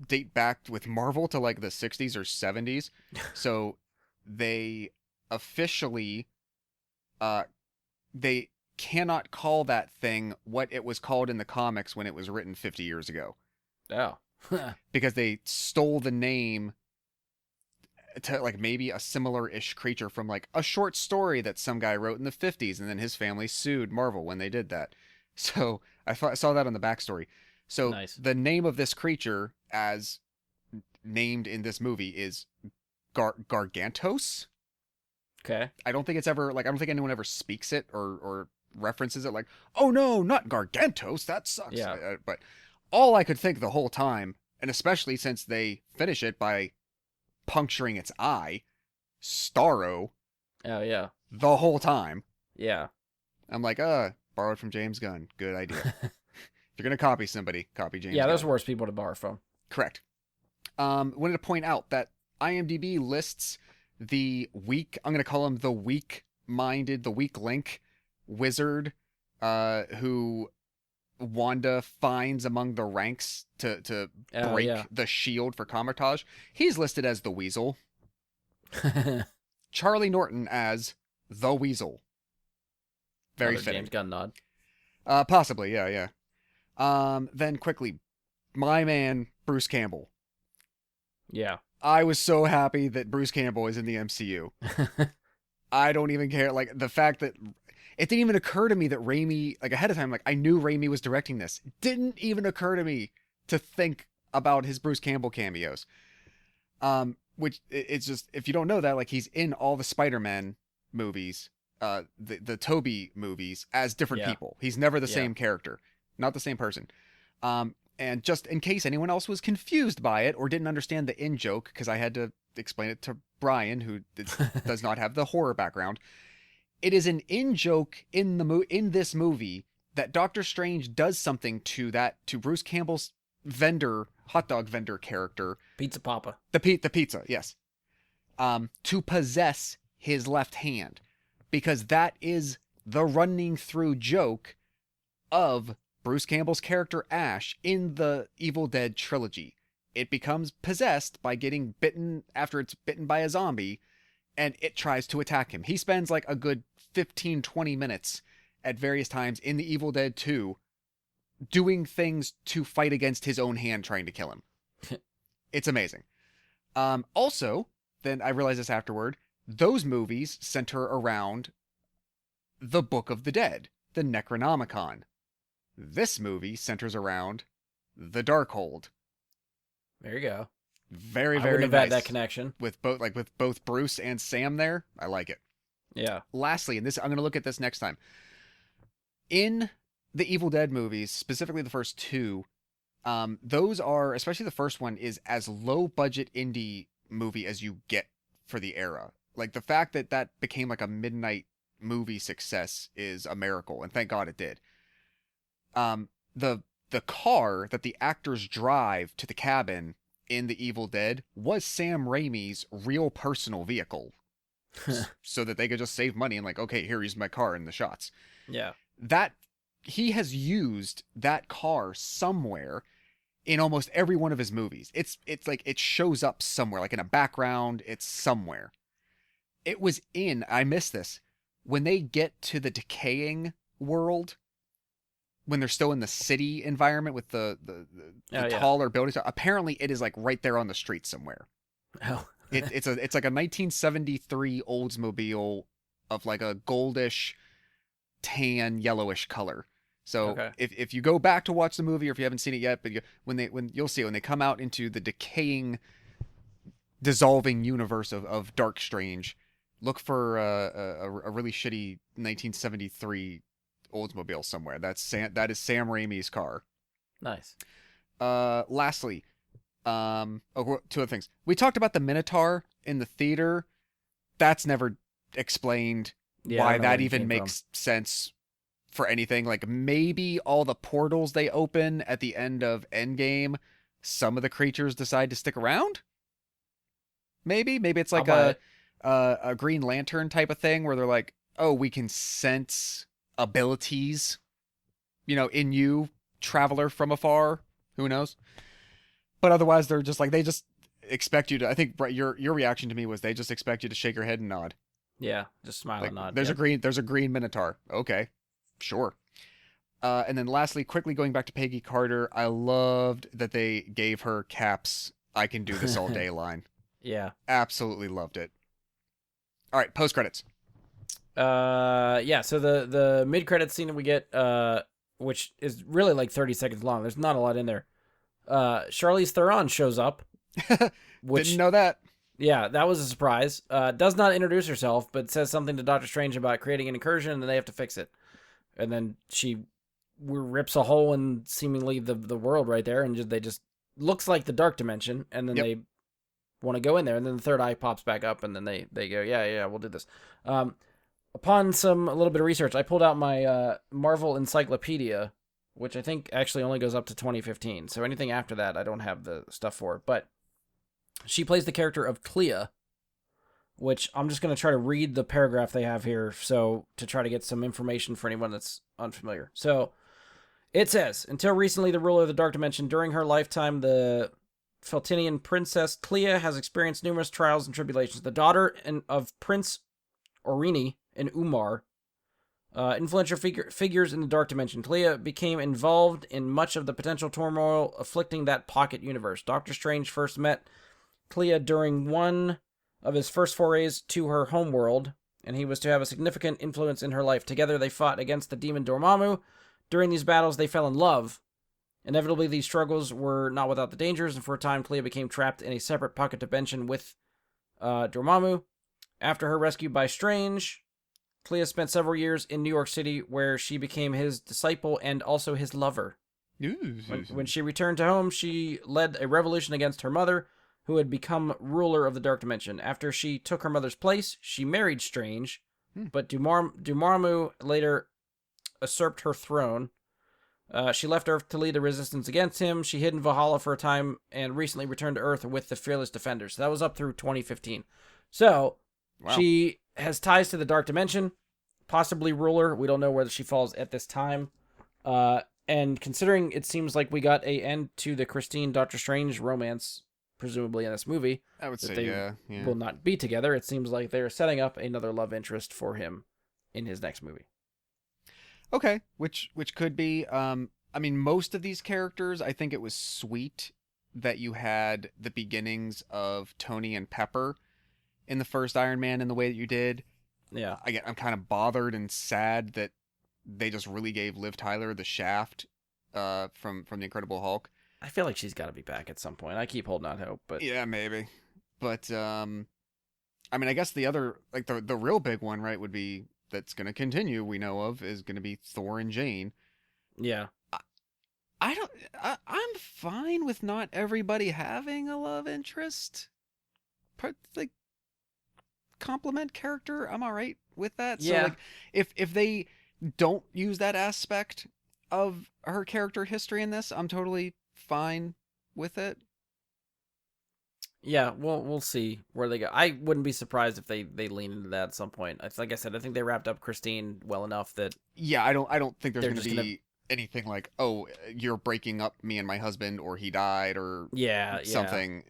Speaker 2: date back with Marvel to like the 60s or 70s. So they officially, they cannot call that thing what it was called in the comics when it was written 50 years ago.
Speaker 1: Oh.
Speaker 2: Because they stole the name to like maybe a similar-ish creature from like a short story that some guy wrote in the 50s, and then his family sued Marvel when they did that. So I saw that on the backstory. So
Speaker 1: Nice.
Speaker 2: the name of this creature, as named in this movie, is Gargantos.
Speaker 1: Okay.
Speaker 2: I don't think anyone ever speaks it or references it like, oh no, not Gargantos, that sucks.
Speaker 1: Yeah.
Speaker 2: But all I could think the whole time, and especially since they finish it by puncturing its eye, Starro,
Speaker 1: Oh yeah.
Speaker 2: the whole time.
Speaker 1: Yeah.
Speaker 2: I'm like, borrowed from James Gunn. Good idea. If you're gonna copy somebody, copy James
Speaker 1: Yeah.
Speaker 2: Gunn.
Speaker 1: Those are worse people to borrow from.
Speaker 2: Correct. Wanted to point out that IMDb lists the weak, I'm going to call him the weak-minded, the weak link wizard, who Wanda finds among the ranks to
Speaker 1: Oh,
Speaker 2: break
Speaker 1: yeah.
Speaker 2: the shield for Comertage. He's listed as the Weasel. Charlie Norton as the Weasel. Very
Speaker 1: Another
Speaker 2: fitting.
Speaker 1: James Gunn nod.
Speaker 2: Possibly, yeah. Then quickly, my man, Bruce Campbell.
Speaker 1: Yeah.
Speaker 2: I was so happy that Bruce Campbell is in the MCU. I don't even care. Like, the fact that it didn't even occur to me that Raimi, like ahead of time, like I knew Raimi was directing this. It didn't even occur to me to think about his Bruce Campbell cameos. Which it's just, if you don't know that, like he's in all the Spider-Man movies, the Tobey movies as different
Speaker 1: Yeah.
Speaker 2: people. He's never the
Speaker 1: Yeah.
Speaker 2: same character, not the same person. And just in case anyone else was confused by it or didn't understand the in-joke, because I had to explain it to Brian, who does not have the horror background, it is an in-joke in this movie that Doctor Strange does something to Bruce Campbell's hot dog vendor character.
Speaker 1: Pizza Papa.
Speaker 2: The pizza, yes. To possess his left hand. Because that is the running through joke of Bruce Campbell's character Ash in the Evil Dead trilogy. It becomes possessed by getting bitten after it's bitten by a zombie, and it tries to attack him. He spends like a good 15-20 minutes at various times in the Evil Dead 2 doing things to fight against his own hand trying to kill him. It's amazing. Also, then I realized this afterward, those movies center around the Book of the Dead, the Necronomicon. This movie centers around the Darkhold.
Speaker 1: There you go.
Speaker 2: Very,
Speaker 1: I
Speaker 2: very
Speaker 1: wouldn't have
Speaker 2: nice.
Speaker 1: had that connection.
Speaker 2: With both Bruce and Sam there. I like it.
Speaker 1: Yeah.
Speaker 2: Lastly, and this I'm going to look at this next time. In the Evil Dead movies, specifically the first two, those are, especially the first one, is as low budget indie movie as you get for the era. Like the fact that became like a midnight movie success is a miracle, and thank God it did. The car that the actors drive to the cabin in the Evil Dead was Sam Raimi's real personal vehicle, so that they could just save money and like, okay, here's my car in the shots.
Speaker 1: Yeah.
Speaker 2: That he has used that car somewhere in almost every one of his movies. It's like it shows up somewhere, like in a background. It's somewhere. It was in. I missed this when they get to the decaying world. When they're still in the city environment with the taller buildings, apparently it is like right there on the street somewhere.
Speaker 1: Oh.
Speaker 2: It's like a 1973 Oldsmobile of like a goldish, tan, yellowish color. So
Speaker 1: Okay.
Speaker 2: if you go back to watch the movie, or if you haven't seen it yet, but when you'll see it, when they come out into the decaying, dissolving universe of Dark Strange, look for a really shitty 1973 Oldsmobile somewhere. That is Sam Raimi's car.
Speaker 1: Nice.
Speaker 2: Lastly, two other things. We talked about the Minotaur in the theater. That's never explained
Speaker 1: Yeah, I
Speaker 2: why
Speaker 1: don't know where
Speaker 2: that
Speaker 1: he
Speaker 2: even
Speaker 1: came
Speaker 2: makes sense for anything. Like maybe all the portals they open at the end of Endgame, some of the creatures decide to stick around. Maybe it's
Speaker 1: I'll
Speaker 2: like
Speaker 1: buy it.
Speaker 2: a Green Lantern type of thing where they're like, oh, we can sense abilities, in you, traveler from afar. Who knows? But otherwise, they're just like they just expect you to. I think Brett, your reaction to me was they just expect you to shake your head and nod.
Speaker 1: Yeah, just smile
Speaker 2: Like
Speaker 1: and nod.
Speaker 2: there's
Speaker 1: Yep.
Speaker 2: a green Minotaur. Okay, sure. And then lastly, quickly going back to Peggy Carter, I loved that they gave her Cap's "I can do this all day" line.
Speaker 1: Yeah.
Speaker 2: Absolutely loved it. All right, post credits.
Speaker 1: Yeah, so the mid-credit scene that we get, which is really like 30 seconds long. There's not a lot in there. Charlize Theron shows up, which
Speaker 2: Didn't know that.
Speaker 1: yeah, that was a surprise. Does not introduce herself, but says something to Doctor Strange about creating an incursion, and then they have to fix it. And then she rips a hole in seemingly the world right there, and they just looks like the dark dimension, and then
Speaker 2: Yep.
Speaker 1: they want to go in there, and then the third eye pops back up, and then they go, yeah, we'll do this. Upon a little bit of research, I pulled out my Marvel Encyclopedia, which I think actually only goes up to 2015. So anything after that, I don't have the stuff for. But she plays the character of Clea, which I'm just going to try to read the paragraph they have here, so to try to get some information for anyone that's unfamiliar. So it says, until recently the ruler of the Dark Dimension, during her lifetime, the Feltinian princess Clea has experienced numerous trials and tribulations. The daughter of Prince Orini and Umar, influential figures in the Dark Dimension, Clea became involved in much of the potential turmoil afflicting that pocket universe. Doctor Strange first met Clea during one of his first forays to her homeworld, and he was to have a significant influence in her life. Together they fought against the demon Dormammu. During these battles, they fell in love. Inevitably, these struggles were not without the dangers, and for a time, Clea became trapped in a separate pocket dimension with Dormammu. After her rescue by Strange, Clea spent several years in New York City, where she became his disciple and also his lover. When she returned to home, she led a revolution against her mother, who had become ruler of the Dark Dimension. After she took her mother's place, she married Strange, but Dormammu later usurped her throne. She left Earth to lead the resistance against him. She hid in Valhalla for a time and recently returned to Earth with the Fearless Defenders. So that was up through 2015. So
Speaker 2: Wow.
Speaker 1: she has ties to the Dark Dimension, possibly ruler. We don't know whether she falls at this time. And considering it seems like we got an end to the Christine Doctor Strange romance, presumably in this movie,
Speaker 2: I would
Speaker 1: that
Speaker 2: say
Speaker 1: they
Speaker 2: yeah.
Speaker 1: will not be together, it seems like they're setting up another love interest for him in his next movie.
Speaker 2: Okay, which could be. I mean, most of these characters, I think it was sweet that you had the beginnings of Tony and Pepper in the first Iron Man in the way that you did.
Speaker 1: Yeah.
Speaker 2: I'm kind of bothered and sad that they just really gave Liv Tyler the shaft from the Incredible Hulk.
Speaker 1: I feel like she's got to be back at some point. I keep holding out hope, but
Speaker 2: Yeah, maybe. But I mean, I guess the other, like the real big one, right, would be that's going to continue. We know of is going to be Thor and Jane.
Speaker 1: yeah.
Speaker 2: I'm fine with not everybody having a love interest. Like compliment character, I'm all right with that. So
Speaker 1: Yeah.
Speaker 2: like if they don't use that aspect of her character history in this, I'm totally fine with it.
Speaker 1: Yeah, we'll see where they go. I wouldn't be surprised if they lean into that at some point. Like I said, I think they wrapped up Christine well enough that
Speaker 2: Yeah, I don't think there's
Speaker 1: They're
Speaker 2: going to
Speaker 1: just
Speaker 2: be anything like, oh, you're breaking up me and my husband, or he died, or
Speaker 1: yeah.
Speaker 2: something.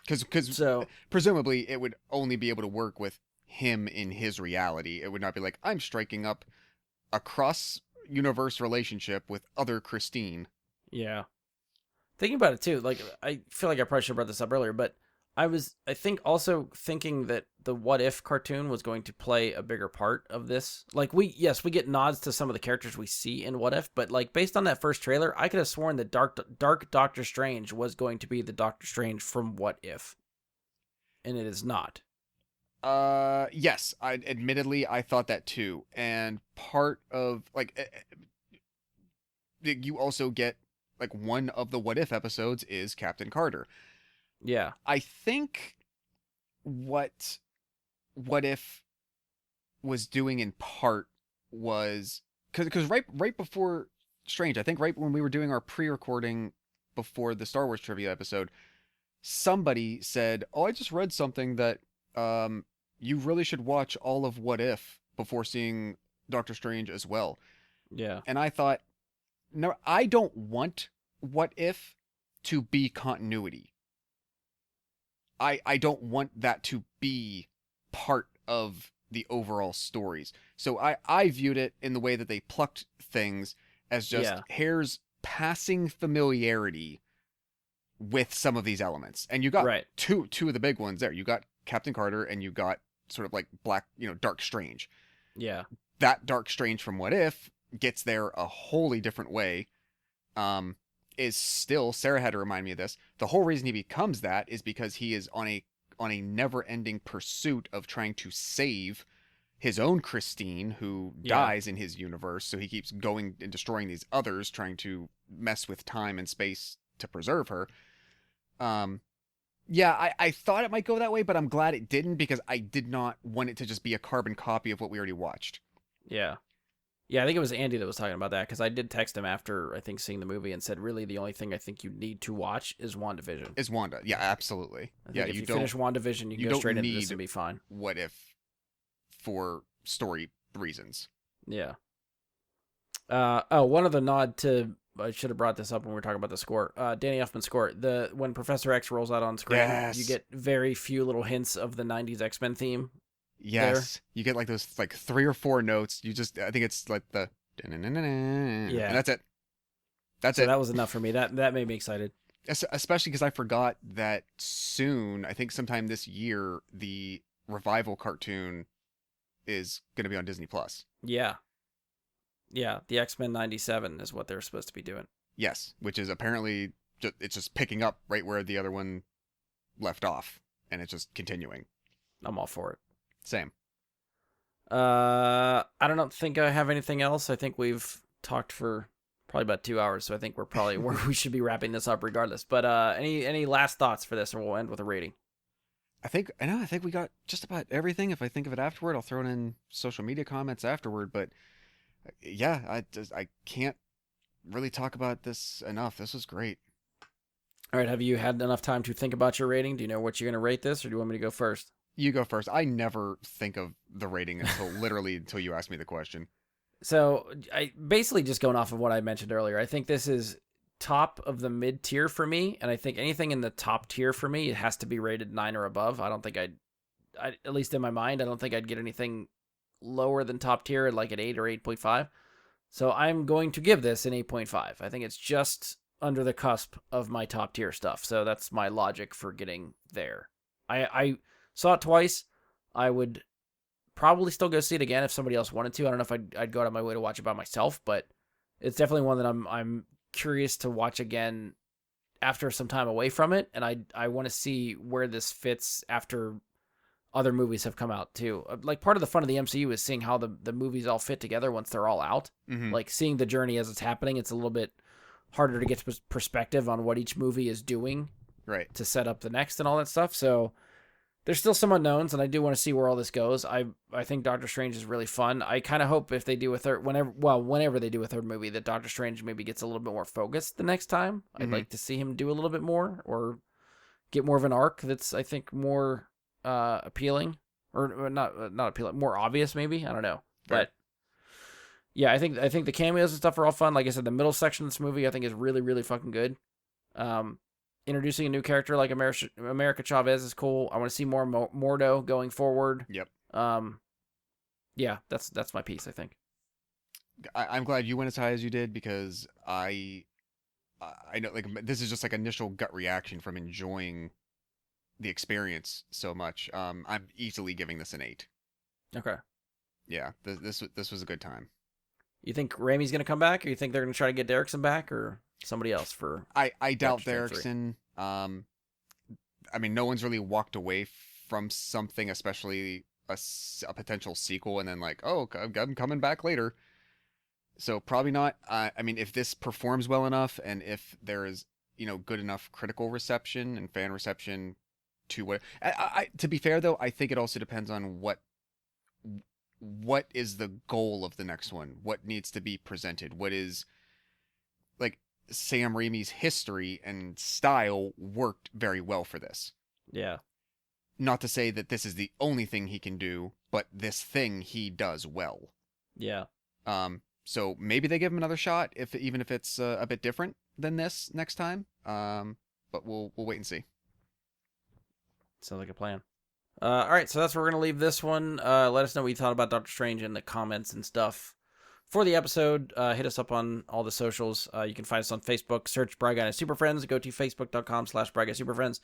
Speaker 2: Because
Speaker 1: So
Speaker 2: presumably it would only be able to work with him in his reality. It would not be like, I'm striking up a cross-universe relationship with other Christine.
Speaker 1: yeah. Thinking about it too, like I feel like I probably should have brought this up earlier, but I think also thinking that the What If cartoon was going to play a bigger part of this. Like we get nods to some of the characters we see in What If, but like based on that first trailer, I could have sworn that Dark Doctor Strange was going to be the Doctor Strange from What If, and it is not.
Speaker 2: Yes, admittedly I thought that too, and part of like you also get like one of the What If episodes is Captain Carter.
Speaker 1: Yeah,
Speaker 2: I think what If was doing in part was because right before Strange, I think right when we were doing our pre-recording before the Star Wars trivia episode, somebody said, "Oh, I just read something that you really should watch all of What If before seeing Doctor Strange as well."
Speaker 1: yeah,
Speaker 2: And I thought, no, I don't want What If to be continuity. I don't want that to be part of the overall stories. So I viewed it in the way that they plucked things as just
Speaker 1: yeah,
Speaker 2: Hare's passing familiarity with some of these elements. And you got
Speaker 1: right,
Speaker 2: two of the big ones there. You got Captain Carter and you got sort of like Dark Strange.
Speaker 1: yeah,
Speaker 2: That Dark Strange from What If gets there a wholly different way. Is still, Sarah had to remind me of this. The whole reason he becomes that is because he is on a never-ending pursuit of trying to save his own Christine, who
Speaker 1: yeah,
Speaker 2: dies in his universe. So he keeps going and destroying these others, trying to mess with time and space to preserve her. Yeah, I thought it might go that way, but I'm glad it didn't because I did not want it to just be a carbon copy of what we already watched.
Speaker 1: yeah. Yeah, I think it was Andy that was talking about that because I did text him after I think seeing the movie and said, really, the only thing I think you need to watch is WandaVision.
Speaker 2: Is Wanda? Yeah, absolutely.
Speaker 1: I think
Speaker 2: Yeah,
Speaker 1: if you
Speaker 2: don't
Speaker 1: finish WandaVision, you
Speaker 2: you
Speaker 1: can go
Speaker 2: don't
Speaker 1: straight into
Speaker 2: need
Speaker 1: this and be fine.
Speaker 2: What If for story reasons.
Speaker 1: Yeah. One other nod to I should have brought this up when we were talking about the score. Danny Elfman's score. When Professor X rolls out on screen,
Speaker 2: Yes.
Speaker 1: you get very few little hints of the '90s X-Men theme.
Speaker 2: Yes, you get like those like 3 or 4 notes. I think it's like the
Speaker 1: Yeah,
Speaker 2: and that's it. That's
Speaker 1: so
Speaker 2: it.
Speaker 1: that was enough for me. That made me excited.
Speaker 2: Especially because I forgot that soon, I think sometime this year, the revival cartoon is going to be on Disney Plus.
Speaker 1: Yeah, yeah. The X-Men '97 is what they're supposed to be doing.
Speaker 2: Yes, which is apparently it's just picking up right where the other one left off, and it's just continuing.
Speaker 1: I'm all for it.
Speaker 2: Same.
Speaker 1: I don't think I have anything else. I think we've talked for probably about 2 hours, so I think we're probably where we should be wrapping this up regardless. But any last thoughts for this, or we'll end with a rating.
Speaker 2: I think we got just about everything. If I think of it afterward, I'll throw it in social media comments afterward. But yeah, I can't really talk about this enough. This was great.
Speaker 1: All right, have you had enough time to think about your rating? Do you know what you're going to rate this, or do you want me to go first?
Speaker 2: You go first. I never think of the rating until you ask me the question.
Speaker 1: So I basically just going off of what I mentioned earlier. I think this is top of the mid tier for me, and I think anything in the top tier for me, it has to be rated 9 or above. I don't think I at least in my mind, I don't think I'd get anything lower than top tier, like an 8 or 8.5. So I'm going to give this an 8.5. I think it's just under the cusp of my top tier stuff. So that's my logic for getting there. I saw it twice. I would probably still go see it again if somebody else wanted to. I don't know if I'd go out of my way to watch it by myself, but it's definitely one that I'm curious to watch again after some time away from it, and I want to see where this fits after other movies have come out too. Like part of the fun of the MCU is seeing how the movies all fit together once they're all out.
Speaker 2: Mm-hmm.
Speaker 1: Like seeing the journey as it's happening, it's a little bit harder to get perspective on what each movie is doing
Speaker 2: Right.
Speaker 1: to set up the next and all that stuff. So there's still some unknowns, and I do want to see where all this goes. I think Doctor Strange is really fun. I kind of hope if they do a third, whenever they do a third movie, that Doctor Strange maybe gets a little bit more focused the next time. I'd like to see him do a little bit more, or get more of an arc that's, I think, more appealing, or not appealing, more obvious maybe. I don't know,
Speaker 2: Fair.
Speaker 1: but yeah, I think the cameos and stuff are all fun. Like I said, the middle section of this movie I think is really, really fucking good. Introducing a new character like America Chavez is cool. I want to see more Mordo going forward.
Speaker 2: Yep.
Speaker 1: Yeah, that's my piece, I think.
Speaker 2: I'm glad you went as high as you did because I know like this is just like initial gut reaction from enjoying the experience so much. I'm easily giving this an 8.
Speaker 1: Okay.
Speaker 2: Yeah, this was a good time.
Speaker 1: You think Raimi's going to come back, or you think they're going to try to get Derrickson back, or somebody else for?
Speaker 2: I doubt
Speaker 1: Doctor Strange 3?
Speaker 2: Derrickson. I mean, no one's really walked away from something, especially a potential sequel, and then like, oh, I'm coming back later. So probably not. I mean, if this performs well enough, and if there is, good enough critical reception and fan reception to what, to be fair though, I think it also depends on what is the goal of the next one. What needs to be presented? What is, like, Sam Raimi's history and style worked very well for this.
Speaker 1: Yeah.
Speaker 2: Not to say that this is the only thing he can do, but this thing he does well.
Speaker 1: Yeah.
Speaker 2: So maybe they give him another shot, even if it's a bit different than this next time. But we'll wait and see.
Speaker 1: Sounds like a plan. All right, so that's where we're going to leave this one. Let us know what you thought about Doctor Strange in the comments and stuff. For the episode, hit us up on all the socials. You can find us on Facebook. Search Bry Guy Super Friends. Go to facebook.com/Bry Guy Super Friends.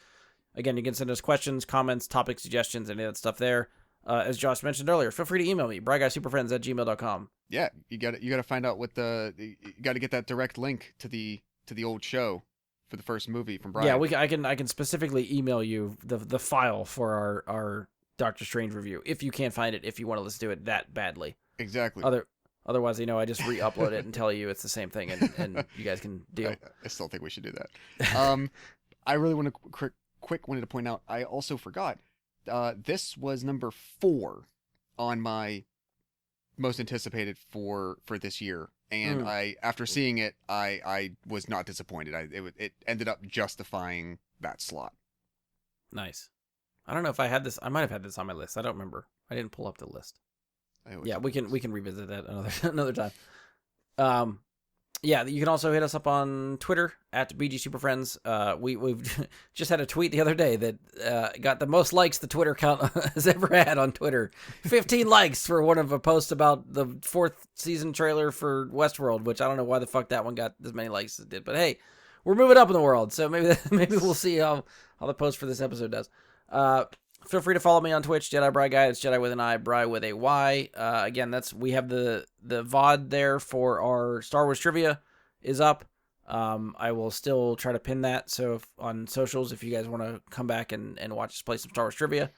Speaker 1: Again, you can send us questions, comments, topic suggestions, any of that stuff there. As Josh mentioned earlier, feel free to email me, bryguysuperfriends@gmail.com.
Speaker 2: Yeah, you got to find out you got to get that direct link to the old show for the first movie from Brian.
Speaker 1: Yeah, I can specifically email you the file for our Doctor Strange review if you can't find it, if you want to listen to it that badly.
Speaker 2: Exactly.
Speaker 1: Otherwise, I just re-upload it and tell you it's the same thing, and you guys can deal.
Speaker 2: I still think we should do that. I really wanted to point out, I also forgot, this was number 4 on my most anticipated for this year. And after seeing it, I was not disappointed. It ended up justifying that slot.
Speaker 1: Nice. I don't know if I had this. I might have had this on my list. I don't remember. I didn't pull up the list. Yeah, we can revisit that another time. Yeah, you can also hit us up on Twitter @BGSuperFriends. We've just had a tweet the other day that got the most likes the Twitter account has ever had on Twitter. 15 likes for one of a post about the 4th season trailer for Westworld, which I don't know why the fuck that one got as many likes as it did. But hey, we're moving up in the world, so maybe we'll see how the post for this episode does. Feel free to follow me on Twitch, Jedi Bry Guy. It's Jedi with an I, Bry with a Y. Again, we have the VOD there for our Star Wars trivia is up. I will still try to pin that. So on socials, if you guys want to come back and watch us play some Star Wars trivia,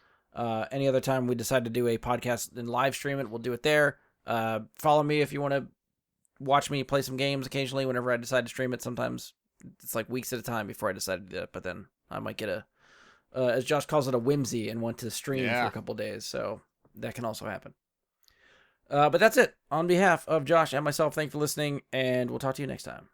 Speaker 1: any other time we decide to do a podcast and live stream it, we'll do it there. Follow me if you want to watch me play some games occasionally. Whenever I decide to stream it, sometimes it's like weeks at a time before I decide to do it. But then I might get as Josh calls it, a whimsy and want to stream for a couple days. So that can also happen. But that's it. On behalf of Josh and myself, thank you for listening, and we'll talk to you next time.